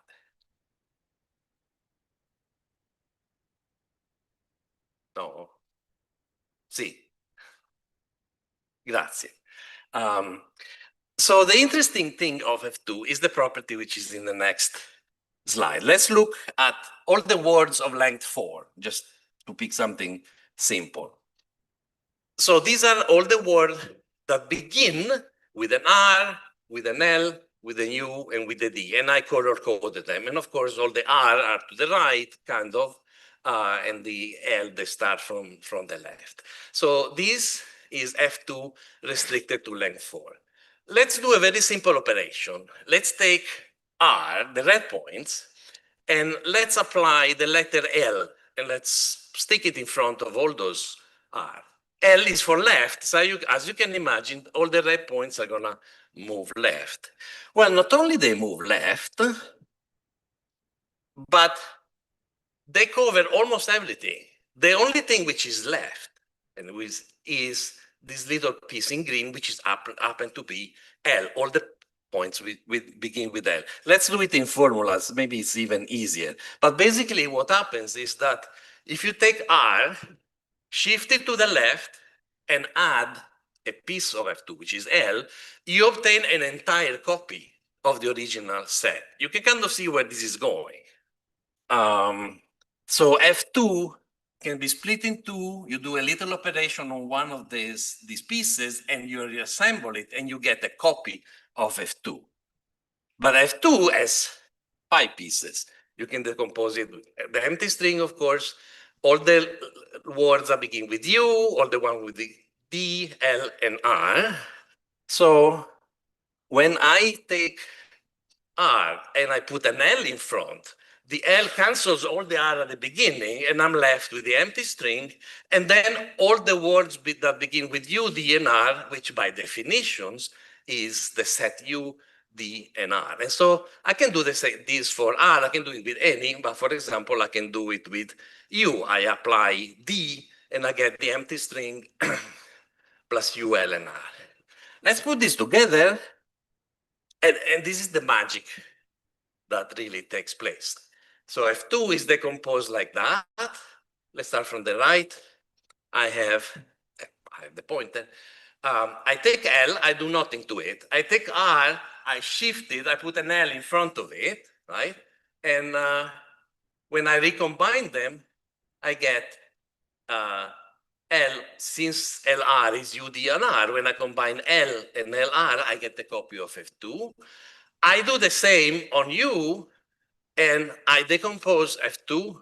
No. Sì. Grazie. So the interesting thing of F2 is the property which is in the next slide. Let's look at all the words of length 4, just to pick something simple. So these are all the words that begin with an R, with an L, with an U, and with a D, and I color-coded them. And of course, all the R are to the right, kind of, and the L, they start from the left. So this is F2 restricted to length 4. Let's do a very simple operation. Let's take R, the red points, and let's apply the letter L, and let's stick it in front of all those R. L is for left, so as you can imagine, all the red points are gonna move left. Well, not only they move left, but they cover almost everything. The only thing which is left, and which is this little piece in green, which is happen to be L. All the points begin with L. Let's do it in formulas. Maybe it's even easier. But basically what happens is that if you take R, shift it to the left, and add a piece of F2, which is L, you obtain an entire copy of the original set. You can kind of see where this is going. So F2 can be split in two. You do a little operation on one of these pieces and you reassemble it and you get a copy of F2. But F2 has 5 pieces. You can decompose it with the empty string, of course. All the words that begin with U, all the one with the D, L, and R. So when I take R and I put an L in front, the L cancels all the R at the beginning, and I'm left with the empty string, and then all the words that begin with U, D, and R, which by definitions is the set U, D, and R. And so I can do this for R, I can do it with any, but for example, I can do it with U. I apply D, and I get the empty string plus U, L, and R. Let's put this together, and this is the magic that really takes place. So F2 is decomposed like that. Let's start from the right. I have the pointer. I take L, I do nothing to it. I take R, I shift it, I put an L in front of it, right? And when I recombine them, I get L, since LR is UD and R, when I combine L and LR, I get a copy of F2. I do the same on U, and I decompose F2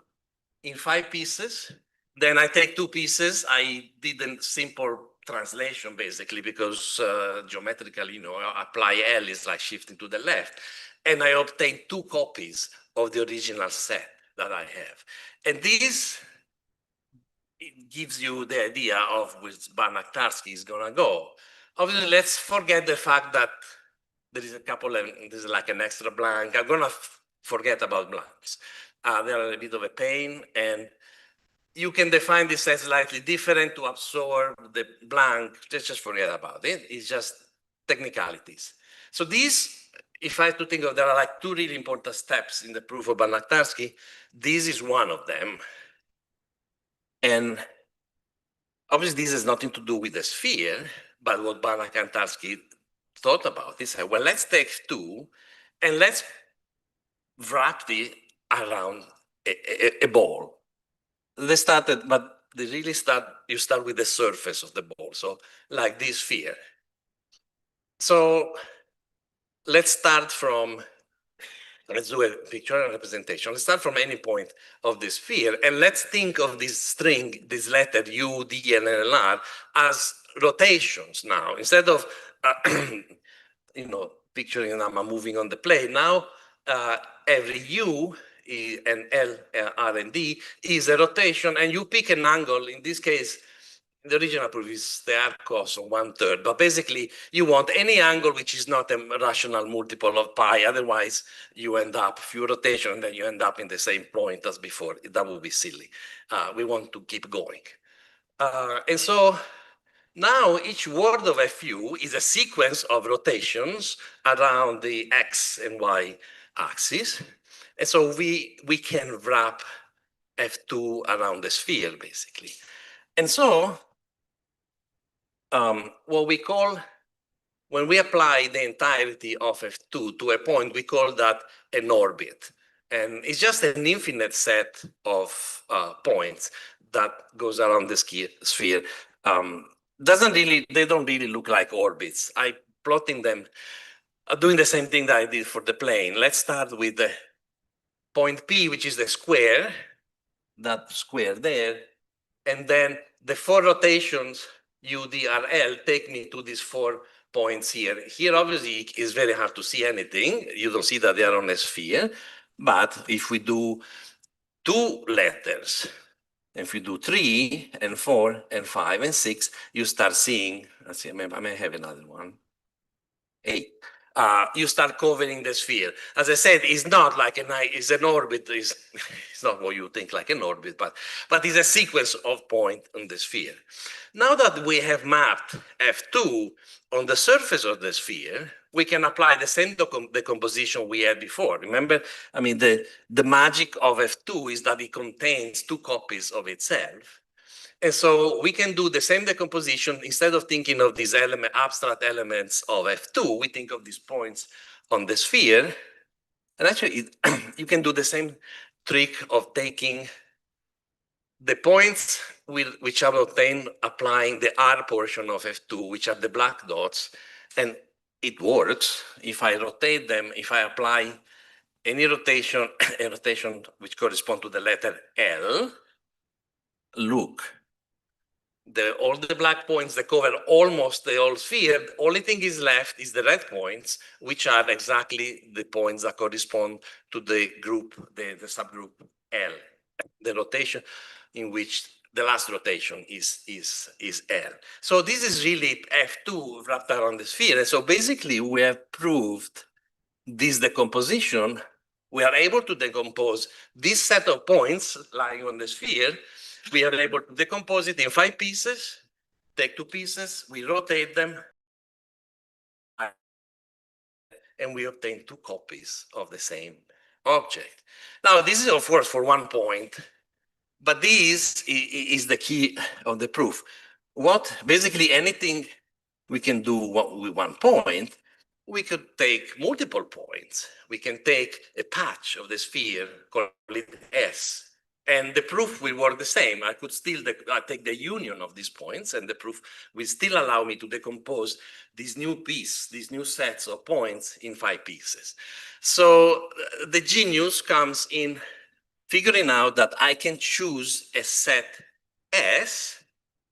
in 5 pieces. Then I take 2 pieces. I did a simple translation, basically, because geometrically, you know, apply L is like shifting to the left. And I obtain 2 copies of the original set that I have. And this, it gives you the idea of which Banach Tarski is going to go. Obviously, let's forget the fact that there is a couple of, this is like an extra blank. I'm going to forget about blanks. They are a bit of a pain, and you can define this as slightly different to absorb the blank. Just forget about it. It's just technicalities. So these, if I have to think of, there are like 2 really important steps in the proof of Banach Tarski. This is one of them. And obviously, this has nothing to do with the sphere, but what Banach and Tarski thought about is, well, let's take 2 and let's wrap it around a ball. They started, but they really start, you start with the surface of the ball. So like this sphere. So let's start from, let's do a pictorial representation. Let's start from any point of the sphere, and let's think of this string, this letter U, D, and LR as rotations now. Instead of, you know, picturing them moving on the plane, now every U and L, R, and D is a rotation, and you pick an angle. In this case, the original proof is the arc cos of 1/3, but basically you want any angle which is not a rational multiple of pi, otherwise you end up, few rotation, and then you end up in the same point as before. That would be silly. We want to keep going. And so now each word of FU is a sequence of rotations around the X and Y axis. And so we can wrap F2 around the sphere, basically. And so what we call, when we apply the entirety of F2 to a point, we call that an orbit. And it's just an infinite set of points that goes around the sphere. They don't really look like orbits. I plotting them, doing the same thing that I did for the plane. Let's start with the point P, which is the square, that square there. And then the 4 rotations, U, D, R, L, take me to these 4 points here. Here, obviously, it's very hard to see anything. You don't see that they are on a sphere. But if we do 2 letters, if we do 3 and 4 and 5 and 6, you start seeing, let's see, I may have another one, 8. You start covering the sphere. As I said, it's not like it's an orbit. It's not what you think like an orbit, but it's a sequence of points on the sphere. Now that we have mapped F2 on the surface of the sphere, we can apply the same decomposition we had before. Remember, I mean, the magic of F2 is that it contains 2 copies of itself. And so we can do the same decomposition. Instead of thinking of these abstract elements of F2, we think of these points on the sphere. And actually, you can do the same trick of taking the points which are obtained applying the R portion of F2, which are the black dots, and it works. If I rotate them, if I apply any rotation, a rotation which corresponds to the letter L, look, all the black points that cover almost the whole sphere, the only thing is left is the red points, which are exactly the points that correspond to the group, the subgroup L, the rotation in which the last rotation is L. So this is really F2 wrapped around the sphere. And so basically we have proved this decomposition. We are able to decompose this set of points lying on the sphere. We are able to decompose it in 5 pieces, take 2 pieces, we rotate them, and we obtain 2 copies of the same object. Now, this is, of course, for 1 point, but this is the key of the proof. Basically, anything we can do with 1 point, we could take multiple points. We can take a patch of the sphere, call it S, and the proof will work the same. I could still take the union of these points, and the proof will still allow me to decompose this new piece, these new sets of points in 5 pieces. So the genius comes in figuring out that I can choose a set S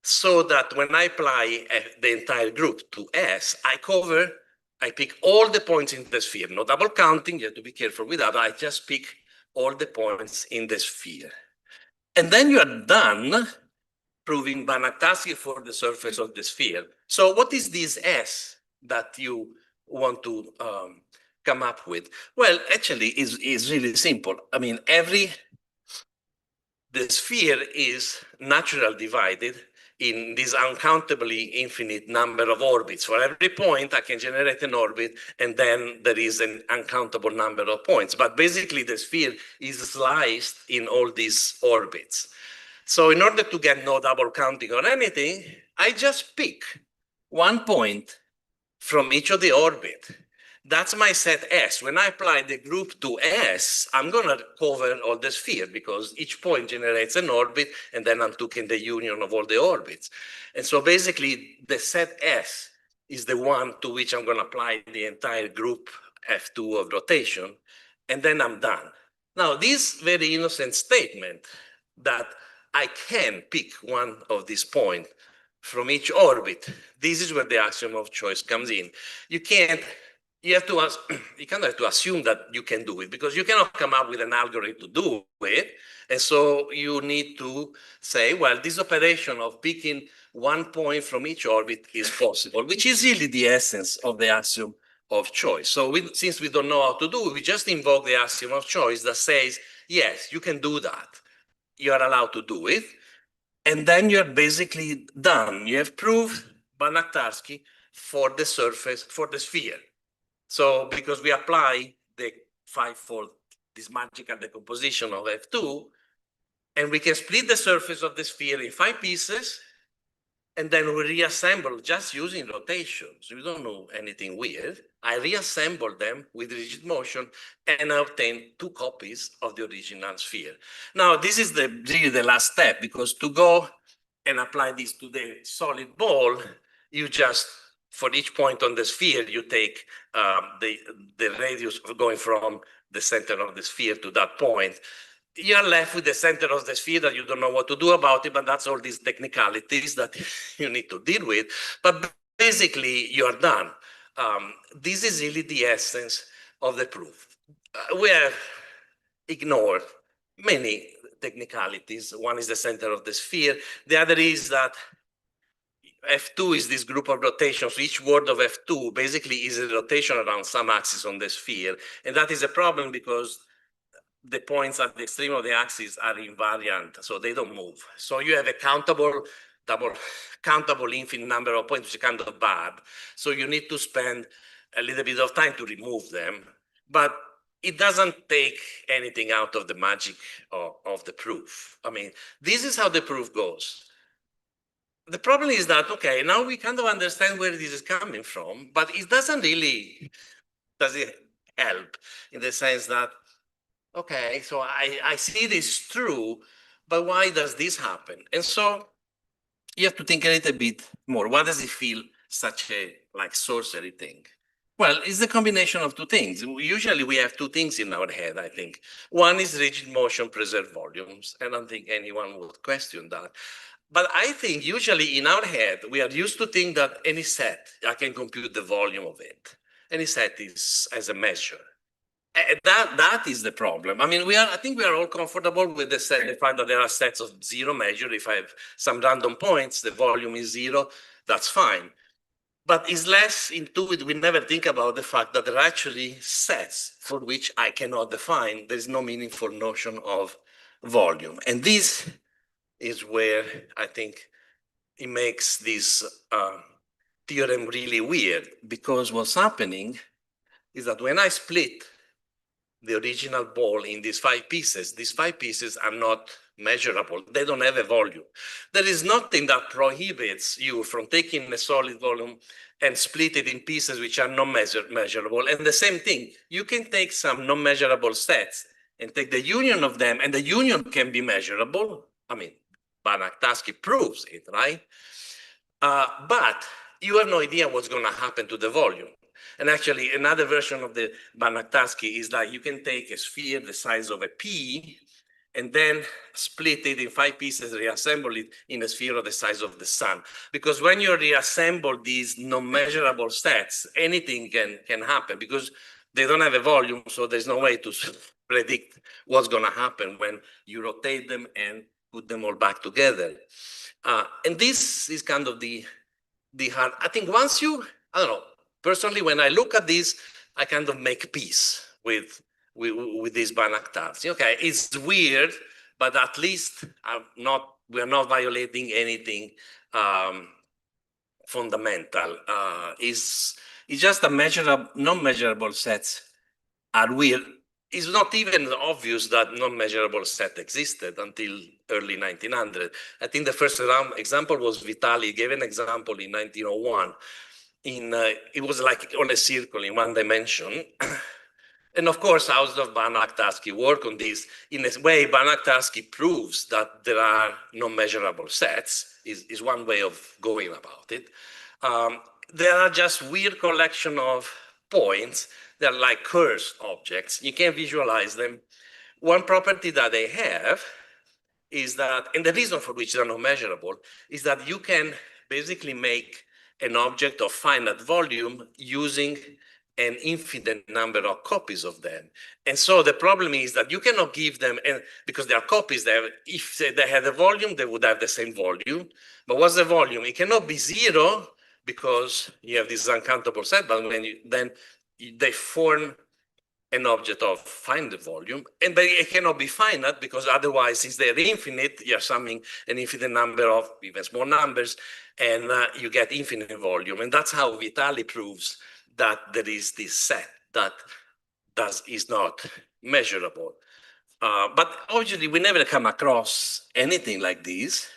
so that when I apply the entire group to S, I pick all the points in the sphere. No double counting, you have to be careful with that. I just pick all the points in the sphere. And then you are done proving Banach Tarski for the surface of the sphere. So what is this S that you want to come up with? Well, actually, is really simple. I mean, the sphere is naturally divided in this uncountably infinite number of orbits. For every point, I can generate an orbit, and then there is an uncountable number of points. But basically, the sphere is sliced in all these orbits. So in order to get no double counting or anything, I just pick 1 point from each of the orbit. That's my set S. When I apply the group to S, I'm going to cover all the sphere because each point generates an orbit, and then I'm taking the union of all the orbits. And so basically, the set S is the one to which I'm going to apply the entire group F2 of rotation, and then I'm done. Now, this very innocent statement that I can pick one of these points from each orbit, this is where the axiom of choice comes in. You kind of have to assume that you can do it because you cannot come up with an algorithm to do it. And so you need to say, well, this operation of picking 1 point from each orbit is possible, which is really the essence of the axiom of choice. So since we don't know how to do it, we just invoke the axiom of choice that says, yes, you can do that. You are allowed to do it. And then you're basically done. You have proved Banach Tarski for the surface, for the sphere. So because we apply the 5-fold, this magical decomposition of F2, and we can split the surface of the sphere in 5 pieces, and then we reassemble just using rotations. We don't know anything weird. I reassemble them with rigid motion, and I obtain 2 copies of the original sphere. Now, this is really the last step, because to go and apply this to the solid ball, you just, for each point on the sphere, you take the radius going from the center of the sphere to that point. You're left with the center of the sphere that you don't know what to do about it, but that's all these technicalities that you need to deal with. But basically, you're done. This is really the essence of the proof. We have ignored many technicalities. One is the center of the sphere. The other is that F2 is this group of rotations. Each word of F2 basically is a rotation around some axis on the sphere. And that is a problem because the points at the extreme of the axis are invariant, so they don't move. So you have a countable infinite number of points, which is kind of bad. So you need to spend a little bit of time to remove them. But it doesn't take anything out of the magic of the proof. I mean, this is how the proof goes. The problem is that, okay, now we kind of understand where this is coming from, but it doesn't really, does it help in the sense that, okay, so I see this true, but why does this happen? And so you have to think a little bit more. Why does it feel such a like sorcery thing? Well, it's the combination of two things. Usually we have two things in our head, I think. One is rigid motion, preserved volumes. I don't think anyone would question that. But I think usually in our head, we are used to think that any set, I can compute the volume of it. Any set is as a measure. That is the problem. I mean, I think we are all comfortable with the fact that there are sets of zero measure. If I have some random points, the volume is zero, that's fine. But it's less intuitive. We never think about the fact that there are actually sets for which I cannot define. There's no meaningful notion of volume. And this is where I think it makes this theorem really weird, because what's happening is that when I split the original ball in these five pieces are not measurable. They don't have a volume. There is nothing that prohibits you from taking a solid volume and split it in pieces which are not measurable. And the same thing, you can take some non-measurable sets and take the union of them, and the union can be measurable. I mean, Banach Tarski proves it, right? But you have no idea what's going to happen to the volume. And actually, another version of the Banach Tarski is that you can take a sphere the size of a pea and then split it in five pieces, reassemble it in a sphere of the size of the sun. Because when you reassemble these non-measurable sets, anything can happen, because they don't have a volume, so there's no way to predict what's going to happen when you rotate them and put them all back together. And this is kind of the hard. I think once you, I don't know, personally, when I look at this, I kind of make peace with this Banach Tarski. Okay, it's weird, but at least we're not violating anything fundamental. It's just a non-measurable sets are weird. It's not even obvious that non-measurable set existed until early 1900. I think the first example was Vitali gave an example in 1901. It was like on a circle in one dimension. And of course, houses of Banach Tarski work on this. In a way, Banach Tarski proves that there are non-measurable sets, is one way of going about it. There are just weird collection of points. They're like cursed objects. You can visualize them. One property that they have is that, and the reason for which they're not measurable, is that you can basically make an object of finite volume using an infinite number of copies of them. And so the problem is that you cannot give them, because they are copies, if they had a volume, they would have the same volume. But what's the volume? It cannot be zero, because you have this uncountable set, but then they form an object of finite volume, and it cannot be finite, because otherwise, since they're infinite, you're summing an infinite number of even small numbers, and you get infinite volume. And that's how Vitali proves that there is this set that is not measurable. But obviously, we never come across anything like this.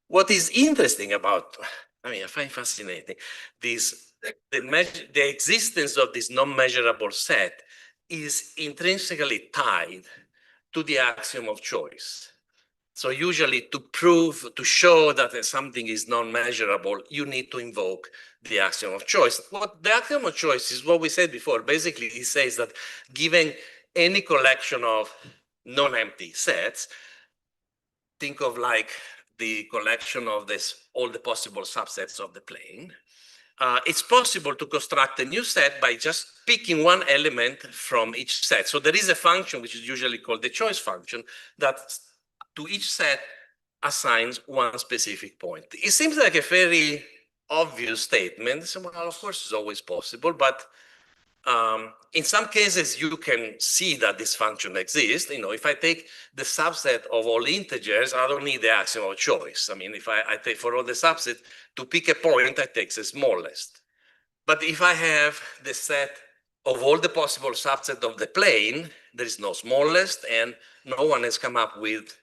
What is interesting about, I find fascinating, the existence of this non-measurable set is intrinsically tied to the axiom of choice. So usually to show that something is non-measurable, you need to invoke the axiom of choice. What the axiom of choice is what we said before. Basically, it says that given any collection of non-empty sets, think of like the collection of all the possible subsets of the plane. It's possible to construct a new set by just picking one element from each set. So there is a function which is usually called the choice function that to each set assigns one specific point. It seems like a very obvious statement. So, well, of course, it's always possible, but in some cases, you can see that this function exists. If I take the subset of all integers, I don't need the axiom of choice. If I take for all the subset, to pick a point, I take the smallest. But if I have the set of all the possible subset of the plane, there is no smallest, and no one has come up with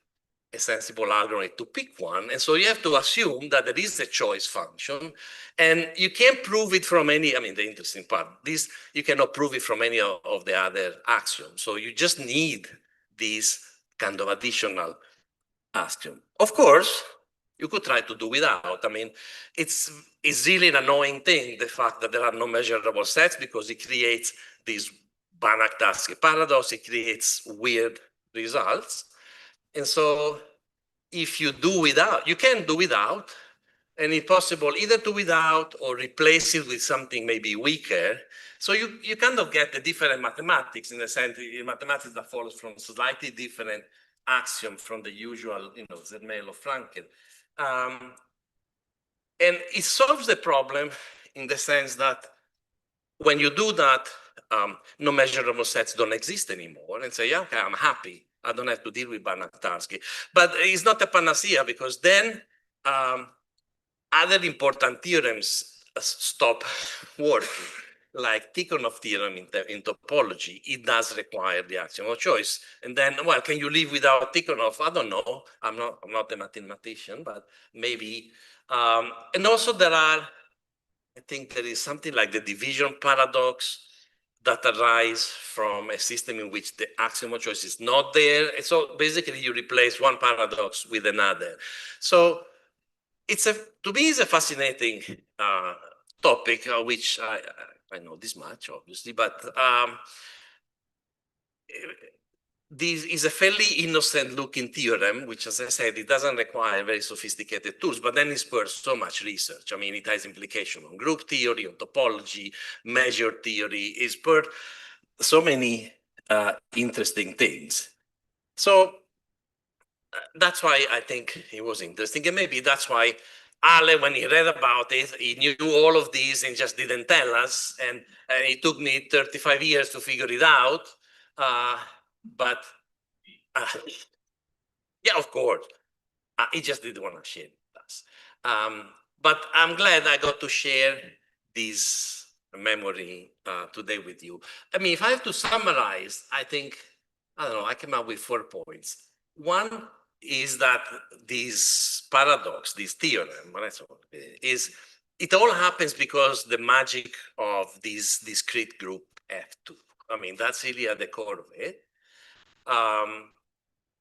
a sensible algorithm to pick one. And so you have to assume that there is a choice function, and you can't prove it from any, the interesting part, you cannot prove it from any of the other axioms. So you just need these kind of additional axiom. Of course, you could try to do without. I mean, it's really an annoying thing, the fact that there are no measurable sets, because it creates this Banach-Tarski paradox, it creates weird results. And so if you do without, you can do without, and it's possible either to without or replace it with something maybe weaker. So you kind of get the different mathematics, in the sense mathematics that follows from slightly different axiom from the usual, Zermelo Franken. And it solves the problem in the sense that when you do that, no measurable sets don't exist anymore, and say, yeah, okay, I'm happy. I don't have to deal with Banach-Tarski. But it's not a panacea, because then other important theorems stop working, like Tikhonov theorem in topology. It does require the axiom of choice. And then, well, can you live without Tikhonov? I don't know. I'm not a mathematician, but maybe. And also there are, I think there is something like the division paradox that arise from a system in which the axiom of choice is not there. And so basically you replace one paradox with another. So to me, it's a fascinating topic, which I know this much, obviously, but this is a fairly innocent-looking theorem, which, as I said, it doesn't require very sophisticated tools, but then it spurs so much research. I mean, it has implication on group theory, on topology, measure theory. It spurred so many interesting things. So that's why I think it was interesting, and maybe that's why Ale, when he read about it, he knew all of these and just didn't tell us, and it took me 35 years to figure it out. But yeah, of course, he just didn't want to share it with us. But I'm glad I got to share this memory today with you. I mean, if I have to summarize, I think, I don't know, I came up with 4 points. One is that this paradox, this theorem, is it all happens because the magic of this discrete group F2. I mean, that's really at the core of it. And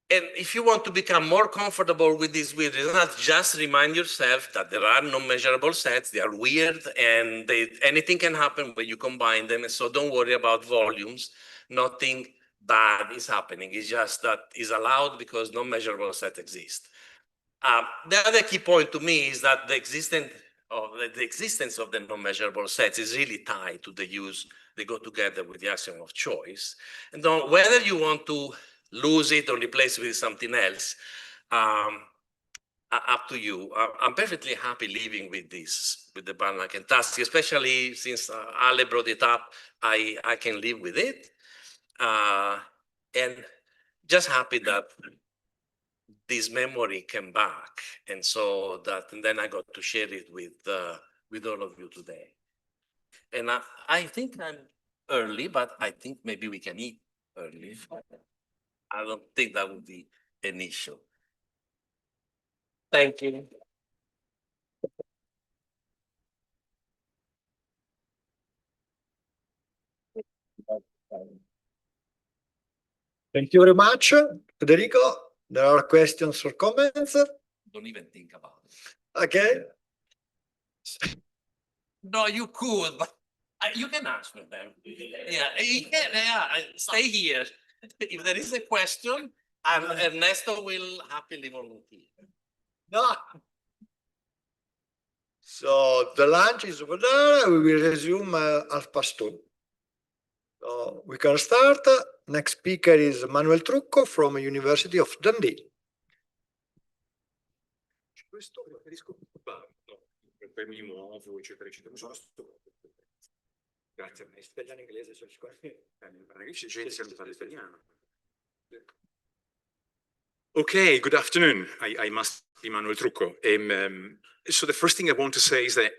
if you want to become more comfortable with these weird results, just remind yourself that there are no measurable sets. They are weird, and anything can happen when you combine them. And so don't worry about volumes. Nothing bad is happening. It's just that is allowed because no measurable set exists. The other key point to me is that the existence of the non-measurable sets is really tied to the use. They go together with the axiom of choice. And then whether you want to lose it or replace it with something else, up to you. I'm perfectly happy living with this, with the Banach and Tarski, especially since Ale brought it up. I can live with it. And just happy that this memory came back, and so and then I got to share it with all of you today. And I think I'm early, but I think maybe we can eat early. I don't think that would be an issue. Thank you. Thank you very much, Federico. There are questions or comments? Don't even think about it. Okay. No, you could, but you can answer them. Yeah, you can, stay here. If there is a question, Ernesto will happily volunteer. No. So the lunch is over there. We will resume 2:30. So we can start. Next speaker is Manuel Trucco from University of Dundee. Questo preferisco poi mi muovo, eccetera, eccetera. Grazie Ernesto. Italiano inglese, cioè italiano. Okay, good afternoon. I must be Manuel Trucco. So the first thing I want to say is that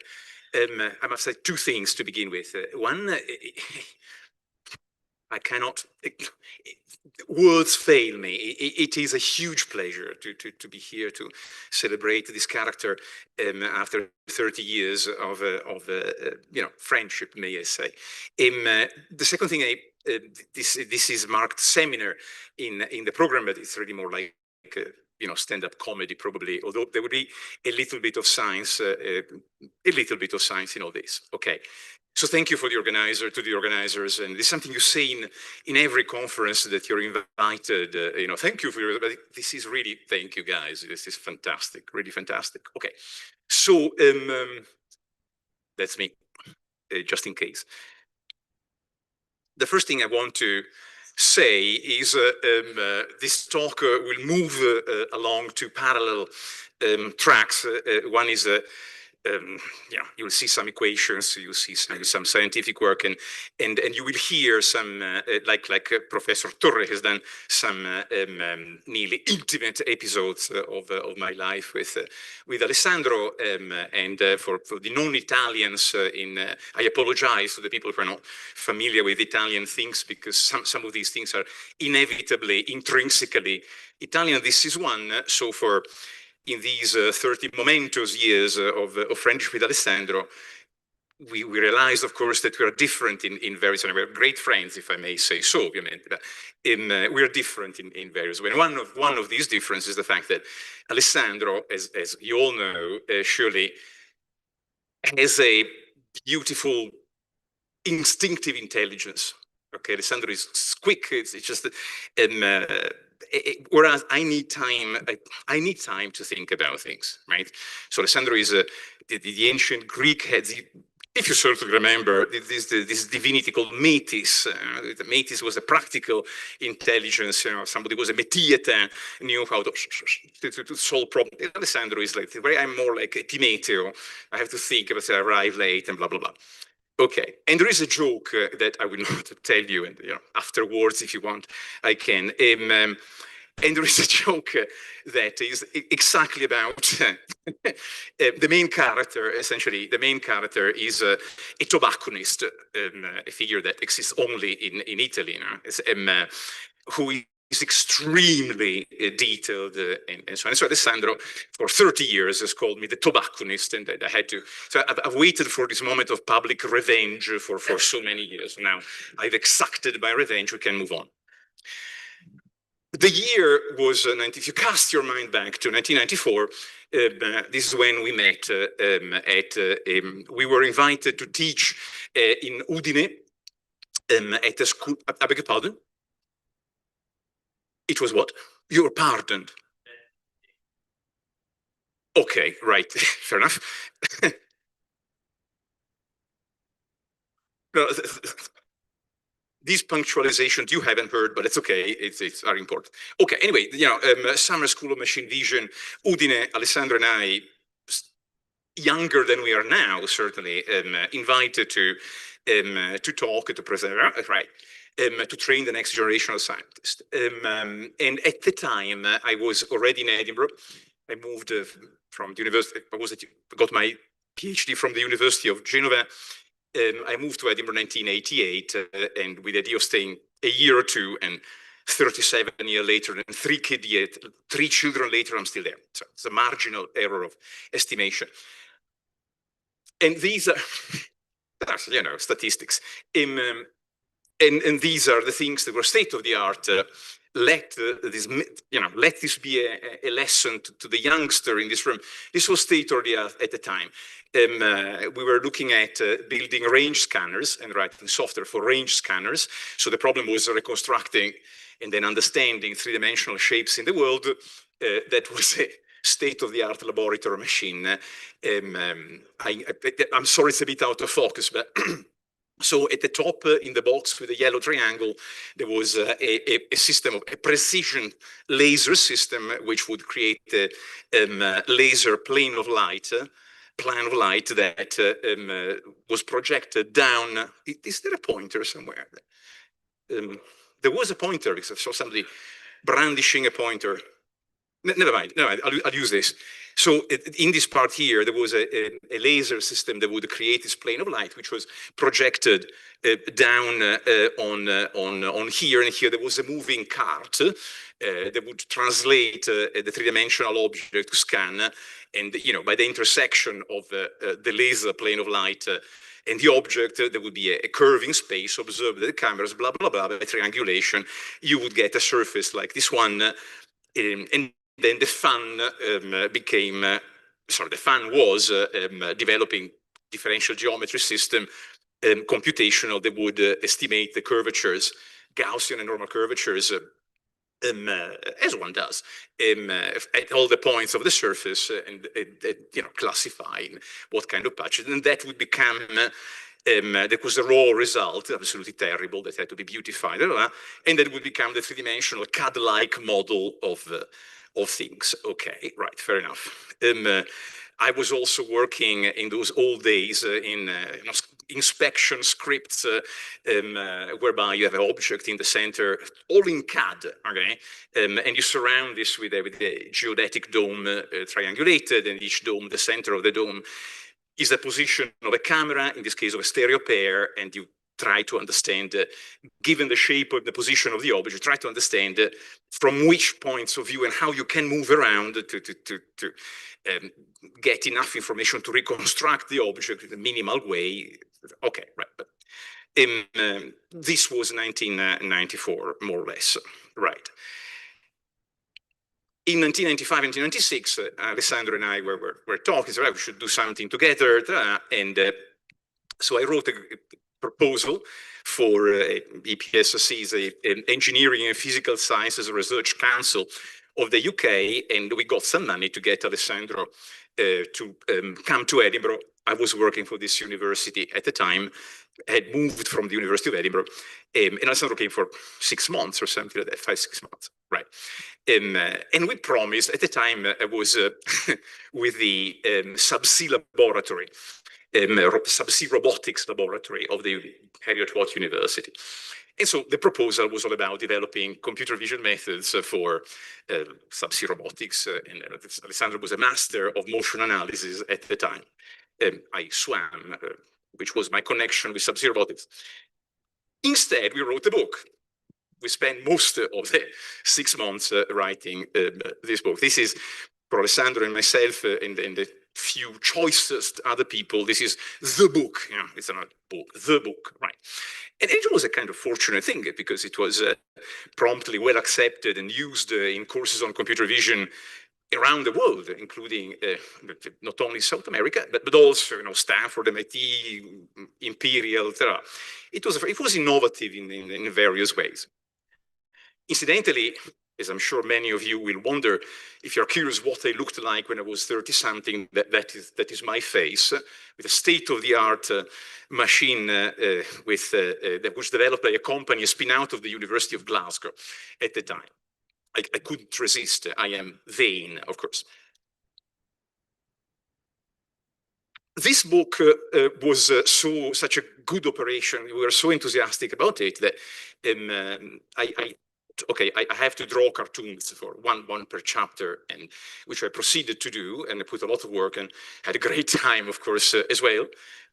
I must say 2 things to begin with. One, I cannot, words fail me. It is a huge pleasure to be here to celebrate this character after 30 years of friendship, may I say. The second thing, this is marked seminar in the program, but it's really more like you know, stand-up comedy probably, although there would be a little bit of science in all this. Okay. So thank you for the organizers, and this is something you say in every conference that you're invited. You know, thank you for your. This is really, thank you guys. This is fantastic, really fantastic. Okay, so that's me, just in case. The first thing I want to say is this talk will move along two parallel tracks. One is yeah, you'll see some equations, you'll see some scientific work, and you will hear some like Professor Torre has done some nearly intimate episodes of my life with Alessandro, and for the non-Italians, I apologize to the people who are not familiar with Italian things, because some of these things are inevitably intrinsically Italian. This is one. So for in these 30 momentous years of friendship with Alessandro, we realized, of course, that we are different in various ways. We're great friends, if I may say so, obviously, but we're different in various ways. One of these differences is the fact that Alessandro, as you all know, surely has a beautiful instinctive intelligence. Okay, Alessandro is quick. It's just whereas I need time to think about things, right? So Alessandro is the ancient Greek heads. If you certainly remember, this divinity called Metis. The Metis was a practical intelligence. You know, somebody was a Metieta, knew how to solve problems. Alessandro is like, I'm more like a Timeteo. I have to think about it, I arrive late and blah, blah, blah. Okay, and there is a joke that I will not tell you, and you know, afterwards, if you want, I can. And there is a joke that is exactly about the main character. Essentially, the main character is a tobacconist, a figure that exists only in Italy, you know, who is extremely detailed and so on. And so Alessandro, for 30 years, has called me the tobacconist, and I had to. So I've waited for this moment of public revenge for so many years. Now I've exacted my revenge. We can move on. The year was, if you cast your mind back to 1994, this is when we met we were invited to teach in Udine at a school. I beg your pardon? It was what? You were pardoned. Okay, right, fair enough. No, these punctualizations you haven't heard, but it's okay. It's are important. Okay. Anyway, you know, Summer School of Machine Vision, Udine, Alessandro and I, younger than we are now, certainly, invited to talk, to present, right, to train the next generation of scientists. And at the time, I was already in Edinburgh. I moved from the university. Got my PhD from the University of Genoa. I moved to Edinburgh in 1988, and with the idea of staying a year or two, and 37 years later, and three children later, I'm still there. So it's a marginal error of estimation. And these are, you know, statistics. And these are the things that were state of the art. Let this be a lesson to the youngster in this room. This was state of the art at the time. We were looking at building range scanners and writing software for range scanners. So the problem was reconstructing and then understanding three-dimensional shapes in the world. That was a state-of-the-art laboratory machine. I'm sorry it's a bit out of focus, but so at the top in the box with the yellow triangle, there was a system of a precision laser system, which would create a laser plane of light that was projected down. Is there a pointer somewhere? There was a pointer because I saw somebody brandishing a pointer. Never mind. No, I'll use this. So in this part here, there was a laser system that would create this plane of light, which was projected down on here, and here there was a moving cart that would translate the three-dimensional object to scan, and you know, by the intersection of the laser plane of light and the object, there would be a curving space observed by the cameras, blah blah blah. By triangulation, you would get a surface like this one. And then the fun the fun was developing differential geometry system computational that would estimate the curvatures, Gaussian and normal curvatures, as one does, at all the points of the surface, and classifying what kind of patches, and that would become. That was the raw result, absolutely terrible, that had to be beautified, and that would become the three-dimensional CAD-like model of things. Okay, right, fair enough. I was also working in those old days in inspection scripts whereby you have an object in the center, all in CAD, okay? And you surround this with a geodetic dome triangulated, and each dome, the center of the dome, is the position of a camera, in this case of a stereo pair, and you try to understand, given the shape of the position of the object, you try to understand from which points of view and how you can move around to get enough information to reconstruct the object in a minimal way. Okay, right. But this was 1994, more or less, right. In 1995 and 1996, Alessandro and I were talking, so we should do something together. And so I wrote a proposal for EPSC's Engineering and Physical Sciences Research Council of the UK, and we got some money to get Alessandro to come to Edinburgh. I was working for this university at the time, had moved from the University of Edinburgh, and Alessandro came for 6 months or something like that, 5-6 months, right? And we promised, at the time, I was with the subsea laboratory, subsea robotics laboratory of the Heriot-Watt University. And so the proposal was all about developing computer vision methods for subsea robotics. And Alessandro was a master of motion analysis at the time. I swam, which was my connection with subsea robotics. Instead, we wrote a book. We spent most of the 6 months writing this book. This is for Alessandro and myself and the few choicest other people. This is the book. It's not a book, the book, right? And it was a kind of fortunate thing because it was promptly well accepted and used in courses on computer vision around the world, including not only South America, but also Stanford, MIT, Imperial, etc. It was innovative in various ways. Incidentally, as I'm sure many of you will wonder, if you're curious what I looked like when I was 30-something, that is my face, with a state-of-the-art machine that was developed by a company, a spin-out of the University of Glasgow at the time. I couldn't resist. I am vain, of course. This book was such a good operation. We were so enthusiastic about it that I have to draw cartoons for one per chapter, and which I proceeded to do, and I put a lot of work and had a great time, of course, as well.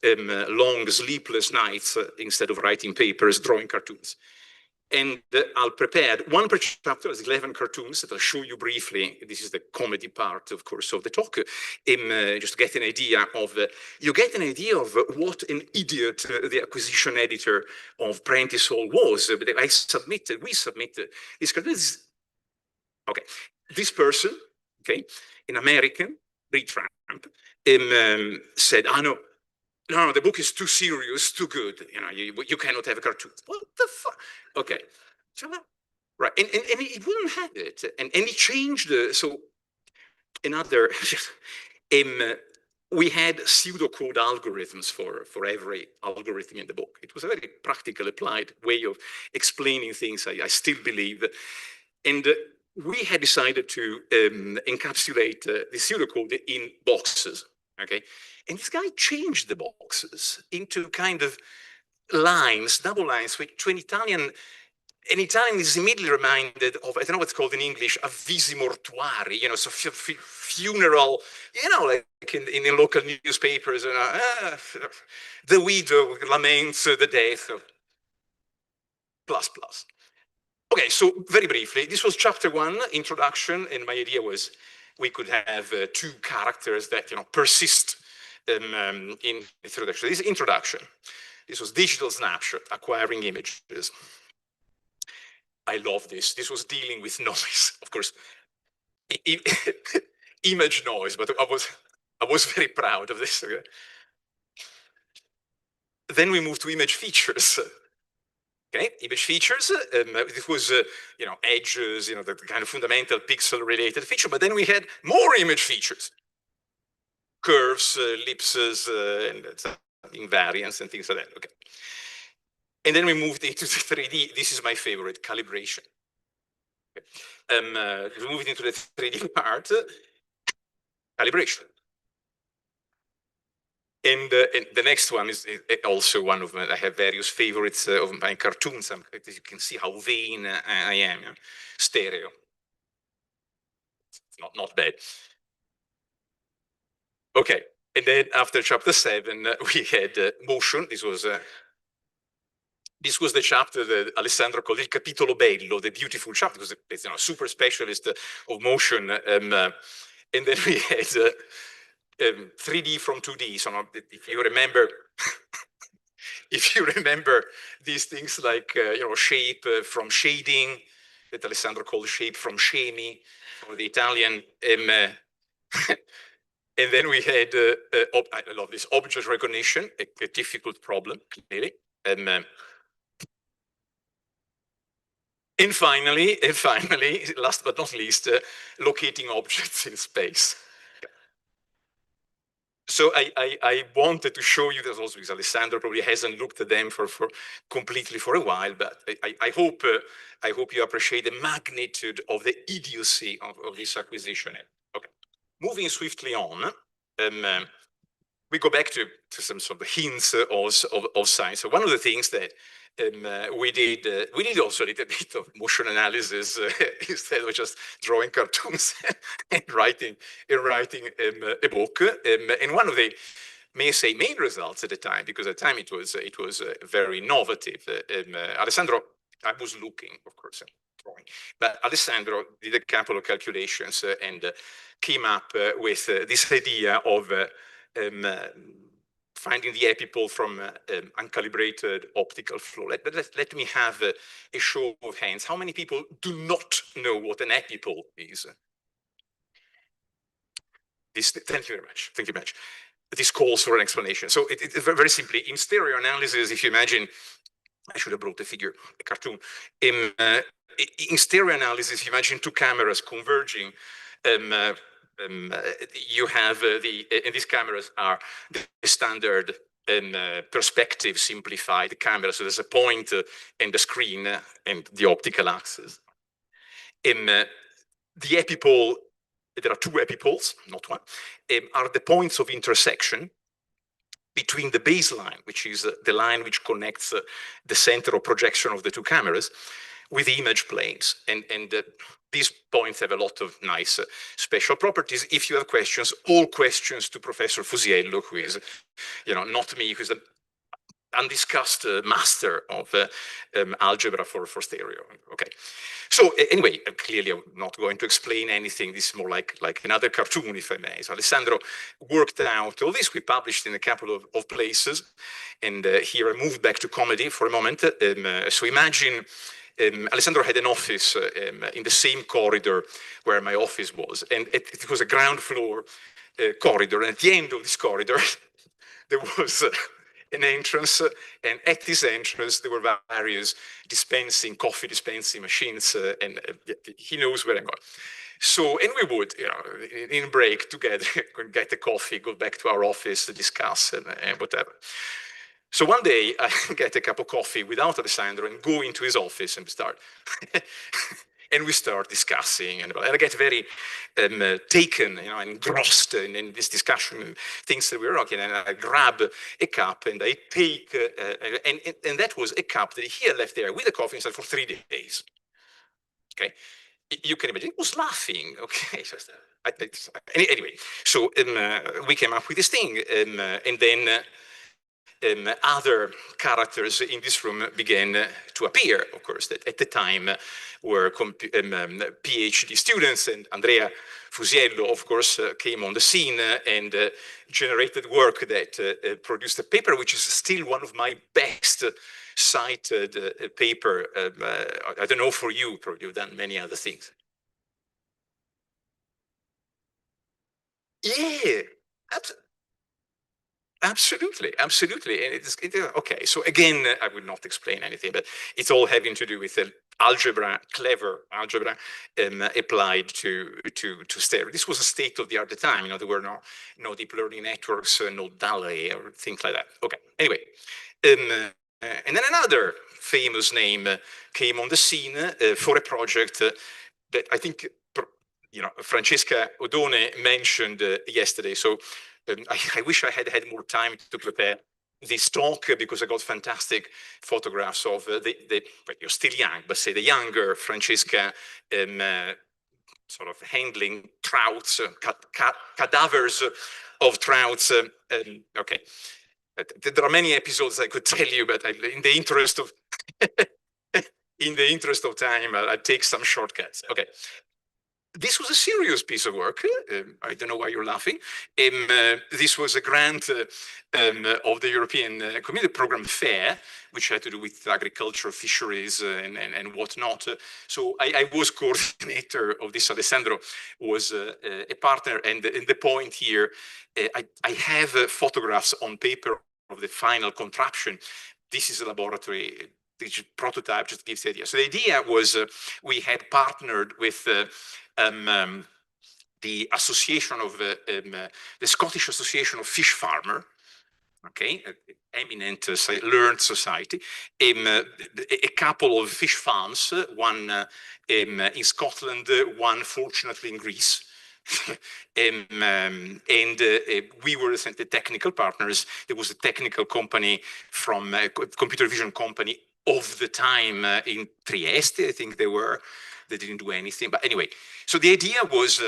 Long, sleepless nights instead of writing papers, drawing cartoons. And I'll prepare one per chapter, 11 cartoons that I'll show you briefly. This is the comedy part, of course, of the talk. Just to get an idea of, you get an idea of what an idiot the acquisition editor of Prentice Hall was. We submitted this cartoon. Okay, this person, okay, an American, Reed Trump, said, no, the book is too serious, too good. You cannot have a cartoon. What the fuck? Okay, right, and he wouldn't have it, and he changed. So another, we had pseudocode algorithms for every algorithm in the book. It was a very practical, applied way of explaining things. I still believe, and we had decided to encapsulate the pseudocode in boxes. Okay, and this guy changed the boxes into kind of lines, double lines, which in Italian is immediately reminded of, I don't know what's called in English, avvisi mortuari, so funeral, like in local newspapers, the widow laments the death of plus. Okay, so very briefly, this was chapter 1, introduction, and my idea was we could have 2 characters that persist in introduction. This introduction, this was digital snapshot, acquiring images. I love this. This was dealing with noise, of course. image noise, but I was very proud of this. Okay? Then we moved to image features. Okay, image features. It was, you know, edges, you know, the kind of fundamental pixel-related feature. But then we had more image features, curves, ellipses, and invariants, and things like that. Okay. And then we moved into the 3D. This is my favorite, calibration. Okay. We moved into the 3D part, calibration. And the next one is also one of my, I have various favorites of my cartoons. As you can see how vain I am. Stereo. It's not bad. Okay. And then after chapter 7, we had motion. This was the chapter that Alessandro called Il Capitolo Bello, the beautiful chapter, because it's, you know, super specialist of motion. And then we had 3D from 2D. So if you remember, if you remember these things like, you know, shape from shading, that Alessandro called shape from shemi, or the Italian. And then we had, I love this, object recognition, a difficult problem, clearly. And finally, last but not least, locating objects in space. So I wanted to show you this also because Alessandro probably hasn't looked at them for completely for a while, but I hope you appreciate the magnitude of the idiocy of this acquisition. Okay, moving swiftly on, we go back to some sort of hints of science. So one of the things that we did also a little bit of motion analysis instead of just drawing cartoons and writing a book. And one of the, may I say, main results at the time, because at the time it was very innovative. Alessandro, I was looking, of course, drawing, but Alessandro did a couple of calculations and came up with this idea of finding the epipole from uncalibrated optical flow. Let me have a show of hands. How many people do not know what an epipole is? Thank you very much. Thank you very much. This calls for an explanation. So it's very simply, in stereo analysis, if you imagine, I should have brought a figure, a cartoon. In stereo analysis, if you imagine two cameras converging, you have and these cameras are the standard perspective simplified camera. So there's a point and the screen and the optical axis. The epipole, there are two epipoles, not one, are the points of intersection between the baseline, which is the line which connects the center of projection of the two cameras, with the image planes. And these points have a lot of nice special properties. If you have questions, all questions to Professor Fusiello, who is, you know, not me, who's an undiscussed master of algebra for stereo. Okay. So anyway, clearly I'm not going to explain anything. This is more like another cartoon, if I may. So Alessandro worked out all this. We published in a couple of places. And here I moved back to comedy for a moment. So imagine Alessandro had an office in the same corridor where my office was. And it was a ground floor corridor. And at the end of this corridor, there was an entrance, and at this entrance there were various coffee dispensing machines, and he knows where I'm going. So, and we would, you know, in break together, get a coffee, go back to our office, discuss, and whatever. So one day I get a cup of coffee without Alessandro and go into his office and start. And we start discussing, and I get very taken, you know, engrossed in this discussion, things that we were talking, and I grab a cup and I take, and that was a cup that he had left there with the coffee inside for 3 days. Okay, you can imagine, he was laughing. Okay, so anyway, so we came up with this thing, and then other characters in this room began to appear, of course, that at the time were PhD students, and Andrea Fusiello, of course, came on the scene and generated work that produced a paper, which is still one of my best cited paper. I don't know for you, probably you've done many other things. Yeah, absolutely, absolutely. And okay. So again, I will not explain anything, but it's all having to do with algebra, clever algebra, applied to stereo. This was a state of the art at the time. There were no deep learning networks, no DALE or things like that. Okay. Anyway, and then another famous name came on the scene for a project that I think Francesca Odone mentioned yesterday. So I wish I had more time to prepare this talk because I got fantastic photographs of but you're still young, but say the younger Francesca sort of handling trouts, cadavers of trouts. Okay, there are many episodes I could tell you, but in the interest of time, I'll take some shortcuts. Okay. This was a serious piece of work. I don't know why you're laughing. This was a grant of the European Community Program FAIR, which had to do with agriculture, fisheries, and whatnot. So I was coordinator of this. Alessandro was a partner. And the point here, I have photographs on paper of the final contraption. This is a laboratory prototype, just gives the idea. So the idea was we had partnered with the association of the Scottish Association of Fish Farmer, okay, eminent learned society, a couple of fish farms, one in Scotland, one fortunately in Greece. And we were the technical partners. There was a technical company from a computer vision company of the time in Trieste, I think they were. They didn't do anything, but anyway. So the idea was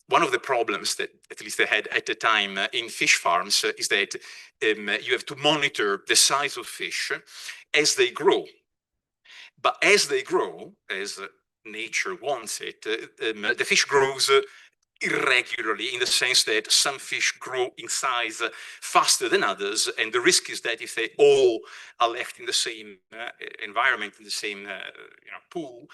one of the problems that at least they had at the time in fish farms is that you have to monitor the size of fish as they grow. But as they grow, as nature wants it, the fish grows irregularly in the sense that some fish grow in size faster than others, and the risk is that if they all are left in the same environment, in the same pool,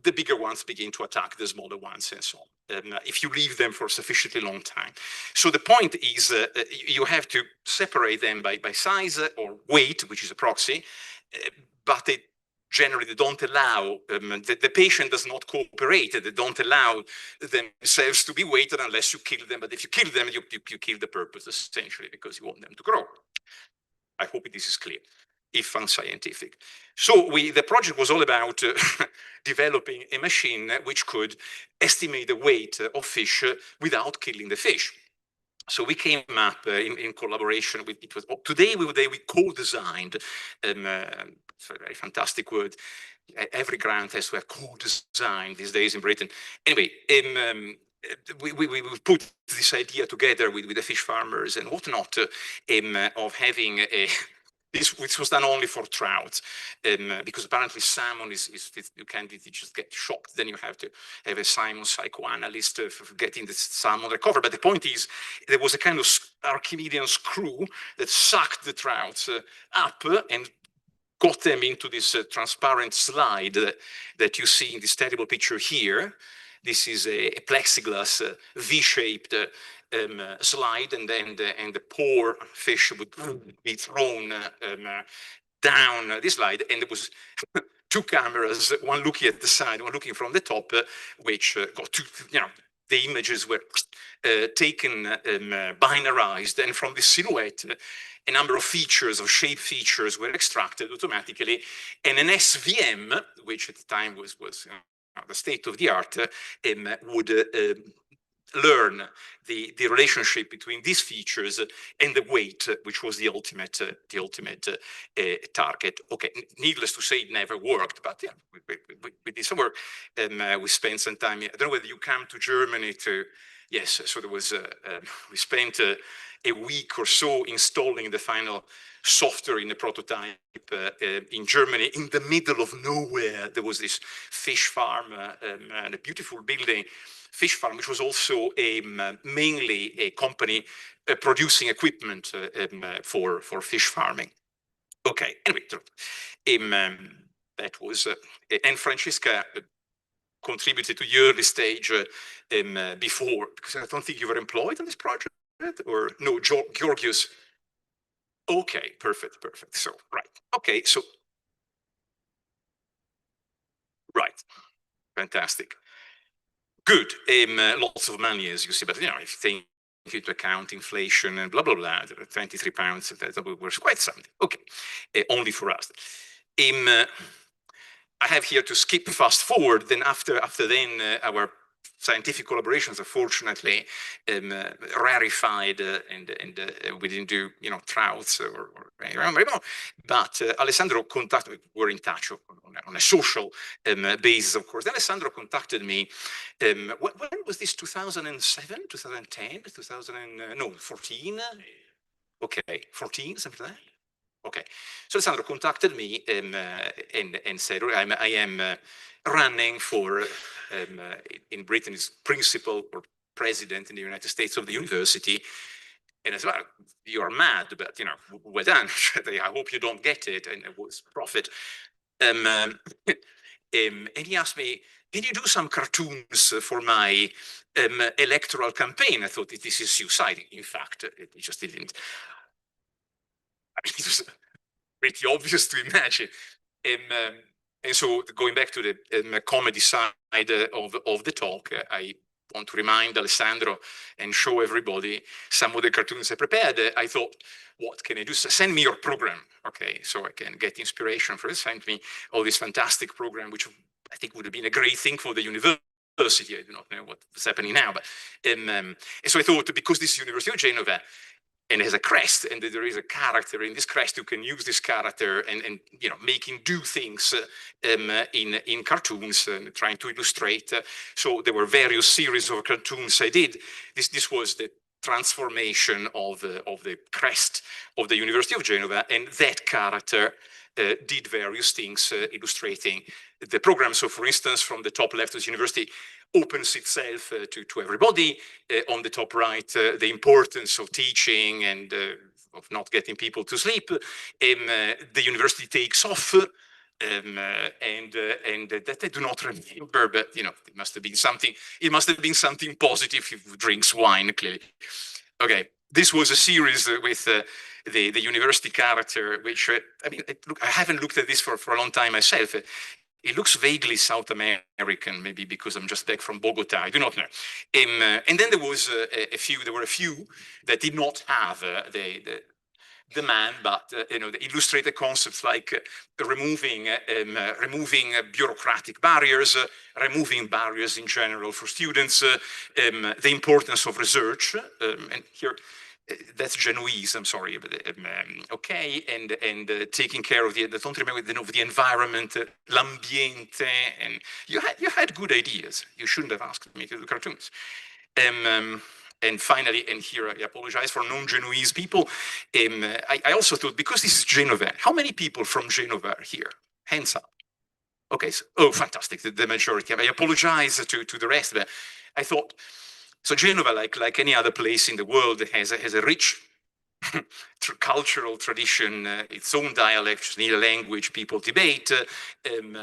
the bigger ones begin to attack the smaller ones and so on, if you leave them for a sufficiently long time. So the point is you have to separate them by size or weight, which is a proxy, but generally they don't allow, the patient does not cooperate, they don't allow themselves to be weighted unless you kill them. But if you kill them, you kill the purpose essentially, because you want them to grow. I hope this is clear, if unscientific. So the project was all about developing a machine which could estimate the weight of fish without killing the fish. So we came up in collaboration with, today we co-designed, it's a very fantastic word. Every grant has to have co-design these days in Britain. Anyway, we put this idea together with the fish farmers and whatnot of having this was done only for trout, because apparently salmon you can't just get shocked. Then you have to have a salmon psychoanalyst for getting the salmon recovered. But the point is, there was a kind of Archimedean screw that sucked the trouts up and got them into this transparent slide that you see in this terrible picture here. This is a plexiglass V-shaped slide, and then the poor fish would be thrown down this slide, and there was two cameras, one looking at the side, one looking from the top, which got two, the images were taken binarized, and from this silhouette, a number of features, of shape features, were extracted automatically, and an SVM, which at the time was the state of the art, would learn the relationship between these features and the weight, which was the ultimate target. Okay, needless to say, it never worked, but yeah, we did some work. We spent some time. I don't know whether you come to Germany to. Yes, so there was. We spent a week or so installing the final software in the prototype in Germany. In the middle of nowhere, there was this fish farm and a beautiful building. Fish farm, which was also mainly a company producing equipment for fish farming. Okay, anyway, that was, and Francesca contributed to the early stage before, because I don't think you were employed on this project, or no, Georgios. Okay, perfect. So, right. Okay, so, right. Fantastic. Good. Lots of money, as you see, but if you think into account inflation and blah, blah, blah, £23, that was quite something. Okay, only for us. I have here to skip fast forward, then after then our scientific collaborations are fortunately rarefied and we didn't do trouts or but Alessandro contacted, we're in touch on a social basis, of course. Then Alessandro contacted me, when was this, 2007, 2010, 14? Okay, 14, something like that? Okay, so Alessandro contacted me and said, I am running for, in Britain, is principal or president in the United States of the university. And I said, well, you're mad, but, well done. I hope you don't get it. And it was profit. And he asked me, can you do some cartoons for my electoral campaign? I thought this is suicide. In fact, it just didn't. It was pretty obvious to imagine. And so going back to the comedy side of the talk, I want to remind Alessandro and show everybody some of the cartoons I prepared. I thought, what can I do? Send me your program, okay, so I can get inspiration for it. Send me all this fantastic program, which I think would have been a great thing for the university. I do not know what's happening now, but and so I thought, because this is University of Genova, and has a crest, and there is a character in this crest, you can use this character and make him do things in cartoons, trying to illustrate. So there were various series of cartoons I did. This was the transformation of the crest of the University of Genova, and that character did various things illustrating the program. So for instance, from the top left of the university, opens itself to everybody. On the top right, the importance of teaching and of not getting people to sleep. The university takes off, and that I do not remember, but it must have been something. It must have been something positive. He drinks wine, clearly. Okay, this was a series with the university character, which I haven't looked at this for a long time myself. It looks vaguely South American, maybe because I'm just back from Bogota. I do not know. And then there was there were a few that did not have the man, but the illustrated concepts like removing bureaucratic barriers, removing barriers in general for students, the importance of research, and here. That's Genoese, I'm sorry, but okay, and taking care of I don't remember the environment, l'ambiente, and you had good ideas. You shouldn't have asked me to do cartoons. And finally, and here I apologize for non-Genoese people, I also thought, because this is Genova, how many people from Genova are here? Hands up. Okay, so, oh, fantastic, the majority. I apologize to the rest, but I thought, so Genova, like any other place in the world, has a rich cultural tradition, its own dialect, just need a language, people debate. And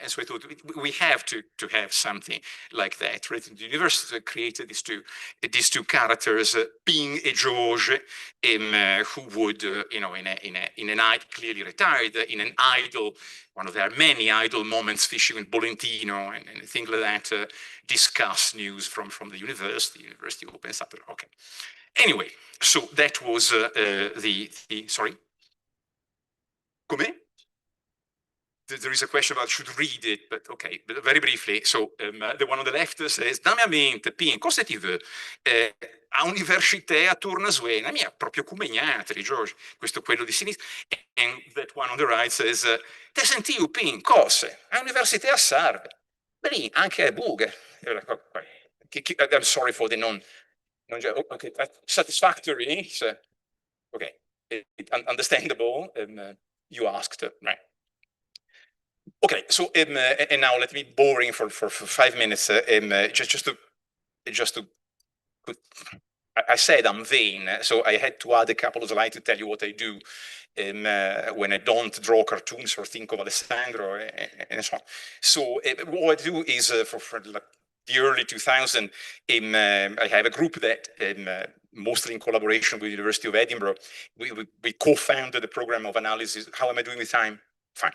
so I thought we have to have something like that. Right? The university created these two characters, Ping and George, who would, in an idle, clearly retired, in an idle, one of their many idle moments, fishing with Bolentino and things like that, discuss news from the university. The university opens up. Okay. Anyway, so that was sorry. Come? There is a question about should read it, but okay, but very briefly. So the one on the left says, dammi a mente, Pin, cosa ti vuoi? A università a Tornaswena, mia, proprio come gli altri, George, questo quello di sinistra. And that one on the right says, te sentivo, Pin, cose? A università a Sarve. Beh, anche a Buga. I'm sorry for the okay, satisfactory. So, okay, understandable. You asked, right? Okay, so and now let me be boring for 5 minutes. Just to. I said I'm vain, so I had to add a couple of slides to tell you what I do. when I don't draw cartoons or think of Alessandro and so on. So what I do is for like the early 2000s, I have a group that mostly in collaboration with the University of Edinburgh, we co-founded a program of analysis. How am I doing with time? Fine.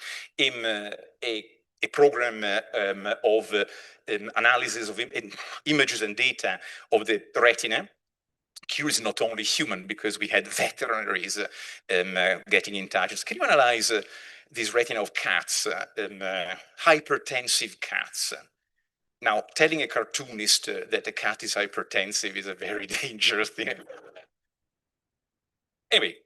A program of analysis of images and data of the retina. Curious, not only human, because we had veterinaries getting in touch. Can you analyze this retina of cats, hypertensive cats? Now, telling a cartoonist that a cat is hypertensive is a very dangerous thing. Anyway,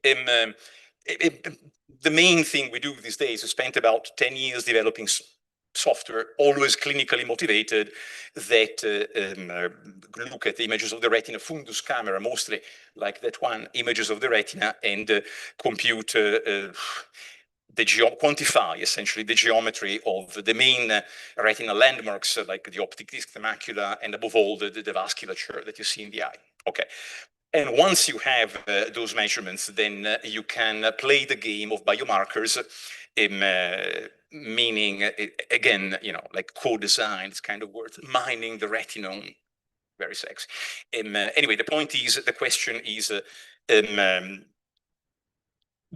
the main thing we do these days, we spent about 10 years developing software, always clinically motivated, that look at the images of the retina, fundus camera, mostly like that one, images of the retina, and compute quantify essentially the geometry of the main retinal landmarks, like the optic disc, the macula, and above all the vasculature that you see in the eye. Okay. And once you have those measurements, then you can play the game of biomarkers, meaning, again, like co-design, it's kind of worth mining the retinome. Very sexy. Anyway, the point is, the question is,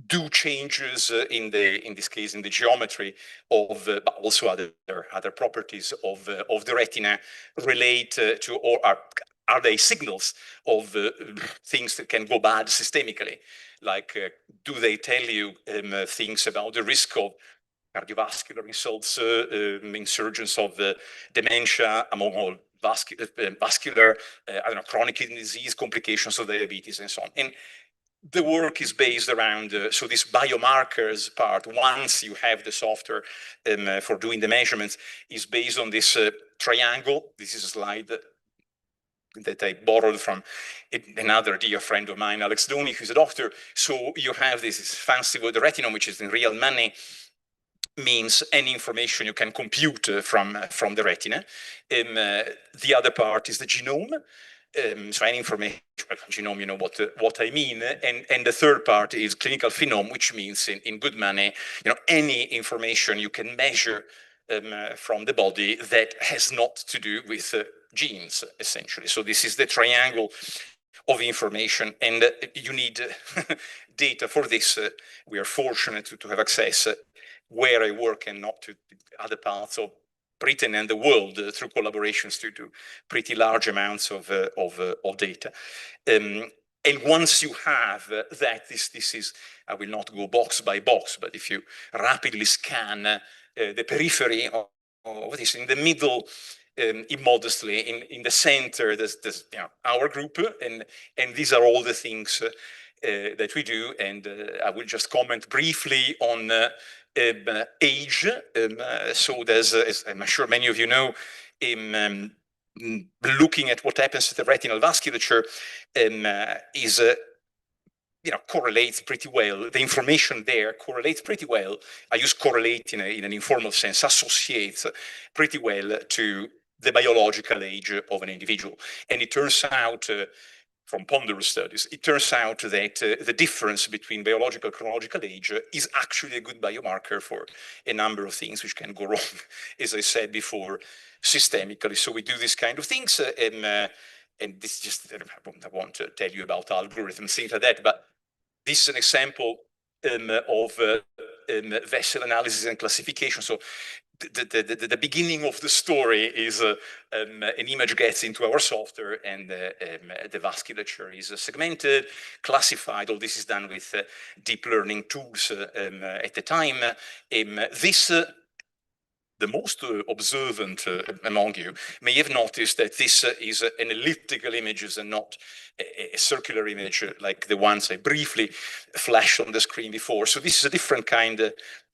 do changes in this case in the geometry of, but also other properties of the retina relate to, or are they signals of things that can go bad systemically? Like, do they tell you things about the risk of cardiovascular insults, insurgence of dementia, among all vascular, I don't know, chronic kidney disease, complications of diabetes, and so on. And the work is based around, so this biomarkers part, once you have the software for doing the measurements, is based on this triangle. This is a slide that I borrowed from another dear friend of mine, Alex Doney, who's a doctor. So you have this fancy word, the retinome, which is in real money, means any information you can compute from the retina. The other part is the genome. So any information, genome, you know what I mean. And the third part is clinical phenome, which means in good money, any information you can measure from the body that has not to do with genes, essentially. So this is the triangle of information, and you need data for this. We are fortunate to have access where I work and not to other parts of Britain and the world through collaborations to do pretty large amounts of data. And once you have that, this is, I will not go box by box, but if you rapidly scan the periphery of this, in the middle, immodestly, in the center, there's our group, and these are all the things that we do. And I will just comment briefly on age. So there's, as I'm sure many of you know, looking at what happens to the retinal vasculature is correlates pretty well. The information there correlates pretty well. I use correlate in an informal sense, associates pretty well to the biological age of an individual. And it turns out, from ponderous studies, it turns out that the difference between biological and chronological age is actually a good biomarker for a number of things which can go wrong, as I said before, systemically. So we do these kind of things, and this is just, I want to tell you about algorithms, things like that, but this is an example of vessel analysis and classification. So the beginning of the story is an image gets into our software, and the vasculature is segmented, classified. All this is done with deep learning tools at the time. The most observant among you may have noticed that this is an elliptical image and not a circular image like the ones I briefly flashed on the screen before. So this is a different kind,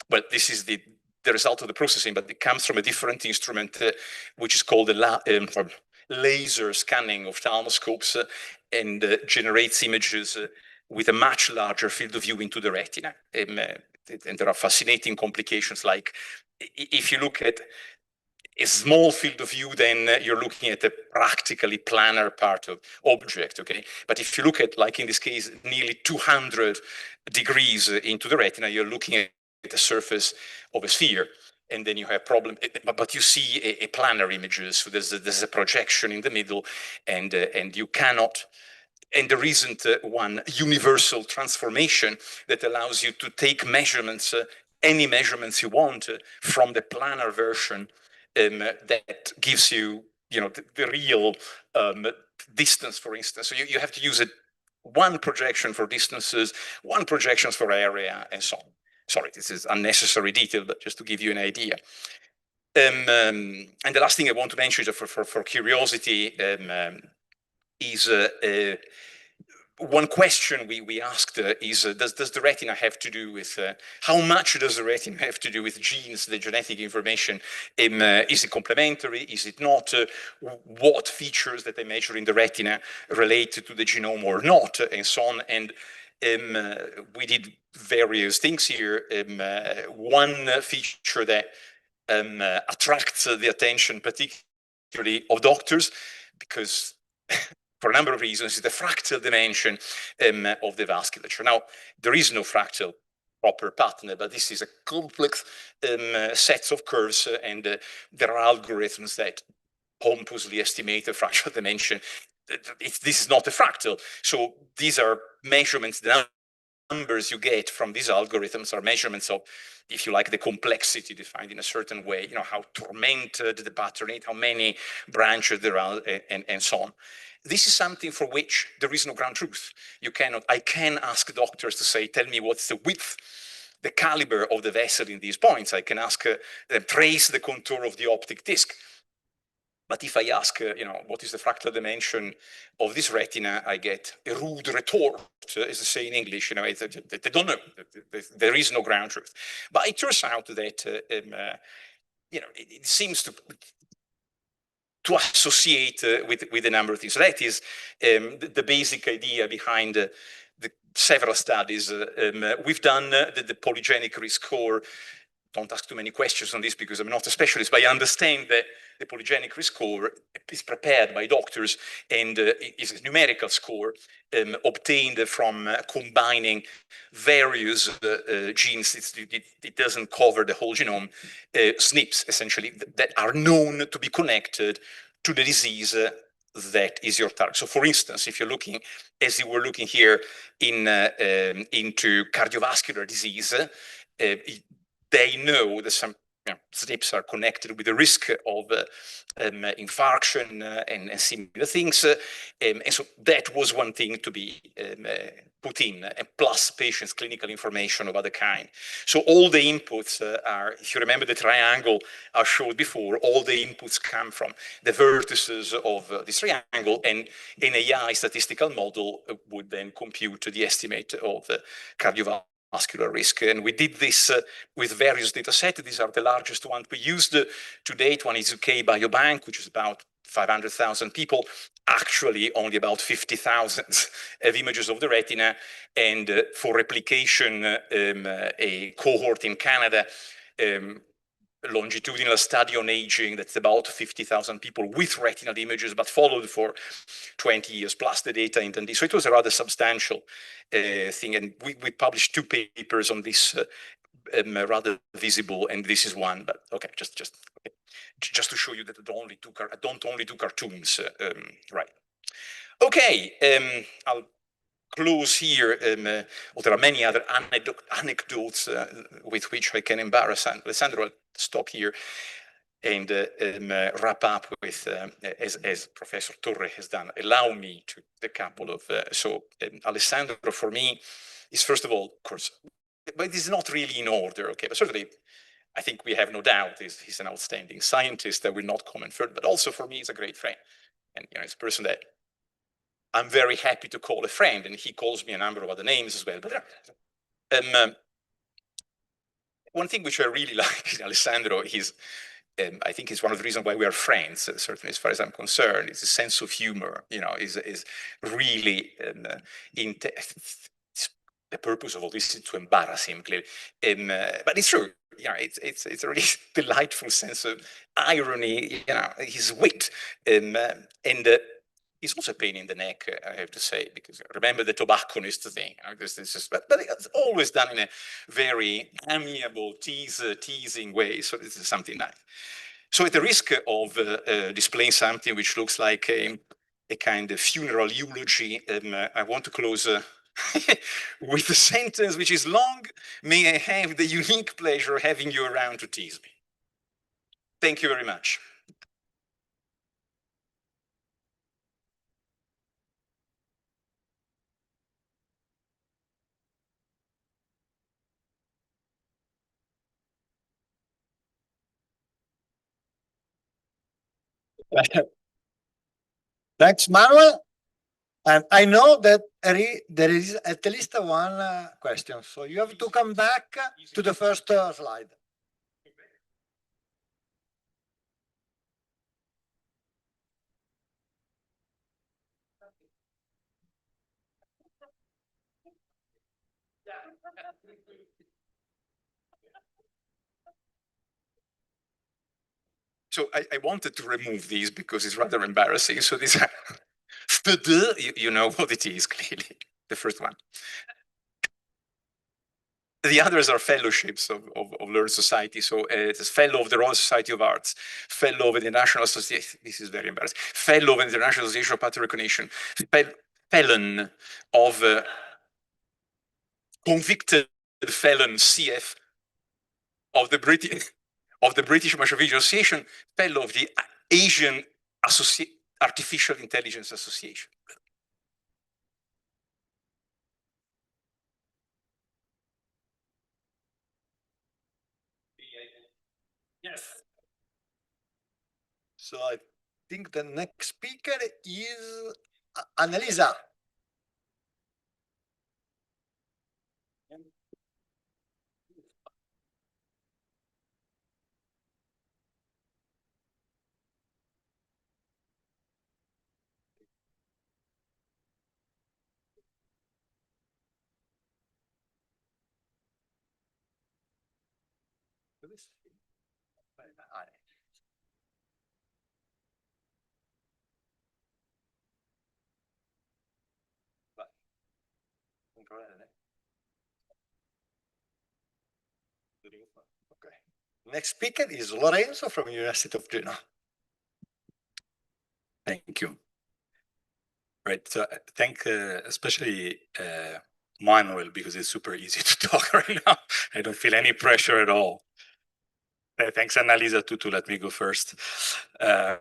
well, this is the result of the processing, but it comes from a different instrument, which is called the laser scanning ophthalmoscopes, and generates images with a much larger field of view into the retina. And there are fascinating complications, like if you look at a small field of view, then you're looking at a practically planar part of object, okay? But if you look at, like in this case, nearly 200 degrees into the retina, you're looking at the surface of a sphere. And then you have problem, but you see a planar images. So there's a projection in the middle, and you cannot, and there isn't one universal transformation that allows you to take measurements, any measurements you want from the planar version that gives you, the real distance, for instance. So you have to use one projection for distances, one projection for area, and so on. Sorry, this is unnecessary detail, but just to give you an idea. And the last thing I want to mention for curiosity is one question we asked is, does the retina have to do with, how much does the retina have to do with genes, the genetic information? Is it complementary? Is it not? What features that they measure in the retina relate to the genome or not, and so on. And we did various things here. One feature that attracts the attention, particularly of doctors, because for a number of reasons, is the fractal dimension of the vasculature. Now, there is no fractal proper pattern, but this is a complex set of curves, and there are algorithms that pompously estimate the fractal dimension. This is not a fractal. So these are measurements, the numbers you get from these algorithms are measurements of, if you like, the complexity defined in a certain way, how tormented the pattern is, how many branches there are, and so on. This is something for which there is no ground truth. I can ask doctors to say, tell me what's the width, the caliber of the vessel in these points. I can ask them, trace the contour of the optic disc. But if I ask, what is the fractal dimension of this retina, I get a rude retort, as they say in English. They don't know. There is no ground truth. But it turns out that, it seems to associate with a number of things. So that is the basic idea behind the several studies. We've done the polygenic risk score. Don't ask too many questions on this because I'm not a specialist, but I understand that the polygenic risk score is prepared by doctors and is a numerical score obtained from combining various genes. It doesn't cover the whole genome, SNPs essentially, that are known to be connected to the disease that is your target. So for instance, if you're looking, as you were looking here, into cardiovascular disease, they know that some SNPs are connected with the risk of infarction and similar things. And so that was one thing to be put in, and plus patients' clinical information of other kind. So all the inputs are, if you remember the triangle I showed before, all the inputs come from the vertices of this triangle, and an AI statistical model would then compute the estimate of cardiovascular risk. And we did this with various data sets. These are the largest ones we used to date. One is UK Biobank, which is about 500,000 people, actually only about 50,000 of images of the retina. And for replication, a cohort in Canada, longitudinal study on aging, that's about 50,000 people with retinal images, but followed for 20 years, plus the data in Dundee. So it was a rather substantial thing. And we published 2 papers on this, rather visible, and this is one, but okay, just to show you that I don't only do cartoons, right. Okay, I'll close here. Well, there are many other anecdotes with which I can embarrass Alessandro. I'll stop here and wrap up with, as Professor Torre has done, allow me to a couple of, Alessandro for me is, first of all, of course, but it is not really in order, okay, but certainly I think we have no doubt he's an outstanding scientist. I will not comment further, but also for me, he's a great friend. And it's a person that I'm very happy to call a friend, and he calls me a number of other names as well. But one thing which I really like in Alessandro is, I think it's one of the reasons why we are friends, certainly as far as I'm concerned, is a sense of humor, is really, the purpose of all this is to embarrass him, clearly. But it's true, it's a really delightful sense of irony, his wit, and he's also a pain in the neck, I have to say, because remember the tobacconist thing. But it's always done in a very amiable, teasing way. So this is something nice. So at the risk of displaying something which looks like a kind of funeral eulogy, I want to close with a sentence which is long. May I have the unique pleasure of having you around to tease me. Thank you very much. Thanks, Manuel. And I know that there is at least one question. So you have to come back to the first slide. So I wanted to remove these because it's rather embarrassing. So these are, you know what it is, clearly, the first one. The others are fellowships of Learned Society. So it's fellow of the Royal Society of Arts, fellow of the National Association, this is very embarrassing, fellow of the International Association of Patent Recognition, felon of convicted felon CF of the British Machine Vision Association, fellow of the Asian Artificial Intelligence Association. Yes. So I think the next speaker is Annalisa. Okay. Next speaker is Lorenzo from University of Genoa. Thank you. Right, so thank especially Manuel, because it's super easy to talk right now. I don't feel any pressure at all. Thanks, Annalisa, to let me go first. Right,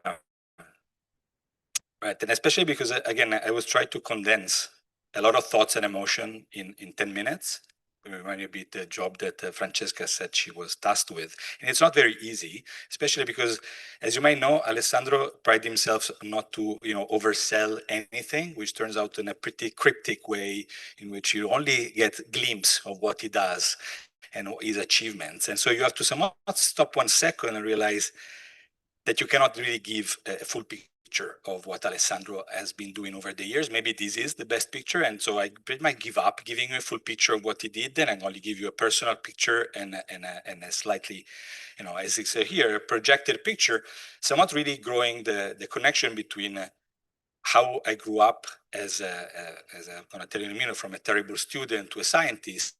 and especially because, again, I was trying to condense a lot of thoughts and emotion in 10 minutes. It reminded me a bit the job that Francesca said she was tasked with. And it's not very easy, especially because, as you might know, Alessandro prided himself not to, oversell anything, which turns out in a pretty cryptic way in which you only get a glimpse of what he does and his achievements. And so you have to somewhat stop 1 second and realize that you cannot really give a full picture of what Alessandro has been doing over the years. Maybe this is the best picture, and so I pretty much give up giving you a full picture of what he did, then I only give you a personal picture and a slightly, as it's here, a projected picture, somewhat really growing the connection between how I grew up as I'm going to tell you, from a terrible student to a scientist,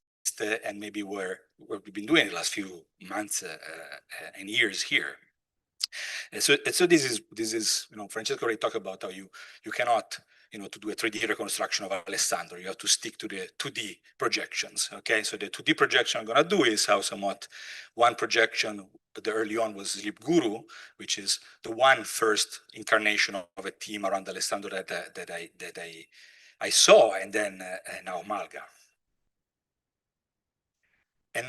and maybe what we've been doing the last few months and years here. And so this is Francesco already talked about how you cannot, to do a 3D reconstruction of Alessandro, you have to stick to the 2D projections, okay? So the 2D projection I'm gonna do is how somewhat one projection, the early on was Sleep Guru, which is the first incarnation of a team around Alessandro that I saw, and then now Malga. And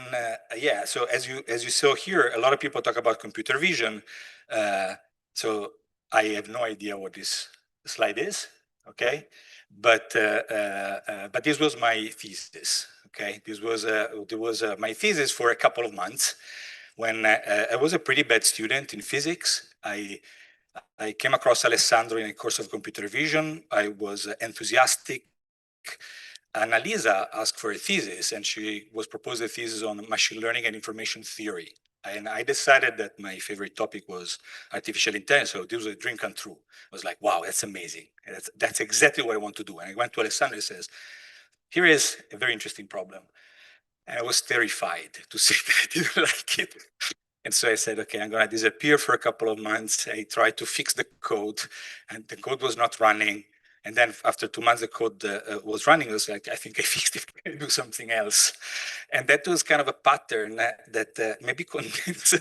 yeah, so as you saw here, a lot of people talk about computer vision. So I have no idea what this slide is, okay? But this was my thesis, okay? This was my thesis for a couple of months when I was a pretty bad student in physics. I came across Alessandro in a course of computer vision. I was enthusiastic. Annalisa asked for a thesis, and she was proposed a thesis on machine learning and information theory. And I decided that my favorite topic was artificial intelligence, so this was a dream come true. I was like, wow, that's amazing. And that's exactly what I want to do. And I went to Alessandro and says, here is a very interesting problem. And I was terrified to say that I didn't like it. And so I said, okay, I'm going to disappear for a couple of months. I tried to fix the code, and the code was not running. And then after 2 months, the code was running. I was like, I think I fixed it. Can I do something else? And that was kind of a pattern that maybe convinced.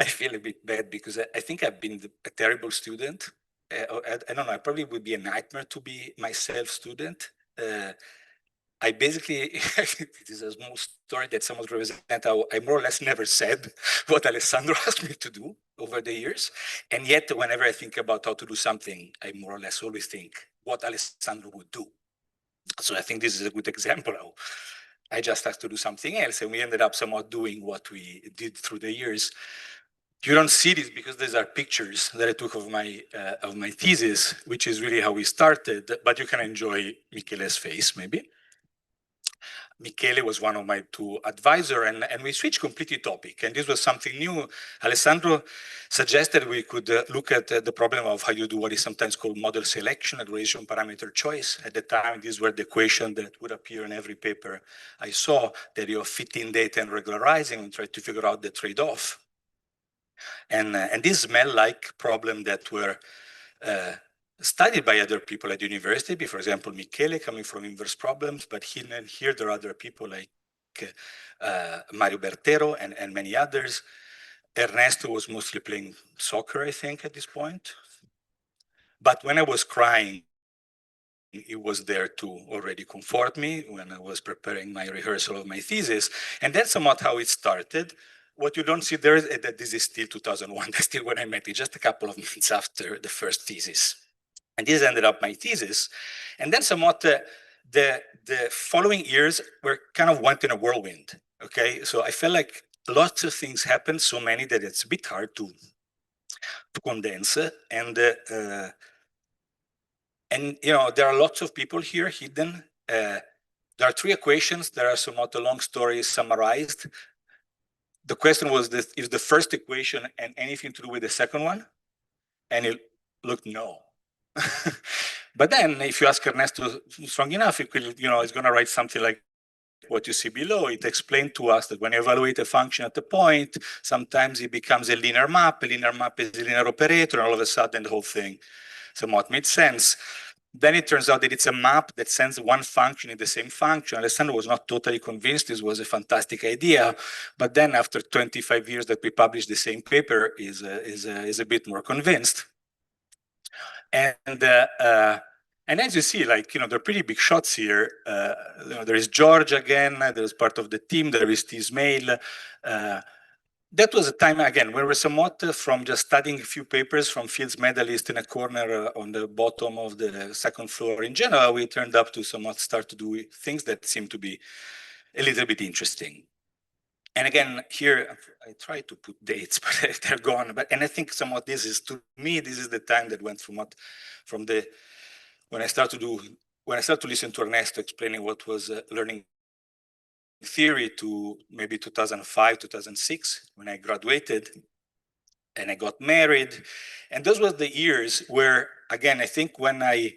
I feel a bit bad because I think I've been a terrible student. I don't know. I probably would be a nightmare to be myself student. I basically, it is a small story that somewhat represents how I more or less never said what Alessandro asked me to do over the years. And yet, whenever I think about how to do something, I more or less always think what Alessandro would do. So I think this is a good example of I just had to do something else. And we ended up somewhat doing what we did through the years. You don't see this because these are pictures that I took of my thesis, which is really how we started, but you can enjoy Michele's face, maybe. Michele was one of my two advisors, and we switched completely topic. And this was something new. Alessandro suggested we could look at the problem of how you do what is sometimes called model selection, aggregation parameter choice. At the time, these were the equations that would appear in every paper I saw, that you fitting data and regularizing and try to figure out the trade-off. And these smell like problems that were studied by other people at university, for example, Michele coming from inverse problems, but here there are other people like Mario Bertero and many others. Ernesto was mostly playing soccer, I think, at this point. But when I was crying, he was there to already comfort me when I was preparing my rehearsal of my thesis. And that's somewhat how it started. What you don't see there is that this is still 2001. That's still when I met it, just a couple of months after the first thesis. And this ended up my thesis. And then somewhat the following years were kind of went in a whirlwind, okay? So I felt like lots of things happened, so many that it's a bit hard to condense. And you know, there are lots of people here hidden. There are three equations. There are somewhat a long story summarized. The question was, is the first equation and anything to do with the second one? And it looked no. But then if you ask Ernesto strong enough, it could, you know, it's going to write something like what you see below. It explained to us that when you evaluate a function at a point, sometimes it becomes a linear map. A linear map is a linear operator, and all of a sudden the whole thing somewhat made sense. Then it turns out that it's a map that sends one function in the same function. Alessandro was not totally convinced this was a fantastic idea, but then after 25 years that we published the same paper, is a bit more convinced. And as you see, like, you know, they're pretty big shots here. You know, there is George again, there's part of the team, there is Tismail. That was a time, again, where we're somewhat from just studying a few papers from Fields medalist in a corner on the bottom of the second floor in Genoa, we turned up to somewhat start to do things that seem to be a little bit interesting. And again, here, I try to put dates, but they're gone. And I think somewhat this is, to me, this is the time that went when I start to listen to Ernesto explaining what was learning theory to maybe 2005, 2006, when I graduated and I got married. And those were the years where, again, I think when I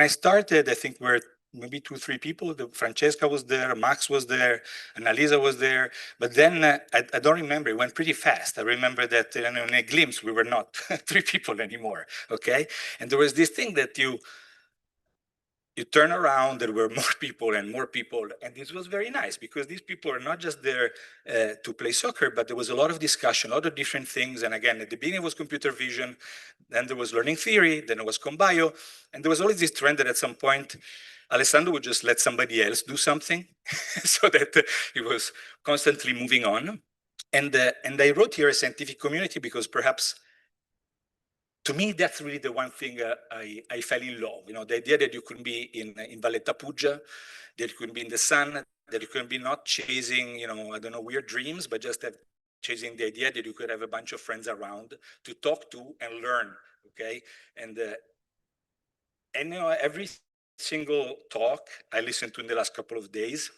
started, I think we're maybe 2 or 3 people. Francesca was there, Max was there, Annalisa was there. But then I don't remember, it went pretty fast. I remember that in a glimpse, we were not 3 people anymore, okay? And there was this thing that you turn around, there were more people, and this was very nice because these people are not just there to play soccer, but there was a lot of discussion, a lot of different things. And again, at the beginning was computer vision, then there was learning theory, then it was combio, and there was always this trend that at some point, Alessandro would just let somebody else do something so that he was constantly moving on. And I wrote here a scientific community because perhaps to me, that's really the one thing I fell in love. You know, the idea that you could be in Valletta Puggia, that you could be in the sun, that you could be not chasing, you know, I don't know, weird dreams, but just chasing the idea that you could have a bunch of friends around to talk to and learn, okay? And And every single talk I listened to in the last couple of days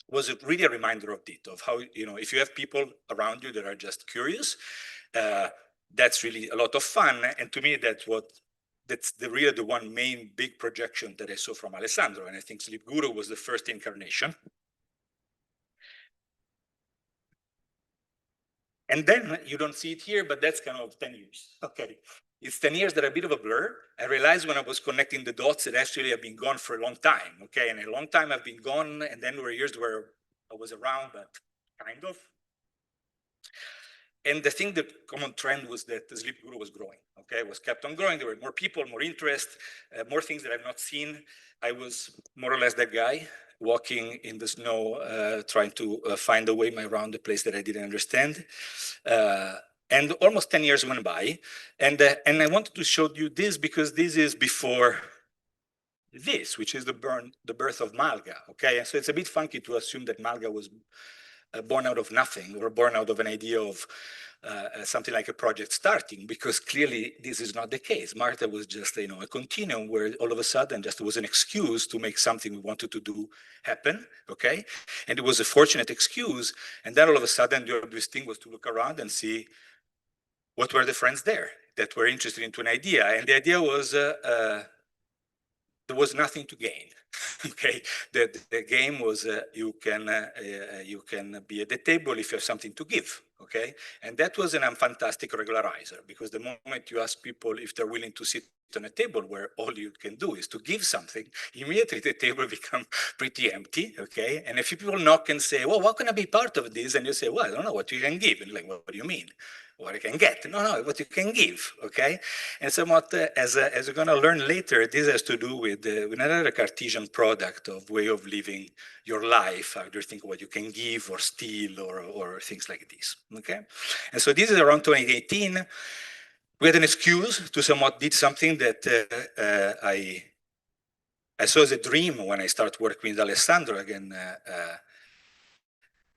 was really a reminder of Vito, of how, if you have people around you that are just curious, that's really a lot of fun. And to me, that's really the one main big projection that I saw from Alessandro. And I think Sleep Guru was the first incarnation. And then you don't see it here, but that's kind of 10 years. Okay. It's 10 years that are a bit of a blur. I realized when I was connecting the dots that actually I've been gone for a long time. Okay. And a long time I've been gone. And then there were years where I was around, but kind of. And the thing, the common trend was that the Sleep Guru was growing. Okay. It was kept on growing. There were more people, more interest, more things that I've not seen. I was more or less that guy walking in the snow, trying to find a way around the place that I didn't understand. And almost 10 years went by. And I wanted to show you this because this is before this, which is the birth of Malga. Okay, and so it's a bit funky to assume that Malga was born out of nothing or born out of an idea of something like a project starting, because clearly this is not the case. Marta was just a continuum where all of a sudden just was an excuse to make something we wanted to do happen, okay? And it was a fortunate excuse. And then all of a sudden the obvious thing was to look around and see what were the friends there that were interested into an idea. And the idea was there was nothing to gain. Okay, the game was you can be at the table if you have something to give. Okay, and that was a fantastic regularizer, because the moment you ask people if they're willing to sit on a table where all you can do is to give something, immediately the table becomes pretty empty. Okay, and if people knock and say, well, what can I be part of this? And you say, well, I don't know what you can give. And like, what do you mean? What I can get? No, what you can give, okay? And somewhat, as we're gonna learn later, this has to do with another Cartesian product of way of living your life, either think what you can give or steal or things like this, okay? And so this is around 2018. We had an excuse to somewhat did something that I saw as a dream when I started working with Alessandro again,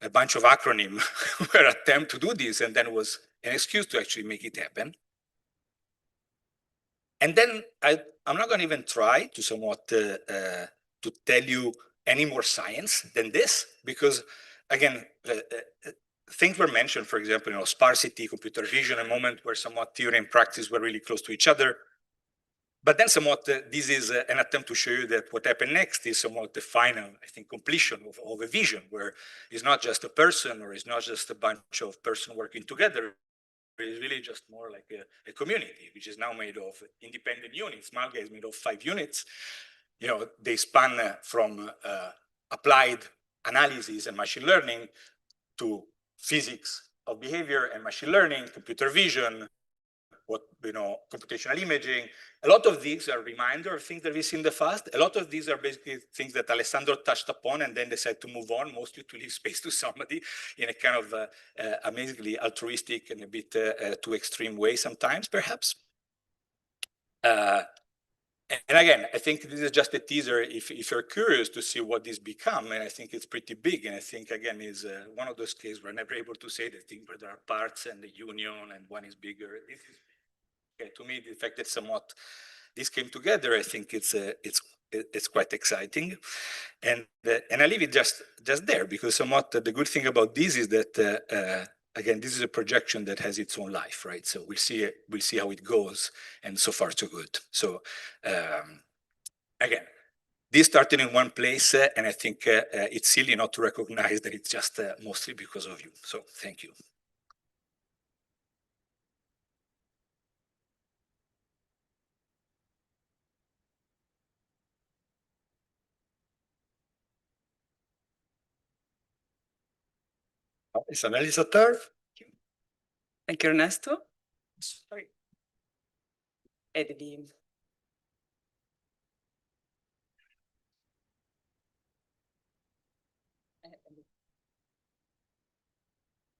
a bunch of acronyms were attempt to do this, and then it was an excuse to actually make it happen. And then I'm not going to even try to somewhat to tell you any more science than this, because again, things were mentioned, for example, sparsity, computer vision, a moment where somewhat theory and practice were really close to each other. But then somewhat, this is an attempt to show you that what happened next is somewhat the final, I think, completion of a vision, where it's not just a person or it's not just a bunch of person working together. It's really just more like a community, which is now made of independent units. Malga is made of 5 units. They span from applied analysis and machine learning to physics of behavior and machine learning, computer vision, computational imaging. A lot of these are reminder of things that we've seen in the past. A lot of these are basically things that Alessandro touched upon and then decided to move on, mostly to leave space to somebody in a kind of amazingly altruistic and a bit too extreme way sometimes, perhaps. And again, I think this is just a teaser if you're curious to see what this become, and I think it's pretty big. And I think, again, is one of those cases where I'm never able to say the thing where there are parts and the union and one is bigger. This is, okay, to me, the fact that somewhat this came together, I think it's quite exciting. And I leave it just there, because somewhat the good thing about this is that, again, this is a projection that has its own life, right? So we'll see how it goes, and so far so good. So again, this started in one place, and I think it's silly not to recognize that it's just mostly because of you. So thank you. It's Annalisa turn. Thank you, Ernesto. Sorry. Editing.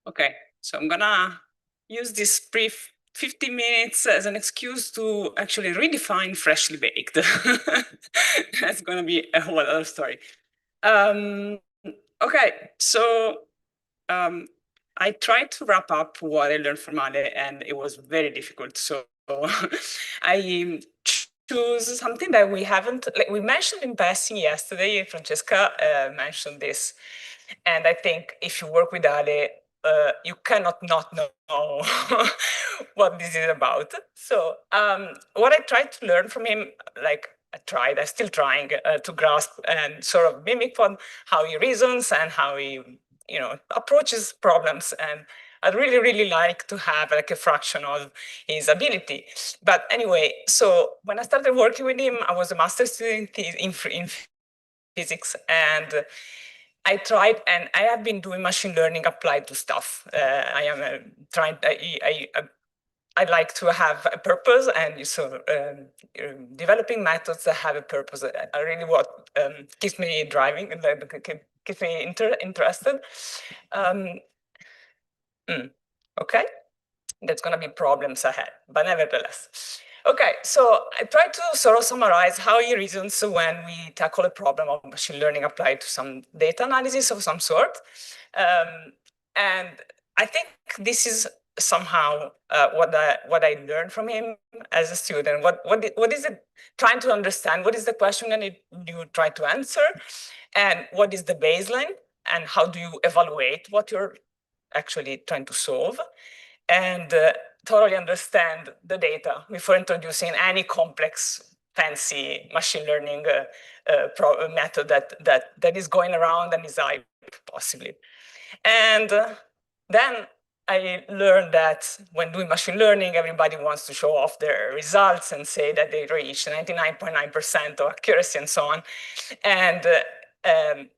Okay, so I'm gonna use this brief 50 minutes as an excuse to actually redefine freshly baked. That's gonna be a whole other story. Okay, so I tried to wrap up what I learned from Ale, and it was very difficult. So I choose something that we haven't, like we mentioned in passing yesterday. Francesca mentioned this, and I think if you work with Ale, you cannot not know what this is about. So what I tried to learn from him, like I'm still trying to grasp and sort of mimic how he reasons and how he, approaches problems. And I'd really, really like to have like a fraction of his ability. But anyway, so when I started working with him, I was a master's student in physics, and I tried, and I have been doing machine learning applied to stuff. I am trying. I like to have a purpose, and so developing methods that have a purpose are really what keeps me driving and keeps me interested. Okay, there's going to be problems ahead, but nevertheless. Okay, so I try to sort of summarize how he reasons when we tackle a problem of machine learning applied to some data analysis of some sort. And I think this is somehow what I learned from him as a student. What is it trying to understand? What is the question that you try to answer? And what is the baseline? And how do you evaluate what you're actually trying to solve? And totally understand the data before introducing any complex, fancy machine learning method that is going around and is hype, possibly. And then I learned that when doing machine learning, everybody wants to show off their results and say that they reach 99.9% of accuracy and so on. And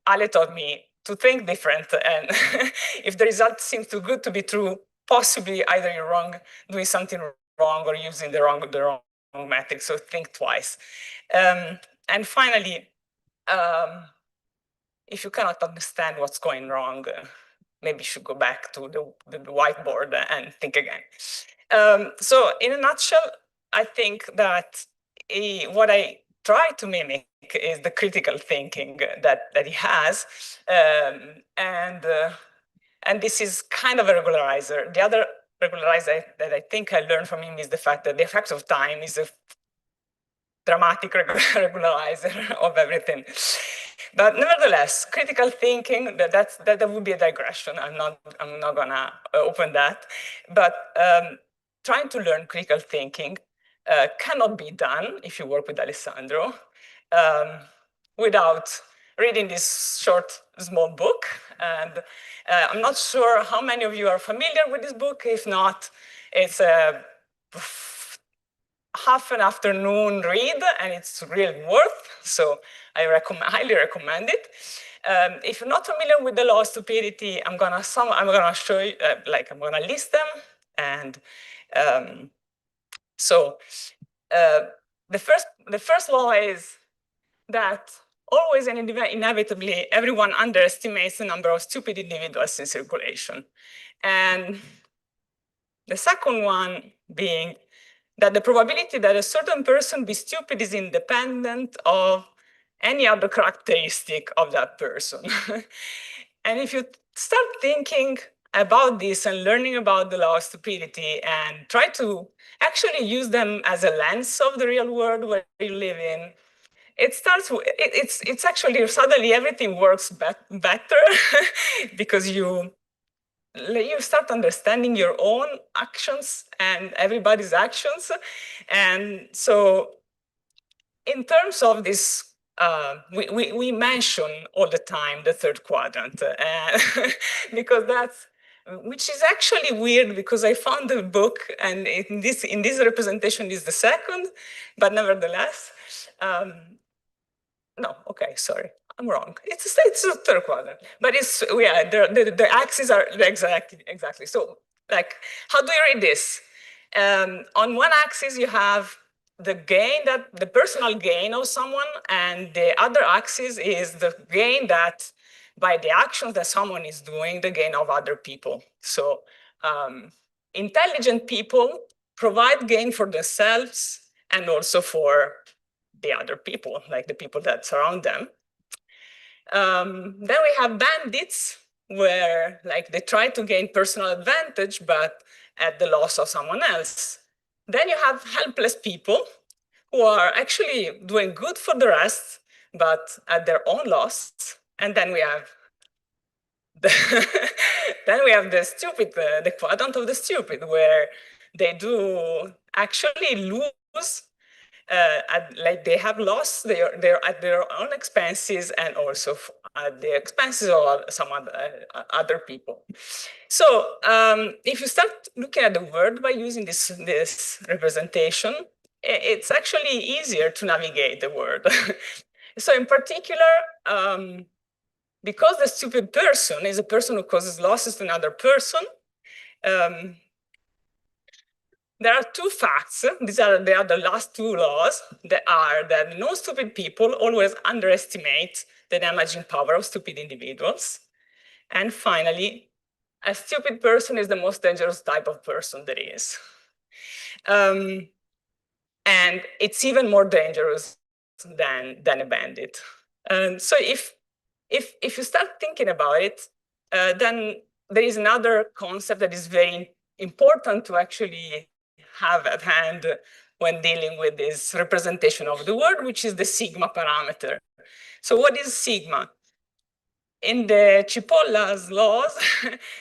Ale taught me to think different. And if the result seems too good to be true, possibly either you're wrong, doing something wrong, or using the wrong metric. So think twice. And finally, if you cannot understand what's going wrong, maybe you should go back to the whiteboard and think again. So in a nutshell, I think that what I try to mimic is the critical thinking that he has. And this is kind of a regularizer. The other regularizer that I think I learned from him is the fact that the effect of time is a dramatic regularizer of everything. But nevertheless, critical thinking, that would be a digression. I'm not gonna open that. But trying to learn critical thinking cannot be done if you work with Alessandro without reading this short, small book. And I'm not sure how many of you are familiar with this book. If not, it's a half an afternoon read, and it's really worth. So I highly recommend it. If you're not familiar with the law of stupidity, I'm gonna show you, I'm gonna list them. And so the first law is that always and inevitably, everyone underestimates the number of stupid individuals in circulation. And the second one being that the probability that a certain person be stupid is independent of any other characteristic of that person. And if you start thinking about this and learning about the law of stupidity and try to actually use them as a lens of the real world where you live in, it's actually suddenly everything works better because you start understanding your own actions and everybody's actions. And so in terms of this, we mention all the time the third quadrant, because which is actually weird because I found the book and in this representation is the second, but nevertheless, no, okay, sorry, I'm wrong. It's a third quadrant, but the axes are exactly. So like, how do you read this? On one axis you have the personal gain of someone, and the other axis is the gain that by the actions that someone is doing, the gain of other people. So intelligent people provide gain for themselves and also for the other people, like the people that surround them. Then we have bandits, where like they try to gain personal advantage, but at the loss of someone else. Then you have helpless people who are actually doing good for the rest, but at their own loss. And then we have the stupid, the quadrant of the stupid, where they do actually lose, like they have lost they're at their own expenses and also at the expenses of some other people. So if you start looking at the world by using this representation, it's actually easier to navigate the world. So in particular, because the stupid person is a person who causes losses to another person, there are two facts. They are the last two laws that are that no stupid people always underestimate the damaging power of stupid individuals. And finally, a stupid person is the most dangerous type of person there is. And it's even more dangerous than a bandit. And so if you start thinking about it, then there is another concept that is very important to actually have at hand when dealing with this representation of the world, which is the sigma parameter. So what is sigma? In the Cipolla's laws,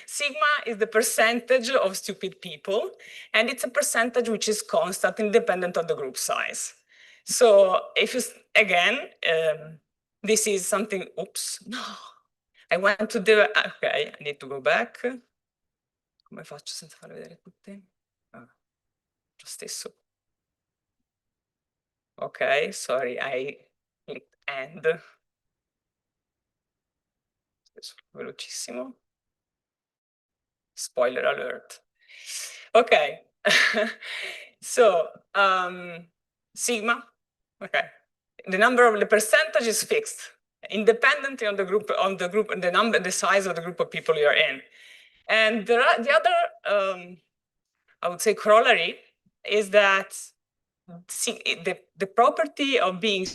sigma is the percentage of stupid people, and it's a percentage which is constant, independent of the group size. So if you, again, this is something, oops, no, I want to do, okay, I need to go back. Come faccio senza far vedere tutti? Ah, lo stesso. Ok, sorry, I clicked end. Velocissimo. Spoiler alert. Okay. So sigma, okay. The number of the percentage is fixed, independently on the group, the size of the group of people you're in. And the other, I would say, corollary is that the property of being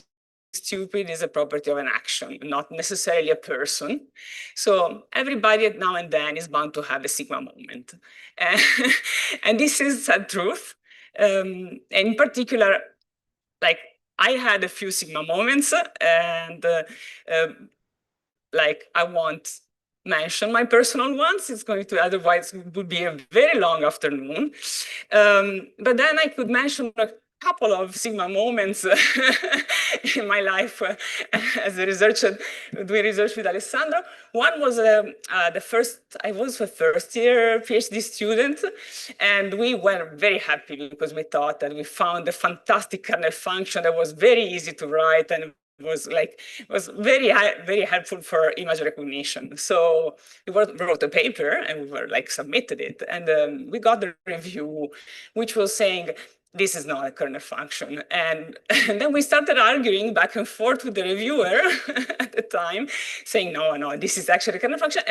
stupid is a property of an action, not necessarily a person. So everybody now and then is bound to have a sigma moment. And this is a truth. And in particular, like I had a few sigma moments, and like I won't mention my personal ones. It's going to, otherwise it would be a very long afternoon. But then I could mention a couple of sigma moments in my life as a researcher, doing research with Alessandro. One was I was a first year PhD student, and we were very happy because we thought that we found a fantastic kernel function that was very easy to write and was very helpful for image recognition. So we wrote a paper and we were like submitted it, and we got the review, which was saying, this is not a kernel function. And then we started arguing back and forth with the reviewer at the time, saying, no, this is actually a kernel function.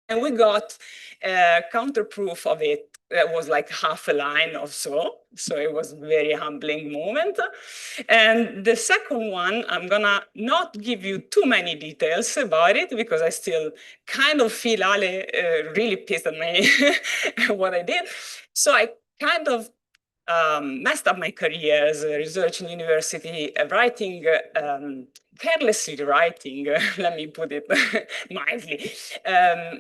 And we got counterproof of it that was like half a line or so. So it was a very humbling moment. And the second one, I'm gonna not give you too many details about it because I still kind of feel Ale really pissed at me what I did. So I kind of messed up my career as a research in university, carelessly writing, let me put it mildly,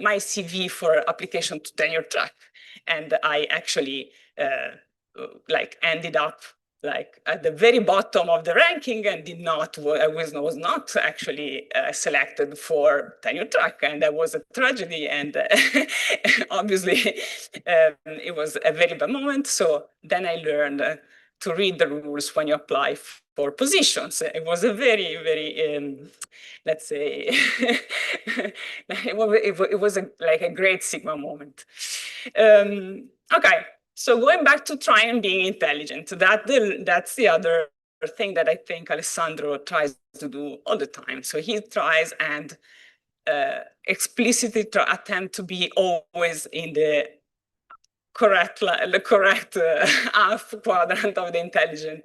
my CV for application to tenure track. And I actually ended up like at the very bottom of the ranking and was not actually selected for tenure track, and that was a tragedy. And obviously it was a very bad moment. So then I learned to read the rules when you apply for positions. It was a very, very, let's say, it was like a great sigma moment. Okay. So going back to trying and being intelligent, that's the other thing that I think Alessandro tries to do all the time. So he tries and explicitly attempt to be always in the correct half quadrant of the intelligent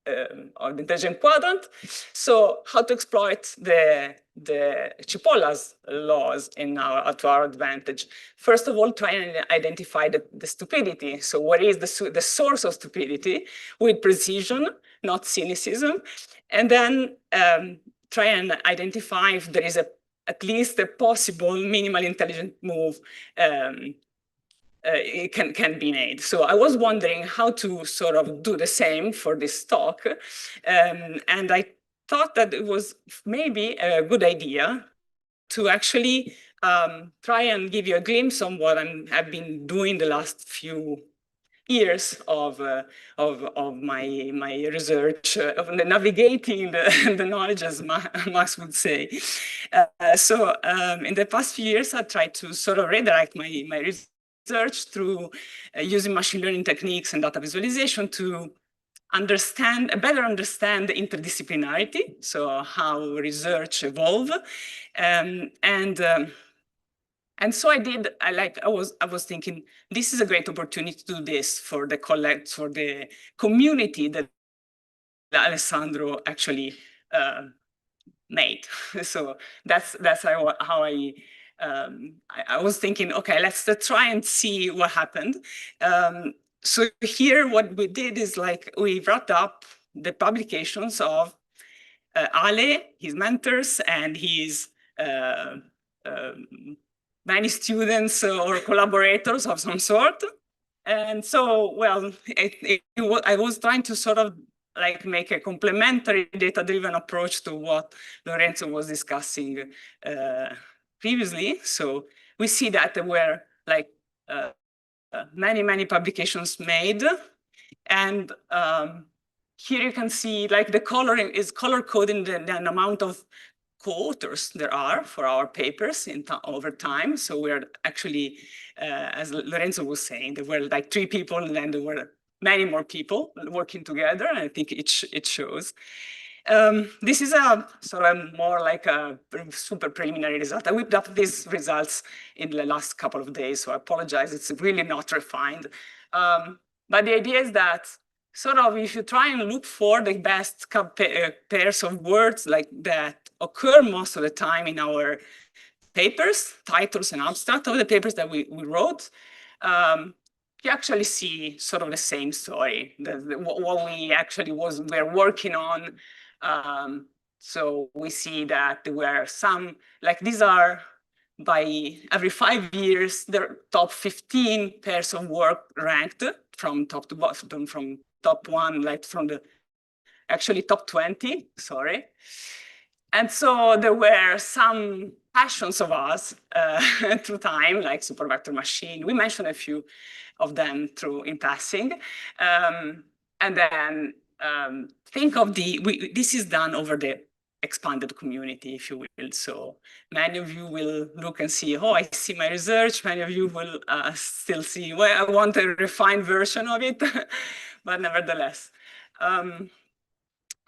of the intelligent quadrant. So how to exploit the Cipolle's laws to our advantage? First of all, try and identify the stupidity. So what is the source of stupidity with precision, not cynicism, and then try and identify if there is at least a possible minimal intelligent move it can be made. So I was wondering how to sort of do the same for this talk. And I thought that it was maybe a good idea to actually try and give you a glimpse on what I've been doing the last few years of my research, of navigating the knowledge, as Max would say. So in the past few years, I tried to sort of redirect my research through using machine learning techniques and data visualization to better understand the interdisciplinarity, so how research evolve, and so I was thinking, this is a great opportunity to do this for the community that Alessandro actually made. So that's how I was thinking, okay, let's try and see what happened. So here, what we did is we wrapped up the publications of Ale, his mentors, and his many students or collaborators of some sort. And so, well, I was trying to sort of make a complementary data-driven approach to what Lorenzo was discussing previously. So we see that there were many publications made. And here you can see the coloring is color-coding the amount of co-authors there are for our papers over time. So we're actually, as Lorenzo was saying, there were 3 people, and then there were many more people working together, and I think it shows. This is a sort of more like a super preliminary result. I whipped up these results in the last couple of days, so I apologize. It's really not refined. But the idea is that sort of if you try and look for the best pairs of words that occur most of the time in our papers, titles and abstract of the papers that we wrote, you actually see sort of the same story, what we actually were working on. So we see that there were some, these are by every 5 years, the top 15 pairs of work ranked from top to bottom, from top 1, from the actually top 20, sorry. And so there were some passions of us through time, like supervector machine. We mentioned a few of them in passing. And then think of this is done over the expanded community, if you will. So many of you will look and see, oh, I see my research. Many of you will still see, well, I want a refined version of it, but nevertheless.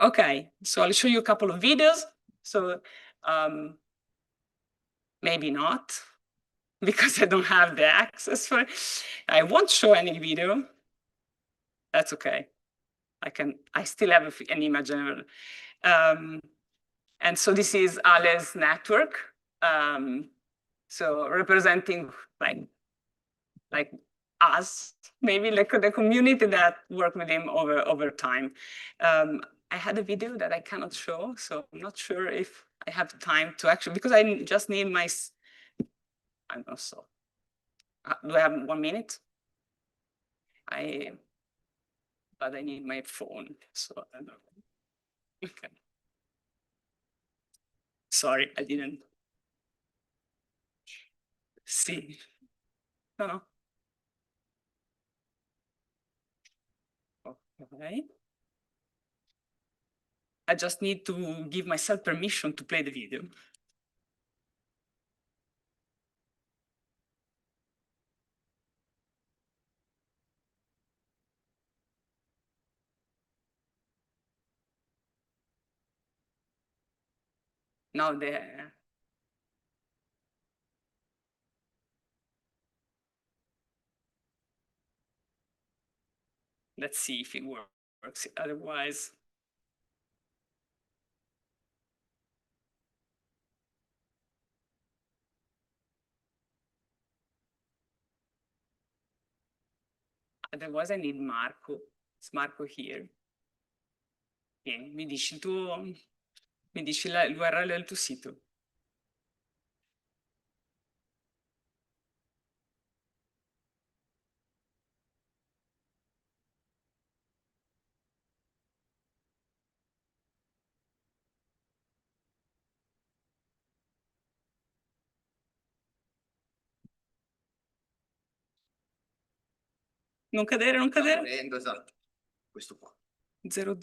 Okay, so I'll show you a couple of videos. So maybe not, because I don't have the access for it. I won't show any video. That's okay. I still have an image. And so this is Ale's network. So representing like us, maybe the community that worked with him over time. I had a video that I cannot show, so I'm not sure if I have time to actually, because I just need my, I don't know, so. Do I have 1 minute? But I need my phone, so I don't know. Okay. Sorry, I didn't see. No. Okay. I just need to give myself permission to play the video. Now let's see if it works. Otherwise, Otherwise I need Marco. It's Marco here. Mi dici l'URL del tuo sito. Non cadere, non cadere. Esatto, questo qua. 00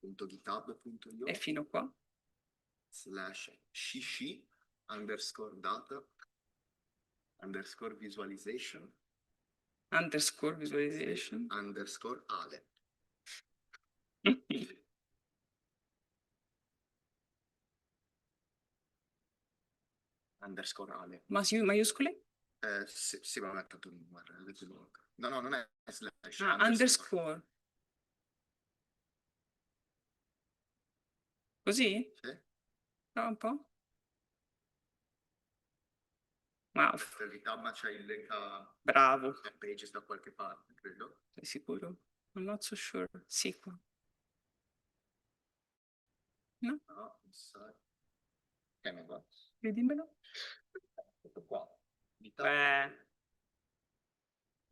.github.io e fino qua. /cc _data _visualization _visualization. _ale. _ale. Maiuscole? Sì, va metto un URL più lungo. No, non è slash, Underscore. Così? Sì. Prova un po'. Wow. Per GitHub c'è il link a Bravo. pages da qualche parte, credo. Sei sicuro? I'm not so sure. Sì, qua. No? No, mi sa. Ok, ma va. Ridimelo. Questo qua. GitHub.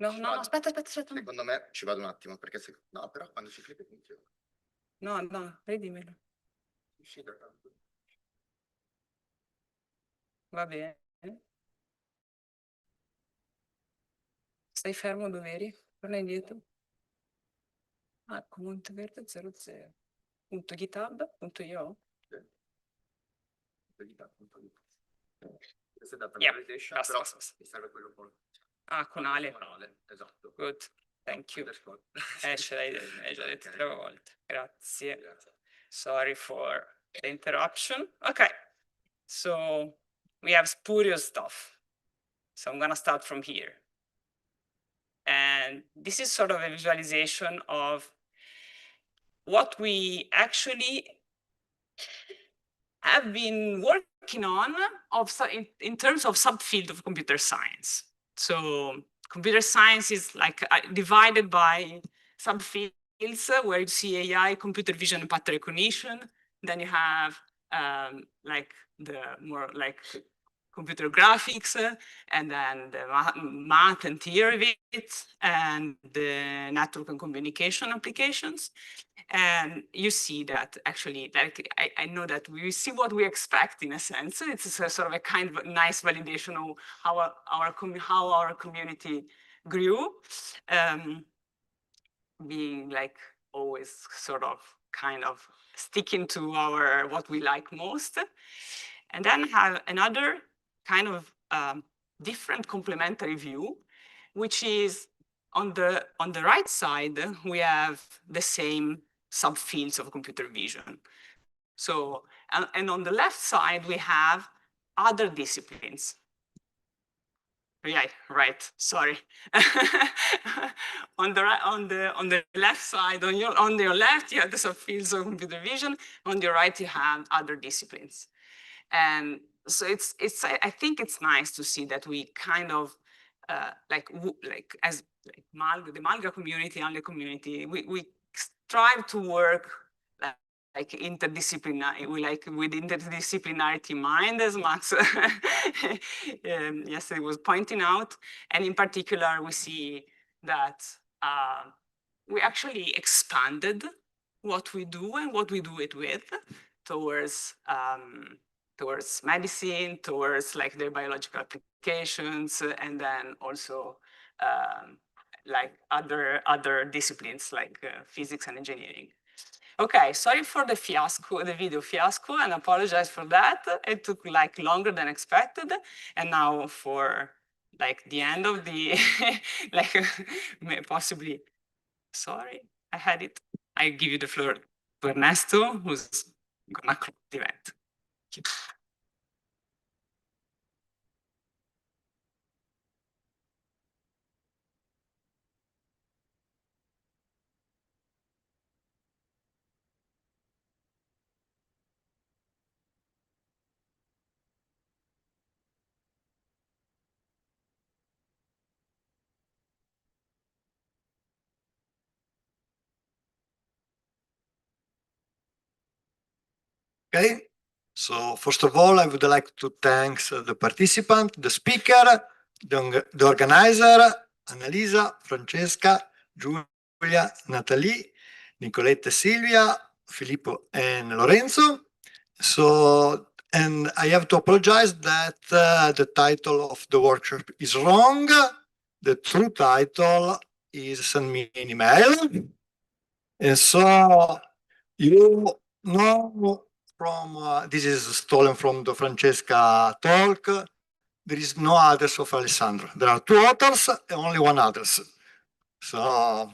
No, aspetta. Secondo me ci vado un attimo, perché no, però quando ci clicco funziona. No, ridimelo. Uscita tanto. Va bene. Stai fermo dove eri? Torna indietro. Monte Verde 00. .github.io. Questa è data Yeah, validation, basta, però basta. mi serve quello con Con Ale. esatto. Good, thank you. Ce l'hai già detto 3 volte. Grazie. Sorry for the interruption. Okay, so we have spurious stuff. So I'm gonna start from here. And this is sort of a visualization of what we actually have been working on in terms of subfield of computer science. So computer science is like divided by subfields where you see AI, computer vision, and pattern recognition. Then you have like the more like computer graphics, and then the math and theory of it, and the network and communication applications. And you see that actually, like I know that we see what we expect in a sense. It's a sort of a kind of nice validation of how our community grew, being like always sort of kind of sticking to what we like most. And then have another kind of different complementary view, which is on the right side, we have the same subfields of computer vision. So, and on the left side, we have other disciplines. Yeah, right. Sorry. on the left side, on your left, you have the subfields of computer vision. On your right, you have other disciplines. And so I think it's nice to see that we kind of as the Malga community and the community, we strive to work like interdisciplinary, with interdisciplinarity in mind, as Max yesterday was pointing out. And in particular, we see that we actually expanded what we do and what we do it with towards medicine, towards like their biological applications, and then also like other disciplines like physics and engineering. Okay, sorry for the fiasco, the video fiasco, and apologize for that. It took like longer than expected, and now for like the end of the like possibly. Sorry, I had it. I give you the floor to Ernesto, who's gonna close the event. Okay, so first of all, I would like to thank the participant, the speaker, the organizer, Annalisa, Francesca, Giulia, Natalie, Nicoletta, Silvia, Filippo, and Lorenzo. So, and I have to apologize that the title of the workshop is wrong. The true title is "Send me an email." And so you know from, this is stolen from the Francesca talk, there is no others of Alessandro. There are two authors and only one others. So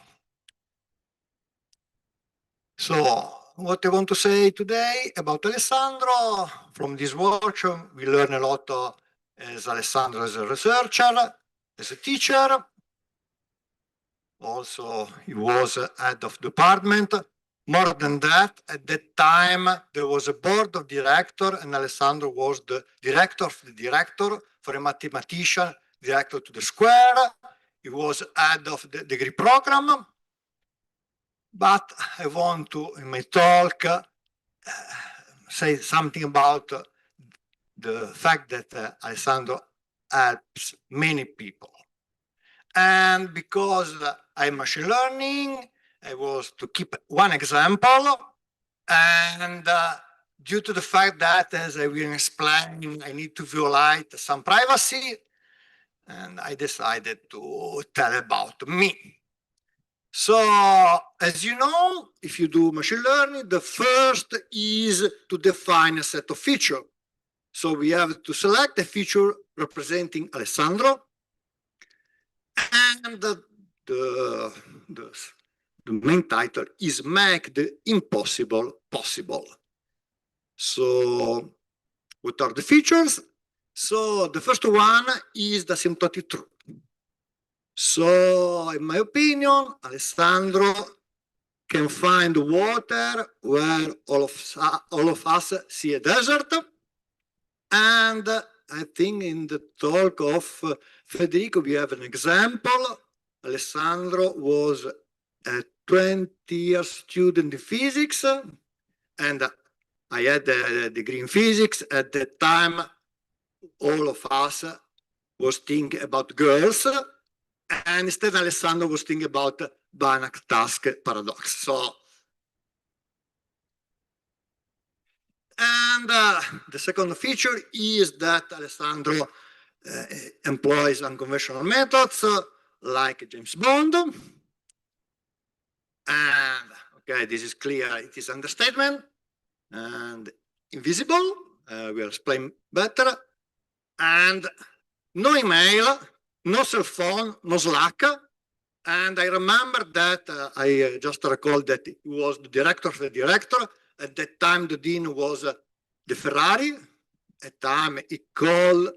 what I want to say today about Alessandro, from this workshop, we learn a lot as Alessandro as a researcher, as a teacher. Also, he was head of department. More than that, at that time, there was a board of director and Alessandro was the director of the director. For a mathematician, director to the square. He was head of the degree program. But I want to, in my talk, say something about the fact that Alessandro helps many people. And because I'm machine learning, I was to keep one example. And due to the fact that, as I will explain, I need to violate some privacy, and I decided to tell about me. So, as you know, if you do machine learning, the first is to define a set of features. So we have to select a feature representing Alessandro, and the main title is make the impossible possible. So what are the features? So the first one is the asymptotic truth. So in my opinion, Alessandro can find water where all of us see a desert. And I think in the talk of Federico, we have an example. Alessandro was a 20-year student in physics, and I had a degree in physics. At that time, all of us was thinking about girls, and instead Alessandro was thinking about Banach task paradox. So, and the second feature is that Alessandro employs unconventional methods like James Bond. And okay, this is clear, it is understatement. And invisible, we'll explain better. And no email, no cell phone, no Slack. And I remember that I just recalled that he was the director of the director. At that time, the dean was the Ferrari. At time, he called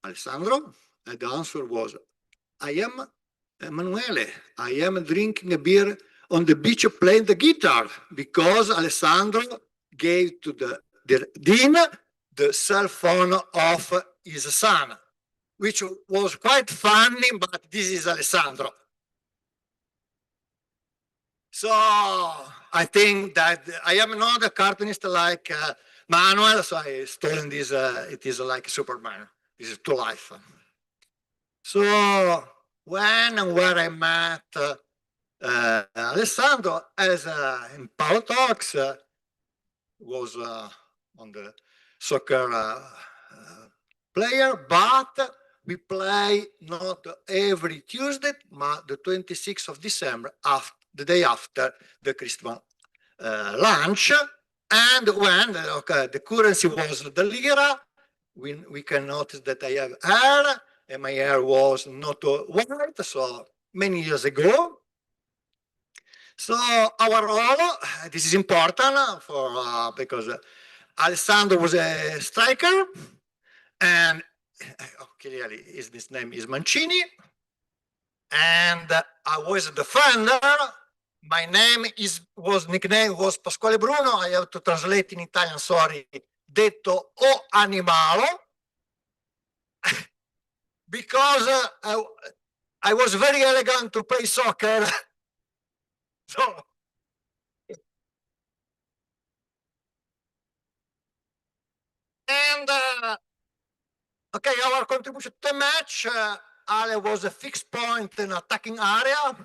Alessandro, and the answer was, I am Emanuele. I am drinking a beer on the beach playing the guitar, because Alessandro gave to the dean the cell phone of his son, which was quite funny, but this is Alessandro. So I think that I am not a cartoonist like Manuel, so I stolen this, it is like Superman. This is to life. So when and where I met Alessandro, as in Power Talks, was on the soccer player, but we play not every Tuesday, but the 26th of December, the day after the Christmas lunch. And when the currency was the lira, we can notice that I have hair, and my hair was not white, so many years ago. So our role, this is important for because Alessandro was a striker, and clearly his name is Mancini, and I was a defender. My name nickname was Pasquale Bruno. I have to translate in Italian, sorry, detto o animalo, because I was very elegant to play soccer. So And okay, our contribution to the match, Ale was a fixed point in attacking area.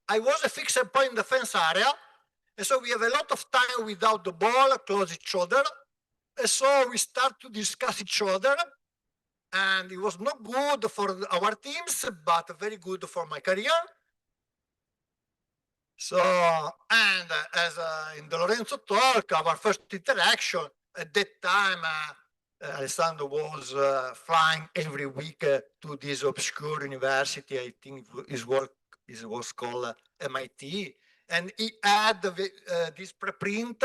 I was a fixed point in defense area. And so we have a lot of time without the ball, close each other. And so we start to discuss each other. And it was not good for our teams, but very good for my career. So, and as in the Lorenzo talk, our first interaction, at that time, Alessandro was flying every week to this obscure university. I think his work was called MIT. And he had this preprint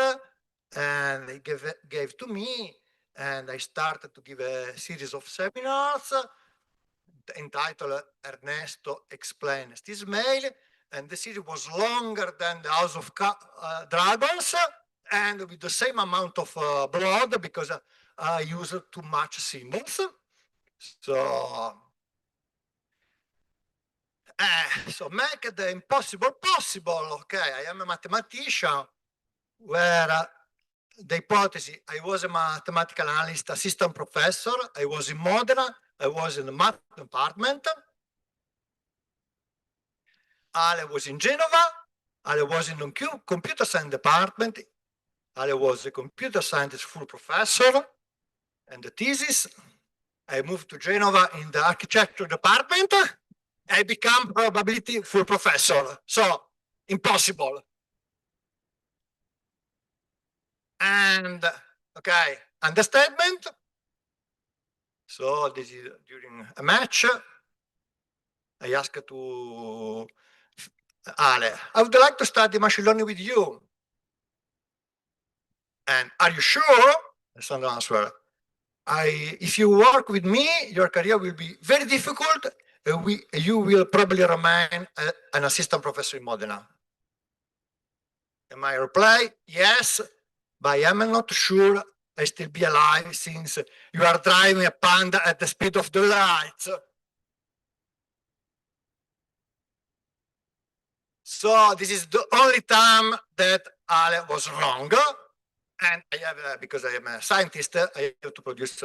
and he gave to me. And I started to give a series of seminars entitled Ernesto Explains This Mail. And the series was longer than the House of Dragons and with the same amount of blood because I used too much symbols. So make the impossible possible. Okay, I am a mathematician where the hypothesis, I was a mathematical analyst, assistant professor. I was in Modena. I was in the math department. Ale was in Genova. Ale was in the computer science department. Ale was a computer scientist full professor. And the thesis, I moved to Genova in the architecture department. I become probability full professor. So impossible. And okay, understatement. So this is during a match. I asked to Ale, I would like to study machine learning with you. And are you sure? Alessandro answered, if you work with me, your career will be very difficult. You will probably remain an assistant professor in Modena. And my reply, yes, but I am not sure I still be alive since you are driving a Panda at the speed of the light. So this is the only time that Ale was wrong. And I have, because I am a scientist, I have to produce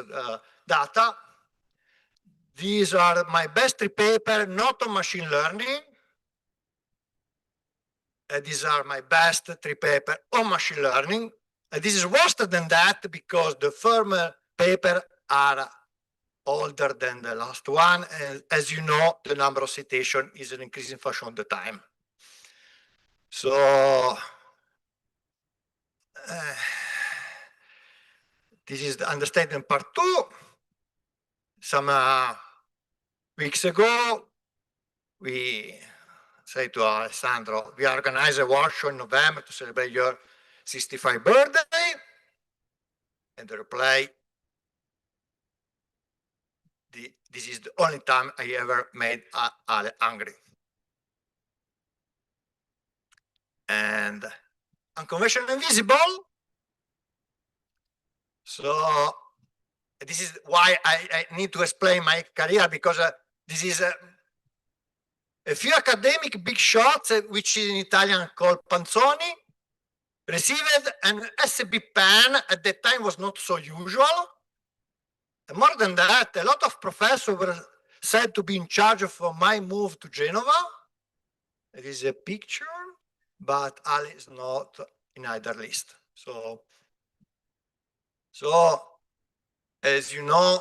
data. These are my best three papers, not on machine learning. These are my best three papers on machine learning. This is worse than that because the former papers are older than the last one. And as you know, the number of citations is an increasing function of the time. So this is the understatement part 2. Some weeks ago, we say to Alessandro, we organize a workshop in November to celebrate your 65th birthday. And the reply, this is the only time I ever made Ale angry. And unconventional invisible. So this is why I need to explain my career, because this is a few academic big shots, which in Italian called panzoni, received an SB pen. At that time was not so usual. And more than that, a lot of professors were said to be in charge of my move to Genova. It is a picture, but Ali is not in either list. So as you know,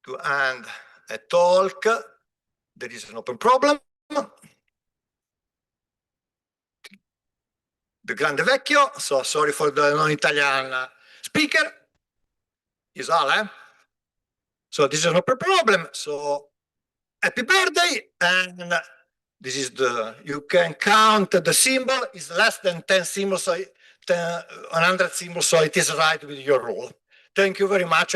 to end a talk, there is an open problem. The Grande Vecchio, so sorry for the non-Italian speaker, is Ale. So this is an open problem. So happy birthday. And this is you can count the symbol is less than 10 symbols, so 100 symbols, so it is right with your rule. Thank you very much.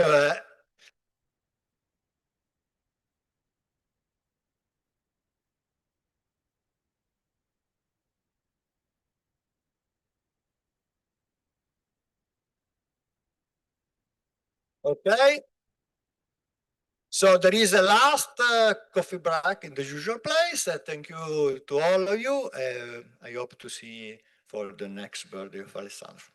Okay. So there is a last coffee break in the usual place. Thank you to all of you. I hope to see for the next birthday of Alessandro.